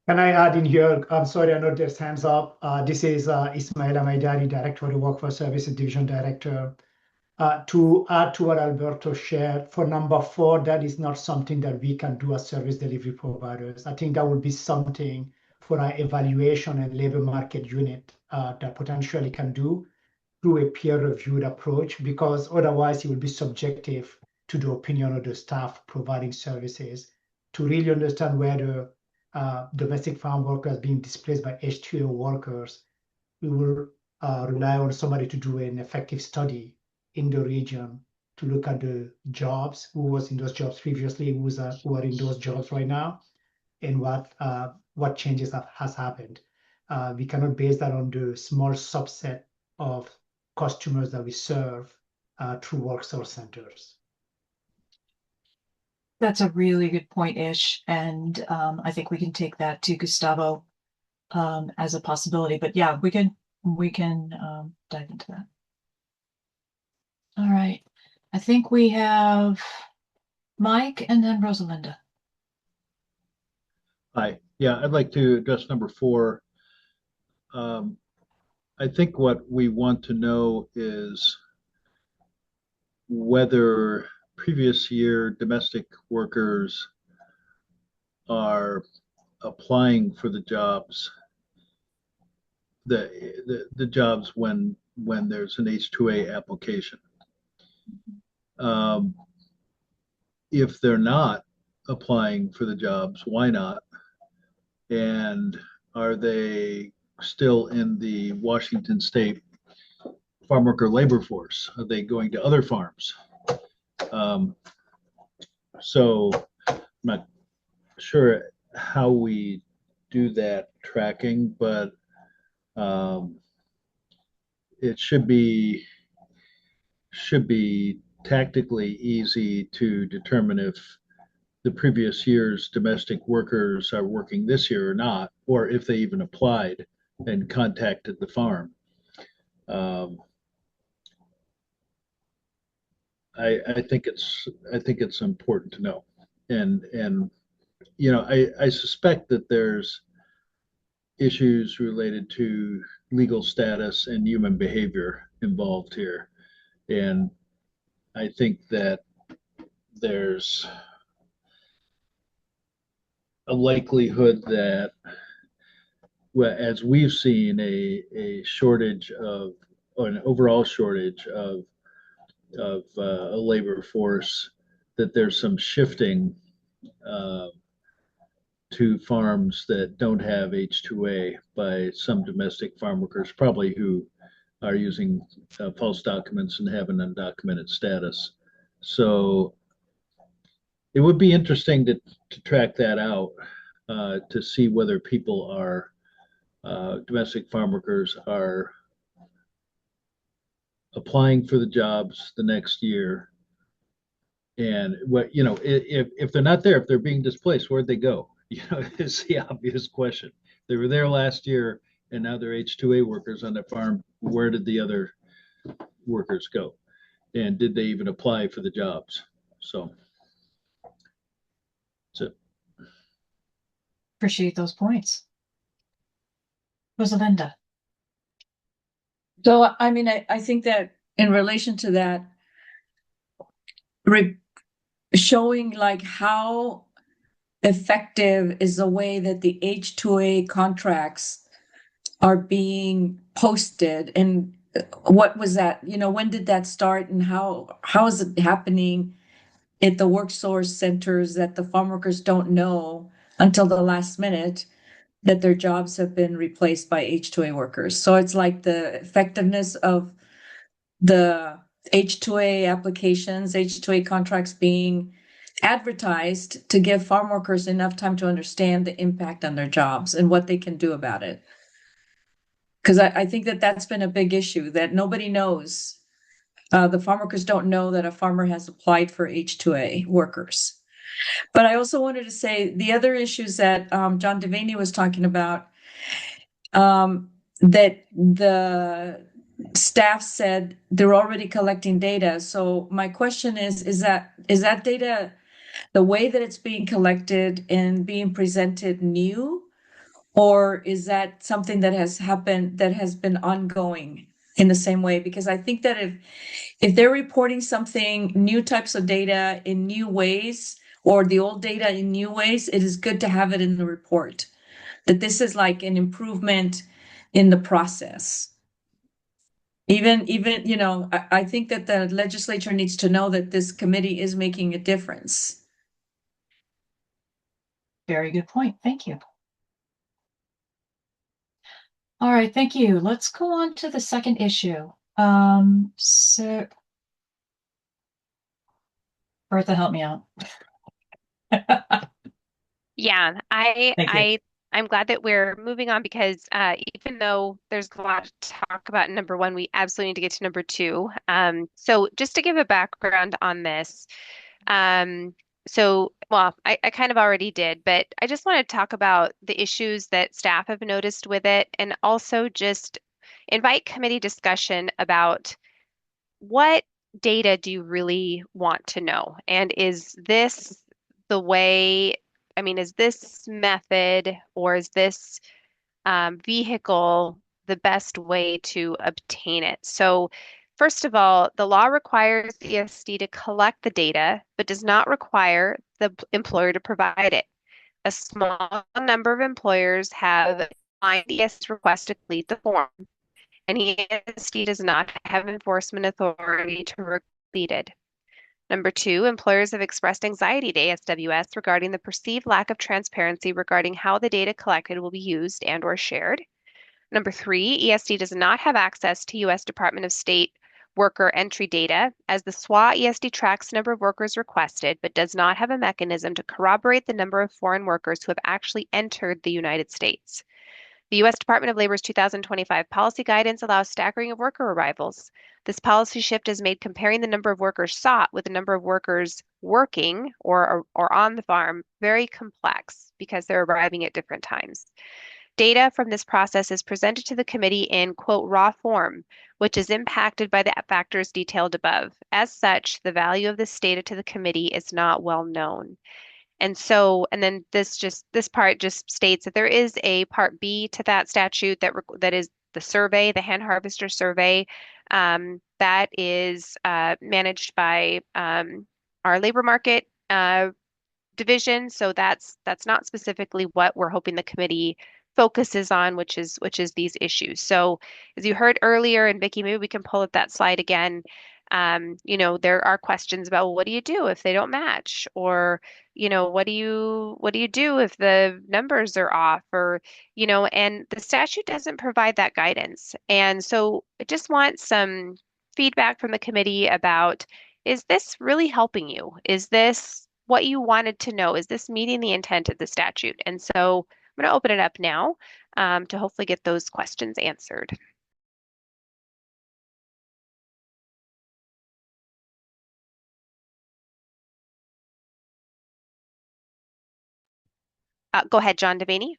Speaker 18: Can I add in here? I'm sorry, I know there's hands up. This is Ismail Amaidari, Director of the Workforce Services Division Director. To add to what Alberto shared, for number 4, that is not something that we can do as service delivery providers. I think that would be something for our evaluation and labor market unit that potentially can do through a peer-reviewed approach, because otherwise it will be subjective to the opinion of the staff providing services. To really understand whether domestic farm workers being displaced by H-2A workers, we will rely on somebody to do an effective study in the region to look at the jobs, who was in those jobs previously, who are in those jobs right now, and what changes has happened. We cannot base that on the small subset of customers that we serve through worksource centers.
Speaker 1: That's a really good point, Ish, and I think we can take that to Gustavo as a possibility. But yeah, we can dive into that. All right, I think we have Mike and then Rosalinda.
Speaker 14: Hi. Yeah, I'd like to address number 4. I think what we want to know is whether previous year domestic workers are applying for the jobs, the jobs when there's an H-2A application. If they're not applying for the jobs, why not? And are they still in the Washington State farm worker labor force? Are they going to other farms? So I'm not sure how we do that tracking, but it should be tactically easy to determine if the previous year's domestic workers are working this year or not, or if they even applied and contacted the farm. I think it's important to know, and you know, I suspect that there's issues related to legal status and human behavior involved here, and I think that there's a likelihood that, well, as we've seen a shortage of, or an overall shortage of a labor force, that there's some shifting to farms that don't have H-2A by some domestic farm workers, probably who are using false documents and have an undocumented status. So it would be interesting to track that out, to see whether people are, domestic farm workers are applying for the jobs the next year. And what, you know, if they're not there, if they're being displaced, where'd they go? You know, it's the obvious question. They were there last year and now they're H-2A workers on the farm. Where did the other workers go? And did they even apply for the jobs? So that's it.
Speaker 1: Appreciate those points. Rosalinda.
Speaker 7: So, I mean, I think that in relation to that, showing like how effective is the way that the H-2A contracts are being posted, and what was that, you know, when did that start, and how is it happening at the work source centers that the farm workers don't know until the last minute that their jobs have been replaced by H-2A workers? So it's like the effectiveness of the H-2A applications, H-2A contracts being advertised to give farm workers enough time to understand the impact on their jobs and what they can do about it. Because I think that that's been a big issue, that nobody knows. The farm workers don't know that a farmer has applied for H-2A workers. But I also wanted to say the other issues that John Devaney was talking about, that the staff said they're already collecting data. So my question is that data, the way that it's being collected and being presented, new? Or is that something that has happened, that has been ongoing in the same way? Because I think that if they're reporting something, new types of data in new ways, or the old data in new ways, it is good to have it in the report, that this is like an improvement in the process. Even, you know, I think that the legislature needs to know that this committee is making a difference.
Speaker 1: Very good point. Thank you. All right, thank you. Let's go on to the second issue. So Bertha, help me out.
Speaker 6: Yeah,
Speaker 1: Thank you.
Speaker 6: I'm glad that we're moving on because even though there's a lot to talk about in number one, we absolutely need to get to number two. So just to give a background on this, well, I kind of already did, but I just want to talk about the issues that staff have noticed with it and also just invite committee discussion about what data do you really want to know? And is this the way, I mean, is this method or is this vehicle the best way to obtain it? So, first of all, the law requires the ESD to collect the data, but does not require the employer to provide it. A small number of employers have signed ESD request to complete the form, and ESD does not have enforcement authority to complete it. Number two, employers have expressed anxiety to ASWS regarding the perceived lack of transparency regarding how the data collected will be used and or shared. Number three, ESD does not have access to U.S. Department of State worker entry data, as the SWA ESD tracks the number of workers requested, but does not have a mechanism to corroborate the number of foreign workers who have actually entered the United States. The U.S. Department of Labor's 2025 policy guidance allows staggering of worker arrivals. This policy shift has made comparing the number of workers sought with the number of workers working or on the farm very complex because they're arriving at different times. Data from this process is presented to the committee in, quote, raw form, which is impacted by the factors detailed above. As such, the value of this data to the committee is not well known. And then this part just states that there is a part B to that statute that is the survey, the hand harvester survey, that is managed by our labor market division. So that's not specifically what we're hoping the committee focuses on, which is these issues. So as you heard earlier, and Vicki, maybe we can pull up that slide again. There are questions about, well, what do you do if they don't match? Or, what do you do if the numbers are off? Or, and the statute doesn't provide that guidance. And so I just want some feedback from the committee about, is this really helping you? Is this what you wanted to know? Is this meeting the intent of the statute? And so I'm going to open it up now to hopefully get those questions answered. Go ahead, John Devaney.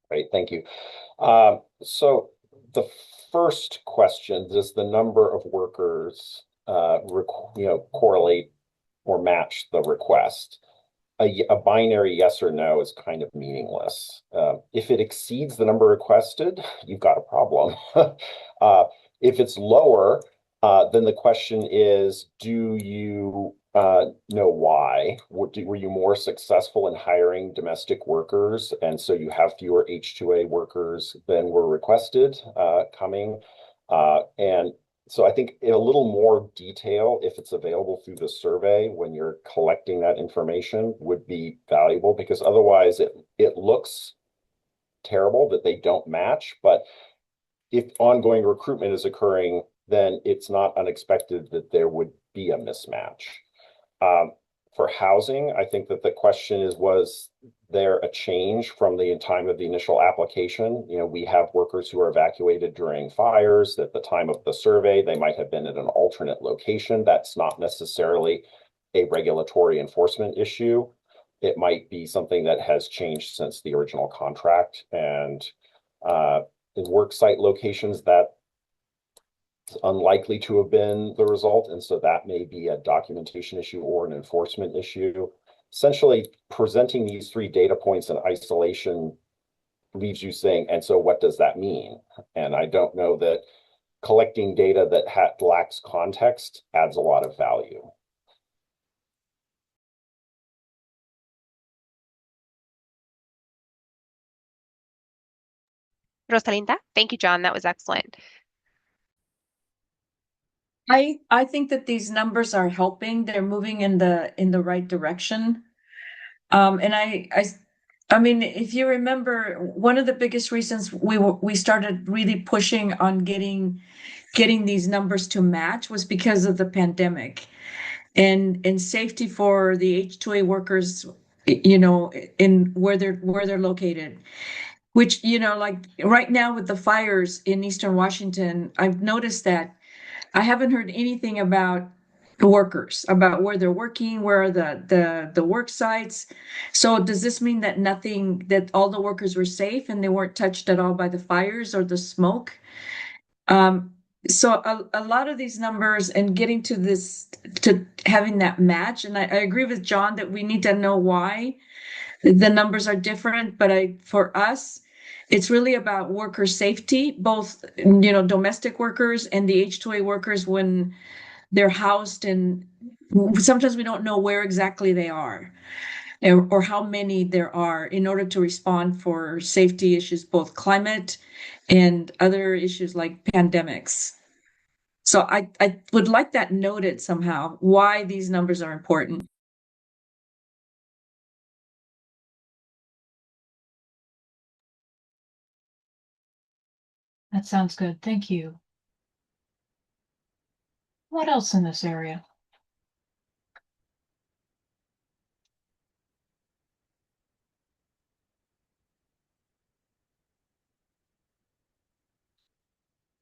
Speaker 11: Great, thank you. So the first question, does the number of workers correlate or match the request? A binary yes or no is kind of meaningless. If it exceeds the number requested, you've got a problem. If it's lower, then the question is, do you know why? Were you more successful in hiring domestic workers, and so you have fewer H-2A workers than were requested coming? And so I think in a little more detail, if it's available through the survey when you're collecting that information, would be valuable, because otherwise it looks terrible that they don't match. But if ongoing recruitment is occurring, then it's not unexpected that there would be a mismatch. For housing, I think that the question is, was there a change from the time of the initial application? We have workers who are evacuated during fires. At the time of the survey, they might have been at an alternate location. That's not necessarily a regulatory enforcement issue. It might be something that has changed since the original contract. And in work site locations, that unlikely to have been the result, and so that may be a documentation issue or an enforcement issue. Essentially, presenting these three data points in isolation leaves you saying, and so what does that mean? And I don't know that collecting data that lacks context adds a lot of value.
Speaker 6: Rosalinda, thank you, John. That was excellent.
Speaker 7: I think that these numbers are helping. They're moving in the right direction. And I mean, if you remember, one of the biggest reasons we started really pushing on getting these numbers to match was because of the pandemic, and safety for the H-2A workers you know, in where they're located. Which, you know, like right now with the fires in Eastern Washington, I've noticed that I haven't heard anything about workers, about where they're working, where are the work sites. So does this mean that that all the workers were safe and they weren't touched at all by the fires or the smoke? Um, so a lot of these numbers and getting to this, to having that match, and I agree with John that we need to know why the numbers are different, but for us, it's really about worker safety, both, you know, domestic workers and the H-2A workers when they're housed, and sometimes we don't know where exactly they are or how many there are in order to respond for safety issues, both climate and other issues like pandemics. So I would like that noted somehow, why these numbers are important.
Speaker 1: That sounds good. Thank you. What else in this area?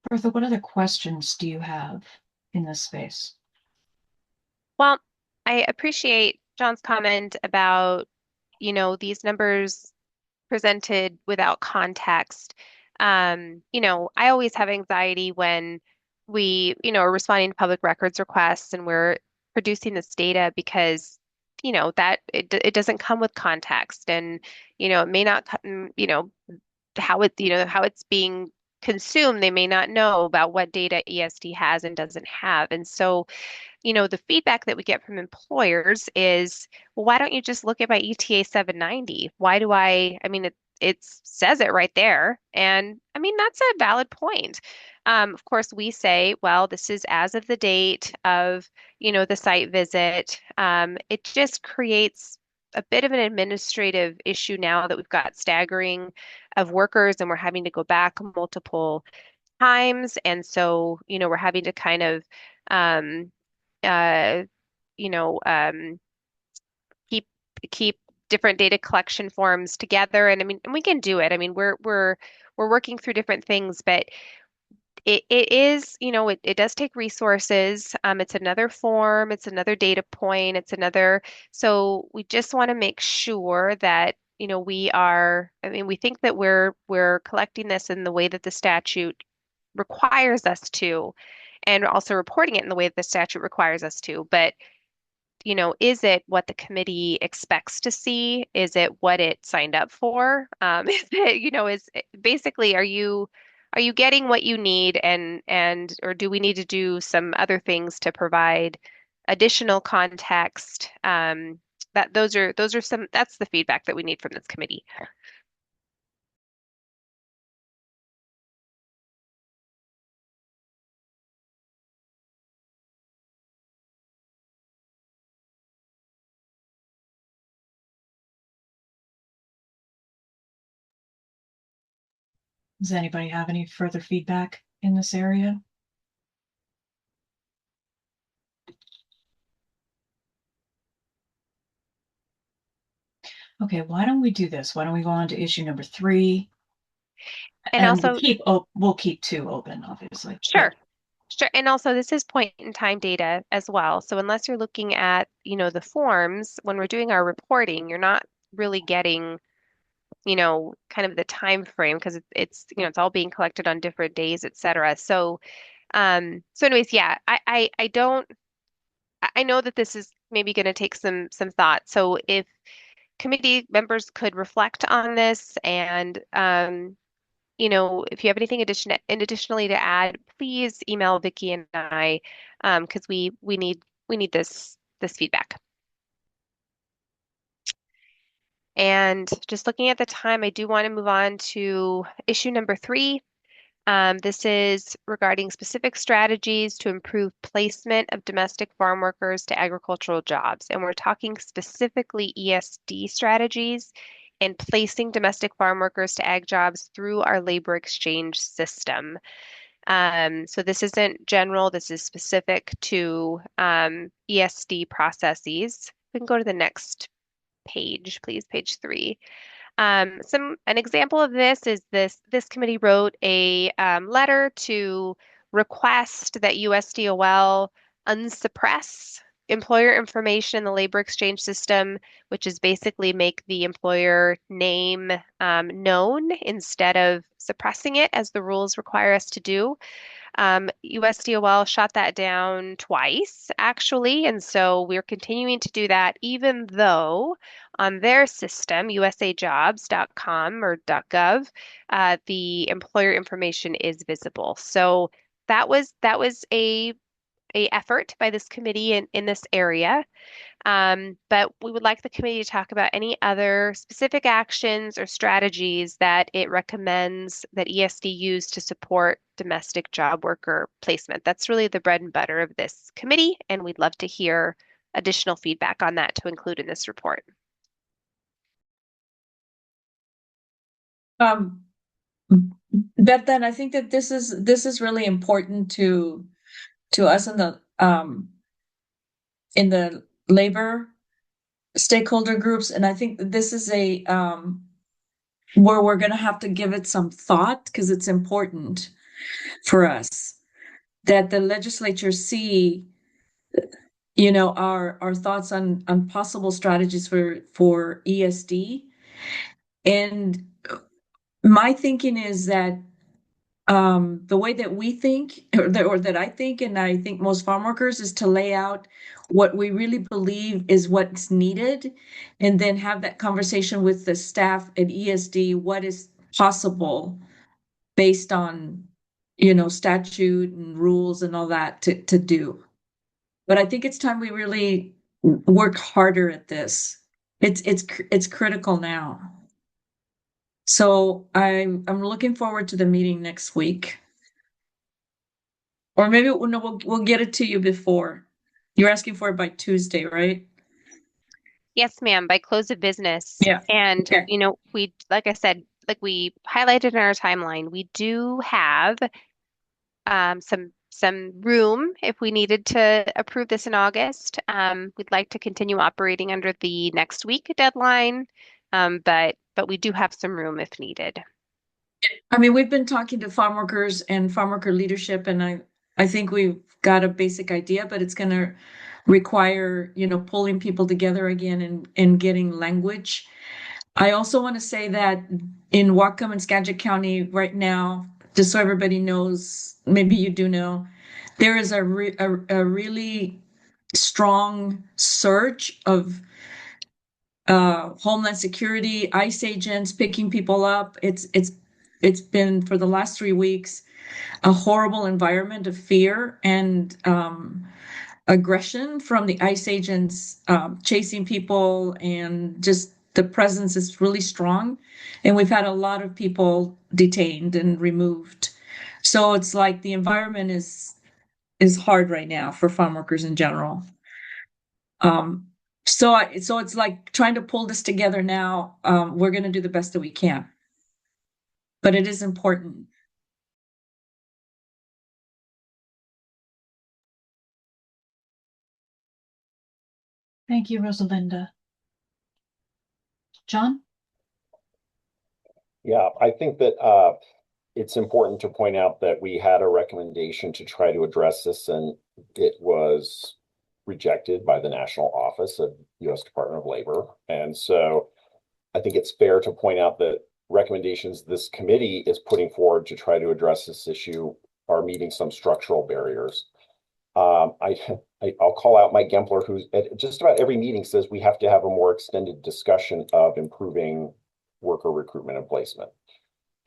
Speaker 1: Bertha, what other questions do you have in this space?
Speaker 6: Well, I appreciate John's comment about, you know, these numbers presented without context. You know, I always have anxiety when we, you know, are responding to public records requests and we're producing this data because, you know, that it doesn't come with context, and, you know, it may not, you know, how it, you know, how it's being consumed. They may not know about what data ESD has and doesn't have. And so, you know, the feedback that we get from employers is, well, why don't you just look at my ETA 790? Why do I mean, it says it right there. And I mean, that's a valid point. Of course, we say, well, this is as of the date of, you know, the site visit. It just creates a bit of an administrative issue now that we've got staggering of workers and we're having to go back multiple times. And so, you know, we're having to kind of, um, uh, you know, keep keep different data collection forms together. And I mean, and we can do it. I mean, we're working through different things, but it is, you know, it does take resources. It's another form, it's another data point, it's another. So we just want to make sure that, you know, we are, I mean, we think that we're collecting this in the way that the statute requires us to, and also reporting it in the way that the statute requires us to. But, you know, is it what the committee expects to see? Is it what it signed up for? Is it, you know, is basically, are you getting what you need, and or do we need to do some other things to provide additional context? That those are some, that's the feedback that we need from this committee.
Speaker 1: Does anybody have any further feedback in this area? Okay, why don't we do this? Why don't we go on to issue number 3?
Speaker 6: And also,
Speaker 1: we'll keep 2 open, obviously.
Speaker 6: sure. Sure. And also, this is point in time data as well. So unless you're looking at, you know, the forms, when we're doing our reporting, you're not really getting, you know, kind of the time frame because it's, you know, it's all being collected on different days, et cetera. So, so anyways, yeah, I don't, I know that this is maybe going to take some thought. So if committee members could reflect on this and, you know, if you have anything additionally to add, please email Vicky and I, because we need this feedback. And just looking at the time, I do want to move on to issue number 3. This is regarding specific strategies to improve placement of domestic farm workers to agricultural jobs. And we're talking specifically ESD strategies and placing domestic farm workers to ag jobs through our labor exchange system. So this isn't general, this is specific to ESD processes. We can go to the next page, please, page 3. An example of this is this committee wrote a letter to request that USDOL unsuppress employer information in the labor exchange system, which is basically make the employer name known instead of suppressing it as the rules require us to do. USDOL shot that down twice, actually, and so we're continuing to do that, even though on their system, usajobs.com or .gov, the employer information is visible. So that was a effort by this committee in this area. But we would like the committee to talk about any other specific actions or strategies that it recommends that ESD use to support domestic job worker placement. That's really the bread and butter of this committee, and we'd love to hear additional feedback on that to include in this report.
Speaker 7: Beth, then I think that this is really important to us in the labor stakeholder groups, and I think that this is a where we're going to have to give it some thought because it's important for us that the legislature see, you know, our thoughts on possible strategies for ESD. And my thinking is that the way that we think, or that I think, and I think most farm workers, is to lay out what we really believe is what's needed, and then have that conversation with the staff at ESD, what is possible based on, you know, statute and rules and all that to do. But I think it's time we really work harder at this. It's critical now. So I'm looking forward to the meeting next week. Or maybe we'll get it to you before. You're asking for it by Tuesday, right?
Speaker 6: Yes, ma'am, by close of business.
Speaker 7: Yeah.
Speaker 6: And,
Speaker 7: Okay.
Speaker 6: you know, like I said, like we highlighted in our timeline, we do have some room if we needed to approve this in August. We'd like to continue operating under the next week deadline, but we do have some room if needed.
Speaker 7: I mean, we've been talking to farm workers and farm worker leadership, and I think we've got a basic idea, but it's going to require, you know, pulling people together again and getting language. I also want to say that in Whatcom and Skagit County right now, just so everybody knows, maybe you do know, there is a really strong surge of Homeland Security, ICE agents picking people up. It's been for the last 3 weeks a horrible environment of fear and aggression from the ICE agents chasing people, and just the presence is really strong. And we've had a lot of people detained and removed. So it's like the environment is hard right now for farm workers in general. So it's like trying to pull this together now. We're going to do the best that we can, but it is important.
Speaker 1: Thank you, Rosalinda. John?
Speaker 11: Yeah, I think that it's important to point out that we had a recommendation to try to address this, and it was rejected by the National Office of U.S. Department of Labor. And so I think it's fair to point out that recommendations this committee is putting forward to try to address this issue are meeting some structural barriers. I'll call out Mike Gempler, who's at just about every meeting says we have to have a more extended discussion of improving worker recruitment and placement.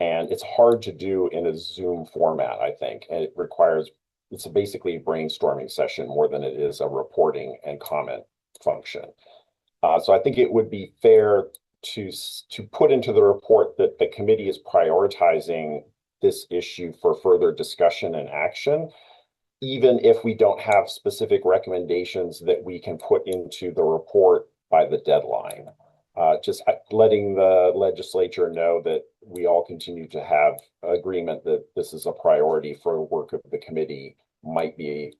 Speaker 11: And it's hard to do in a Zoom format, I think. And it's basically a brainstorming session more than it is a reporting and comment function. So I think it would be fair to put into the report that the committee is prioritizing this issue for further discussion and action, even if we don't have specific recommendations that we can put into the report by the deadline. Just letting the legislature know that we all continue to have agreement that this is a priority for the work of the committee might be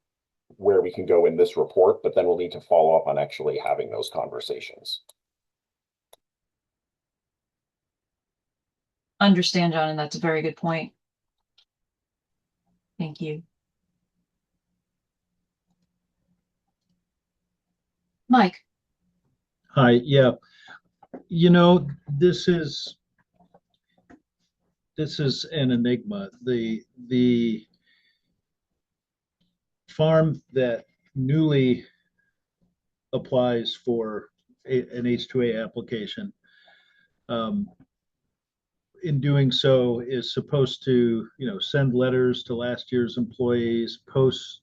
Speaker 11: where we can go in this report, but then we'll need to follow up on actually having those conversations.
Speaker 1: understand, John, and that's a very good point. Thank you. Mike.
Speaker 14: Hi, yeah. You know, this is an enigma. The farm that newly applies for an H2A application, in doing so is supposed to, send letters to last year's employees, post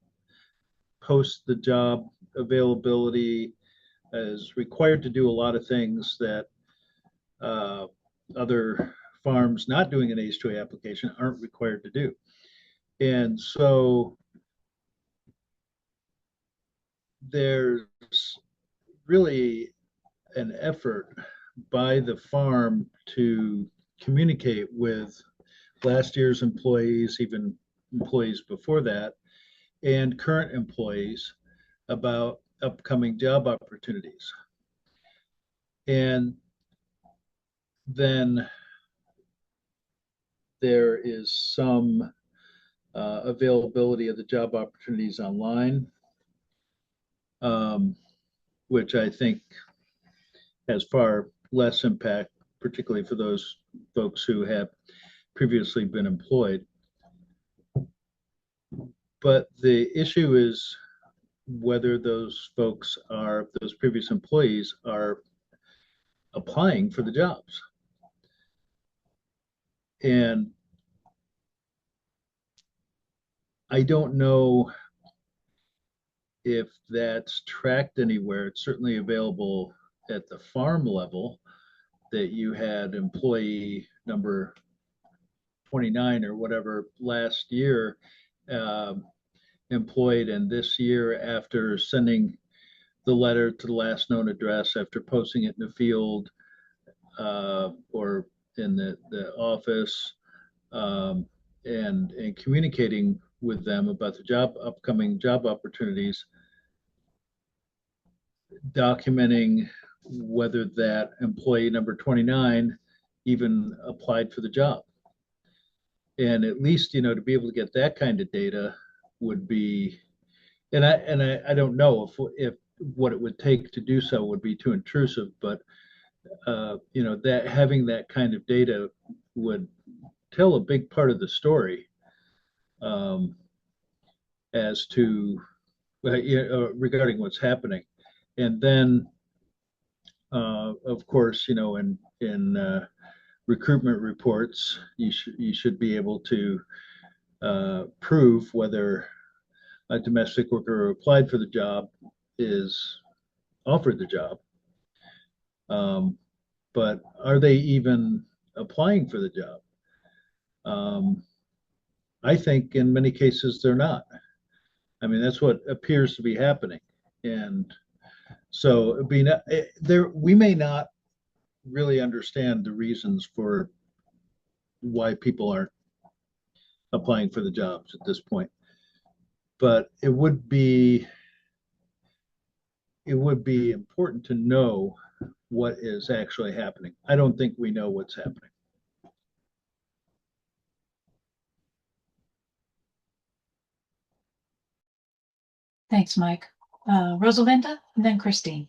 Speaker 14: the job availability, is required to do a lot of things that other farms not doing an H2A application aren't required to do. And so there's really an effort by the farm to communicate with last year's employees, even employees before that, and current employees about upcoming job opportunities. And then there is some availability of the job opportunities online, which I think has far less impact, particularly for those folks who have previously been employed. But the issue is whether those previous employees are applying for the jobs. And I don't know if that's tracked anywhere. It's certainly available at the farm level, that you had employee number 29 or whatever last year employed, and this year, after sending the letter to the last known address, after posting it in the field or in the office, and communicating with them about the upcoming job opportunities, documenting whether that employee number 29 even applied for the job. And at least, to be able to get that kind of data would be, and I don't know if what it would take to do so would be too intrusive, but that having that kind of data would tell a big part of the story as to regarding what's happening. And then of course, in recruitment reports, you should be able to prove whether a domestic worker who applied for the job is offered the job. But are they even applying for the job? I think in many cases they're not. I mean, that's what appears to be happening. And so we may not really understand the reasons for why people aren't applying for the jobs at this point. But it would be important to know what is actually happening. I don't think we know what's happening.
Speaker 1: Thanks, Mike. Rosalinda, and then Christine.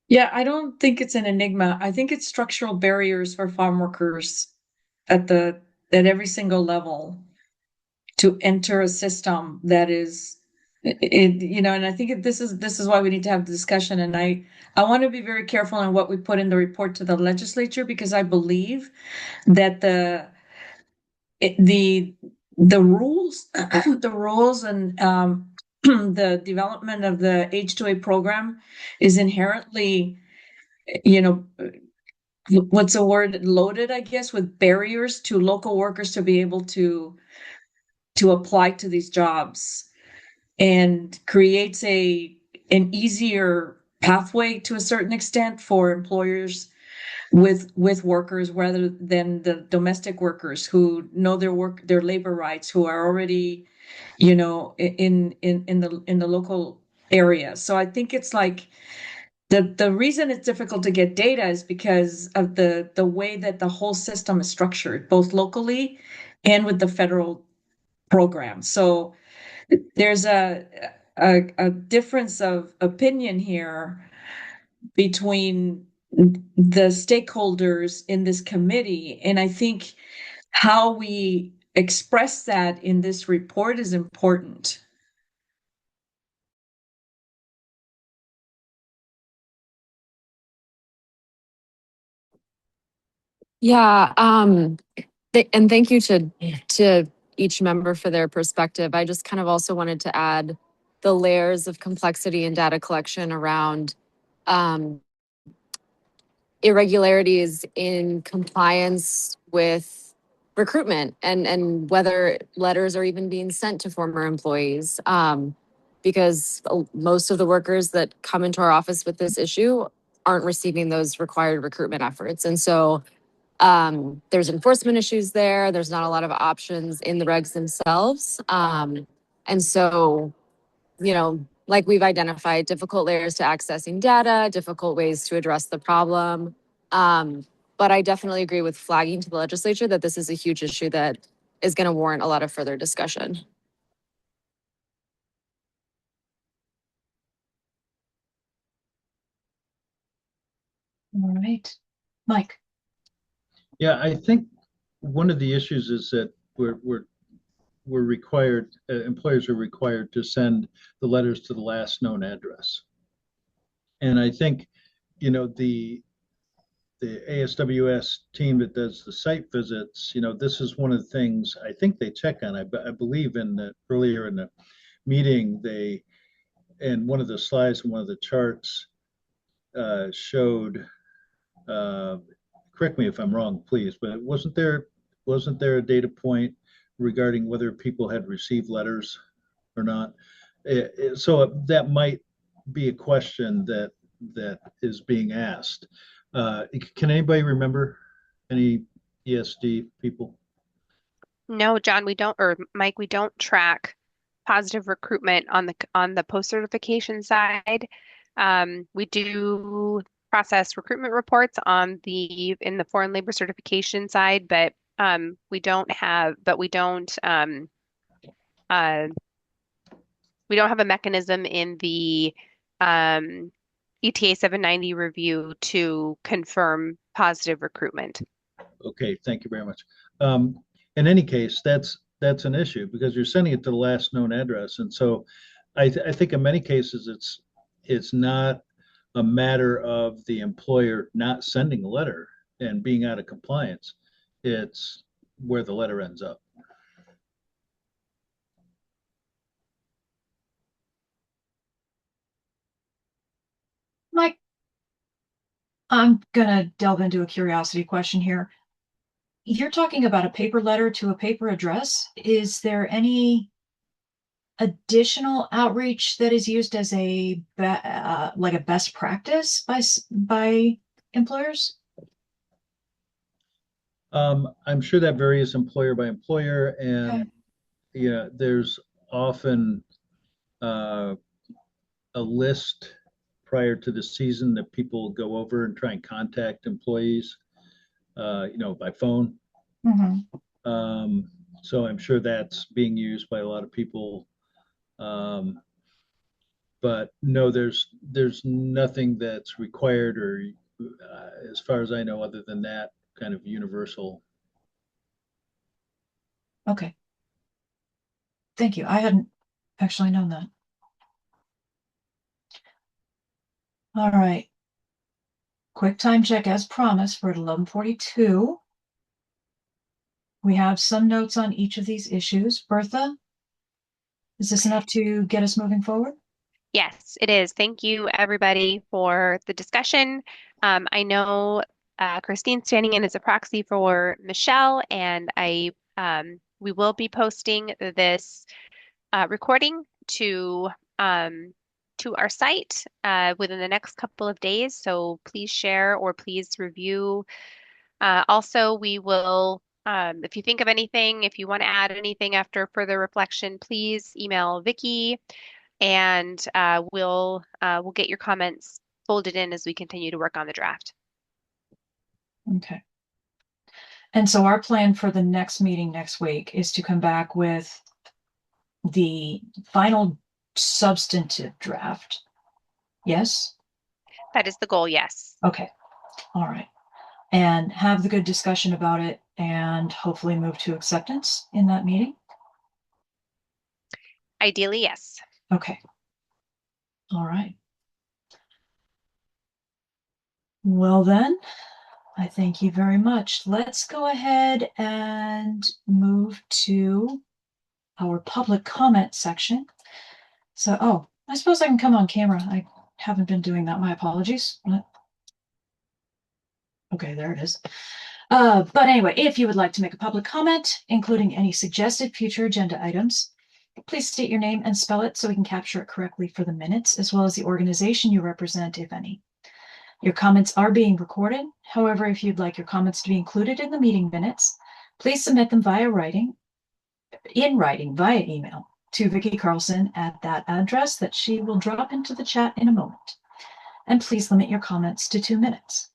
Speaker 7: Yeah, I don't think it's an enigma. I think it's structural barriers for farm workers at every single level to enter a system that is, and I think this is why we need to have the discussion. And I want to be very careful on what we put in the report to the legislature, because I believe that the rules, the rules and the development of the H2A program is inherently, what's the word, loaded, I guess, with barriers to local workers to be able to apply to these jobs, and creates an easier pathway to a certain extent for employers with workers, rather than the domestic workers who know their labor rights, who are already, in the local area. So I think it's like the reason it's difficult to get data is because of the way that the whole system is structured, both locally and with the federal program. So there's a difference of opinion here between the stakeholders in this committee. And I think how we express that in this report is important.
Speaker 13: Yeah, and thank you to each member for their perspective. I just kind of also wanted to add the layers of complexity in data collection around um, irregularities in compliance with recruitment and whether letters are even being sent to former employees. Because most of the workers that come into our office with this issue aren't receiving those required recruitment efforts. And so there's enforcement issues there. There's not a lot of options in the regs themselves. And so, you know, like we've identified difficult layers to accessing data, difficult ways to address the problem. But I definitely agree with flagging to the legislature that this is a huge issue that is going to warrant a lot of further discussion.
Speaker 1: All right, Mike.
Speaker 14: Yeah, I think one of the issues is that we're required, employers are required to send the letters to the last known address. And I think, you know, the ASWS team that does the site visits, you know, this is one of the things I think they check on. I believe earlier in the meeting, and one of the slides and one of the charts showed, correct me if I'm wrong, please, but wasn't there a data point regarding whether people had received letters or not? So that might be a question that is being asked. Can anybody remember any ESD people?
Speaker 6: No, John, we don't, or Mike, we don't track positive recruitment on the post certification side. We do process recruitment reports in the foreign labor certification side, but we don't have a mechanism in the ETA 790 review to confirm positive recruitment.
Speaker 14: Okay, thank you very much. In any case, that's an issue because you're sending it to the last known address, and so I think in many cases it's not a matter of the employer not sending a letter and being out of compliance. It's where the letter ends up.
Speaker 1: Mike, I'm gonna delve into a curiosity question here. You're talking about a paper letter to a paper address. Is there any additional outreach that is used as like a best practice by employers?
Speaker 14: I'm sure that varies employer by employer, and yeah, there's often a list prior to the season that people go over and try and contact employees, you know, by phone. So I'm sure that's being used by a lot of people. But no, there's nothing that's required or, as far as I know, other than that kind of universal.
Speaker 1: Okay. Thank you. I hadn't actually known that. All right. Quick time check as promised for 11:42. We have some notes on each of these issues. Bertha, is this enough to get us moving forward?
Speaker 6: Yes, it is. Thank you, everybody, for the discussion. I know Christine's standing in as a proxy for Michelle, and we will be posting this recording to our site within the next couple of days. So please share or please review. Also, we will, if you think of anything, if you want to add anything after further reflection, please email Vicky, and we'll get your comments folded in as we continue to work on the draft.
Speaker 1: Okay. And so our plan for the next meeting next week is to come back with the final substantive draft. Yes?
Speaker 6: That is the goal, yes.
Speaker 1: Okay. All right. And have the good discussion about it and hopefully move to acceptance in that meeting?
Speaker 6: Ideally, yes.
Speaker 1: Okay. All right. Well then, I thank you very much. Let's go ahead and move to our public comment section. So, oh, I suppose I can come on camera. I haven't been doing that. My apologies. Okay, there it is. But anyway, if you would like to make a public comment, including any suggested future agenda items, please state your name and spell it so we can capture it correctly for the minutes, as well as the organization you represent, if any. Your comments are being recorded. However, if you'd like your comments to be included in the meeting minutes, please submit them via writing via email to Vicki Carlson at that address that she will drop into the chat in a moment. And please limit your comments to 2 minutes.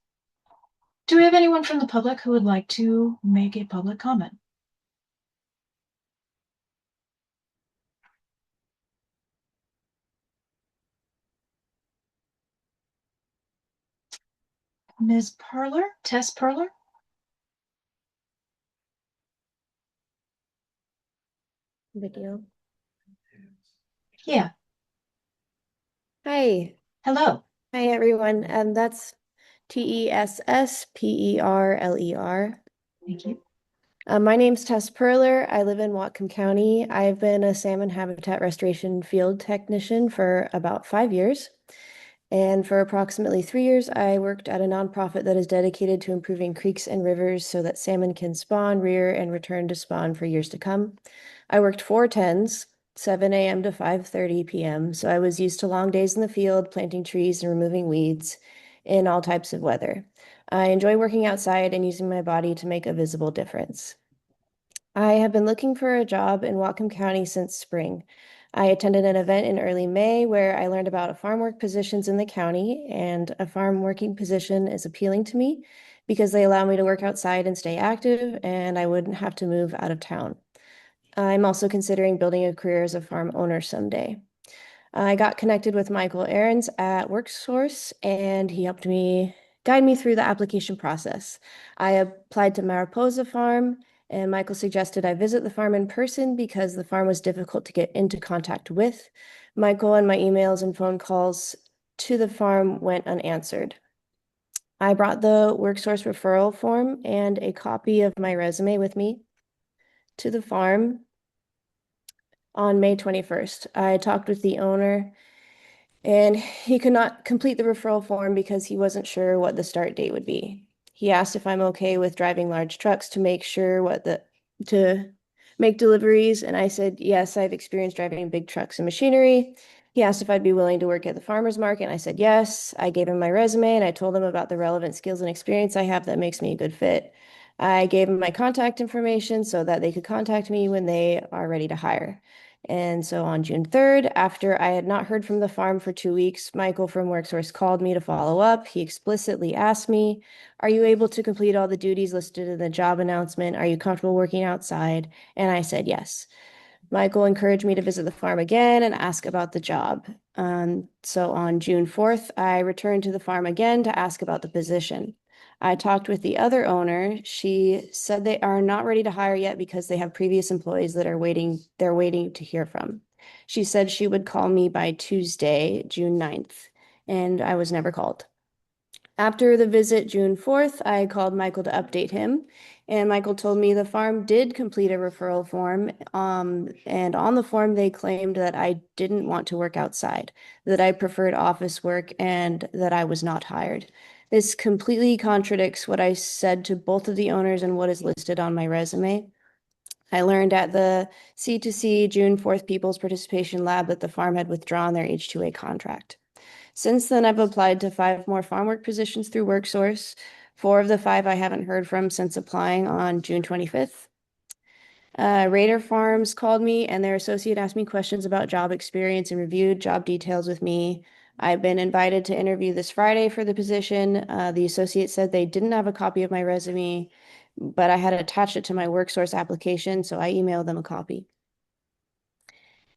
Speaker 1: Do we have anyone from the public who would like to make a public comment? Ms. Perler, Tess Perler?
Speaker 19: Video.
Speaker 1: Yeah.
Speaker 19: Hi.
Speaker 1: Hello.
Speaker 19: Hi, everyone. That's TESSPERLER.
Speaker 1: Thank you.
Speaker 19: My name's Tess Perler. I live in Whatcom County. I've been a salmon habitat restoration field technician for about 5 years. And for approximately 3 years, I worked at a nonprofit that is dedicated to improving creeks and rivers so that salmon can spawn, rear, and return to spawn for years to come. I worked 4 10s, 7 a.m. to 5:30 p.m., so I was used to long days in the field, planting trees and removing weeds in all types of weather. I enjoy working outside and using my body to make a visible difference. I have been looking for a job in Whatcom County since spring. I attended an event in early May where I learned about farm work positions in the county, and a farm working position is appealing to me because they allow me to work outside and stay active, and I wouldn't have to move out of town. I'm also considering building a career as a farm owner someday. I got connected with Michael Ahrens at WorkSource, and he helped me guide me through the application process. I applied to Mariposa Farm, and Michael suggested I visit the farm in person because the farm was difficult to get into contact with. Michael and my emails and phone calls to the farm went unanswered. I brought the WorkSource referral form and a copy of my resume with me to the farm on May 21st. I talked with the owner, and he could not complete the referral form because he wasn't sure what the start date would be. He asked if I'm okay with driving large trucks to make deliveries, and I said, yes, I've experienced driving big trucks and machinery. He asked if I'd be willing to work at the farmer's market, and I said yes. I gave him my resume, and I told him about the relevant skills and experience I have that makes me a good fit. I gave him my contact information so that they could contact me when they are ready to hire. And so on June 3rd, after I had not heard from the farm for 2 weeks, Michael from WorkSource called me to follow up. He explicitly asked me, are you able to complete all the duties listed in the job announcement? Are you comfortable working outside? And I said yes. Michael encouraged me to visit the farm again and ask about the job. So on June 4th, I returned to the farm again to ask about the position. I talked with the other owner. She said they are not ready to hire yet because they have previous employees that they're waiting to hear from. She said she would call me by Tuesday, June 9th, and I was never called. After the visit June 4th, I called Michael to update him, and Michael told me the farm did complete a referral form, and on the form they claimed that I didn't want to work outside, that I preferred office work, and that I was not hired. This completely contradicts what I said to both of the owners and what is listed on my resume. I learned at the C2C June 4th People's Participation Lab that the farm had withdrawn their H2A contract. Since then, I've applied to 5 more farm work positions through WorkSource. 4 of the 5 I haven't heard from since applying on June 25th. Raider Farms called me, and their associate asked me questions about job experience and reviewed job details with me. I've been invited to interview this Friday for the position. The associate said they didn't have a copy of my resume, but I had attached it to my WorkSource application, so I emailed them a copy.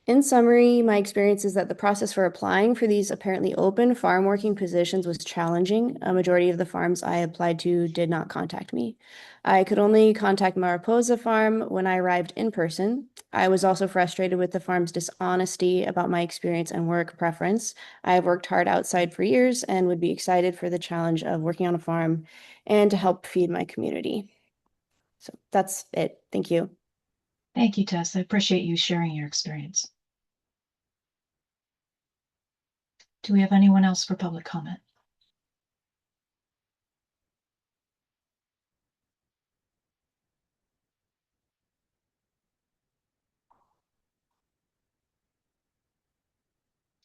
Speaker 19: In summary, my experience is that the process for applying for these apparently open farm working positions was challenging. A majority of the farms I applied to did not contact me. I could only contact Mariposa Farm when I arrived in person. I was also frustrated with the farm's dishonesty about my experience and work preference. I have worked hard outside for years and would be excited for the challenge of working on a farm and to help feed my community. So that's it. Thank you.
Speaker 1: Thank you, Tess. I appreciate you sharing your experience. Do we have anyone else for public comment?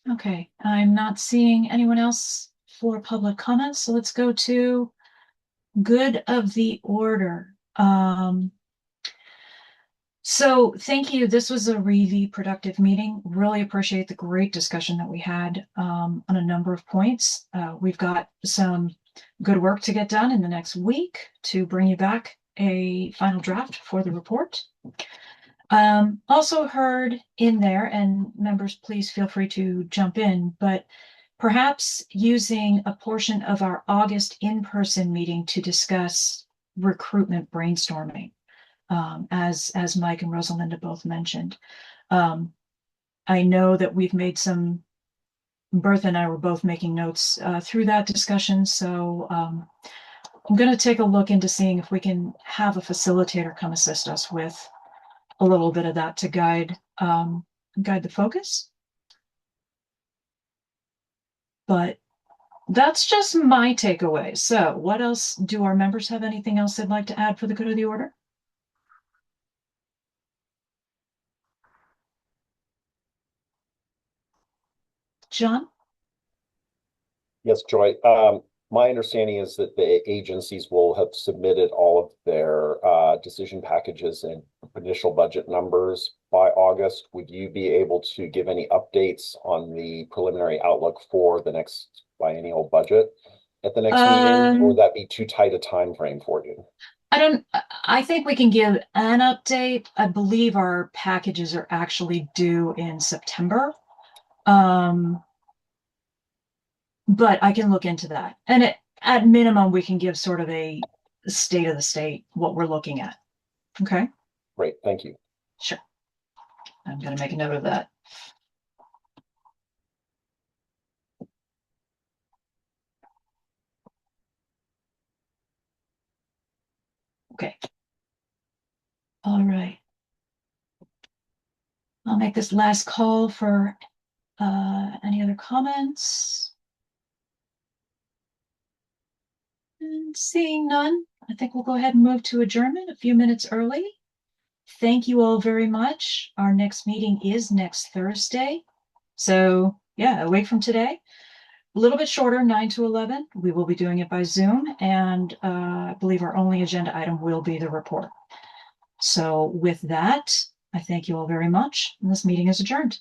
Speaker 1: Okay, I'm not seeing anyone else for public comments, so let's go to good of the order. So thank you. This was a really productive meeting. Really appreciate the great discussion that we had on a number of points. We've got some good work to get done in the next week to bring you back a final draft for the report. Also heard in there, and members, please feel free to jump in, but perhaps using a portion of our August in-person meeting to discuss recruitment brainstorming. As Mike and Rosalinda both mentioned. I know that we've made some, Bertha and I were both making notes through that discussion, so I'm going to take a look into seeing if we can have a facilitator come assist us with a little bit of that to guide the focus. But that's just my takeaway. So what else? Do our members have anything else they'd like to add for the good of the order? John?
Speaker 11: Yes, Joy. My understanding is that the agencies will have submitted all of their decision packages and initial budget numbers by August. Would you be able to give any updates on the preliminary outlook for the next biennial budget at the next meeting, or would that be too tight a time frame for you?
Speaker 1: I think we can give an update. I believe our packages are actually due in September. But I can look into that. And at minimum, we can give sort of a state of the state, what we're looking at. Okay?
Speaker 11: Great, thank you.
Speaker 1: Sure. I'm going to make a note of that. Okay. All right. I'll make this last call for any other comments. And seeing none, I think we'll go ahead and move to adjournment a few minutes early. Thank you all very much. Our next meeting is next Thursday. So yeah, a week from today. A little bit shorter, 9 to 11. We will be doing it by Zoom, and I believe our only agenda item will be the report. So with that, I thank you all very much, and this meeting is adjourned.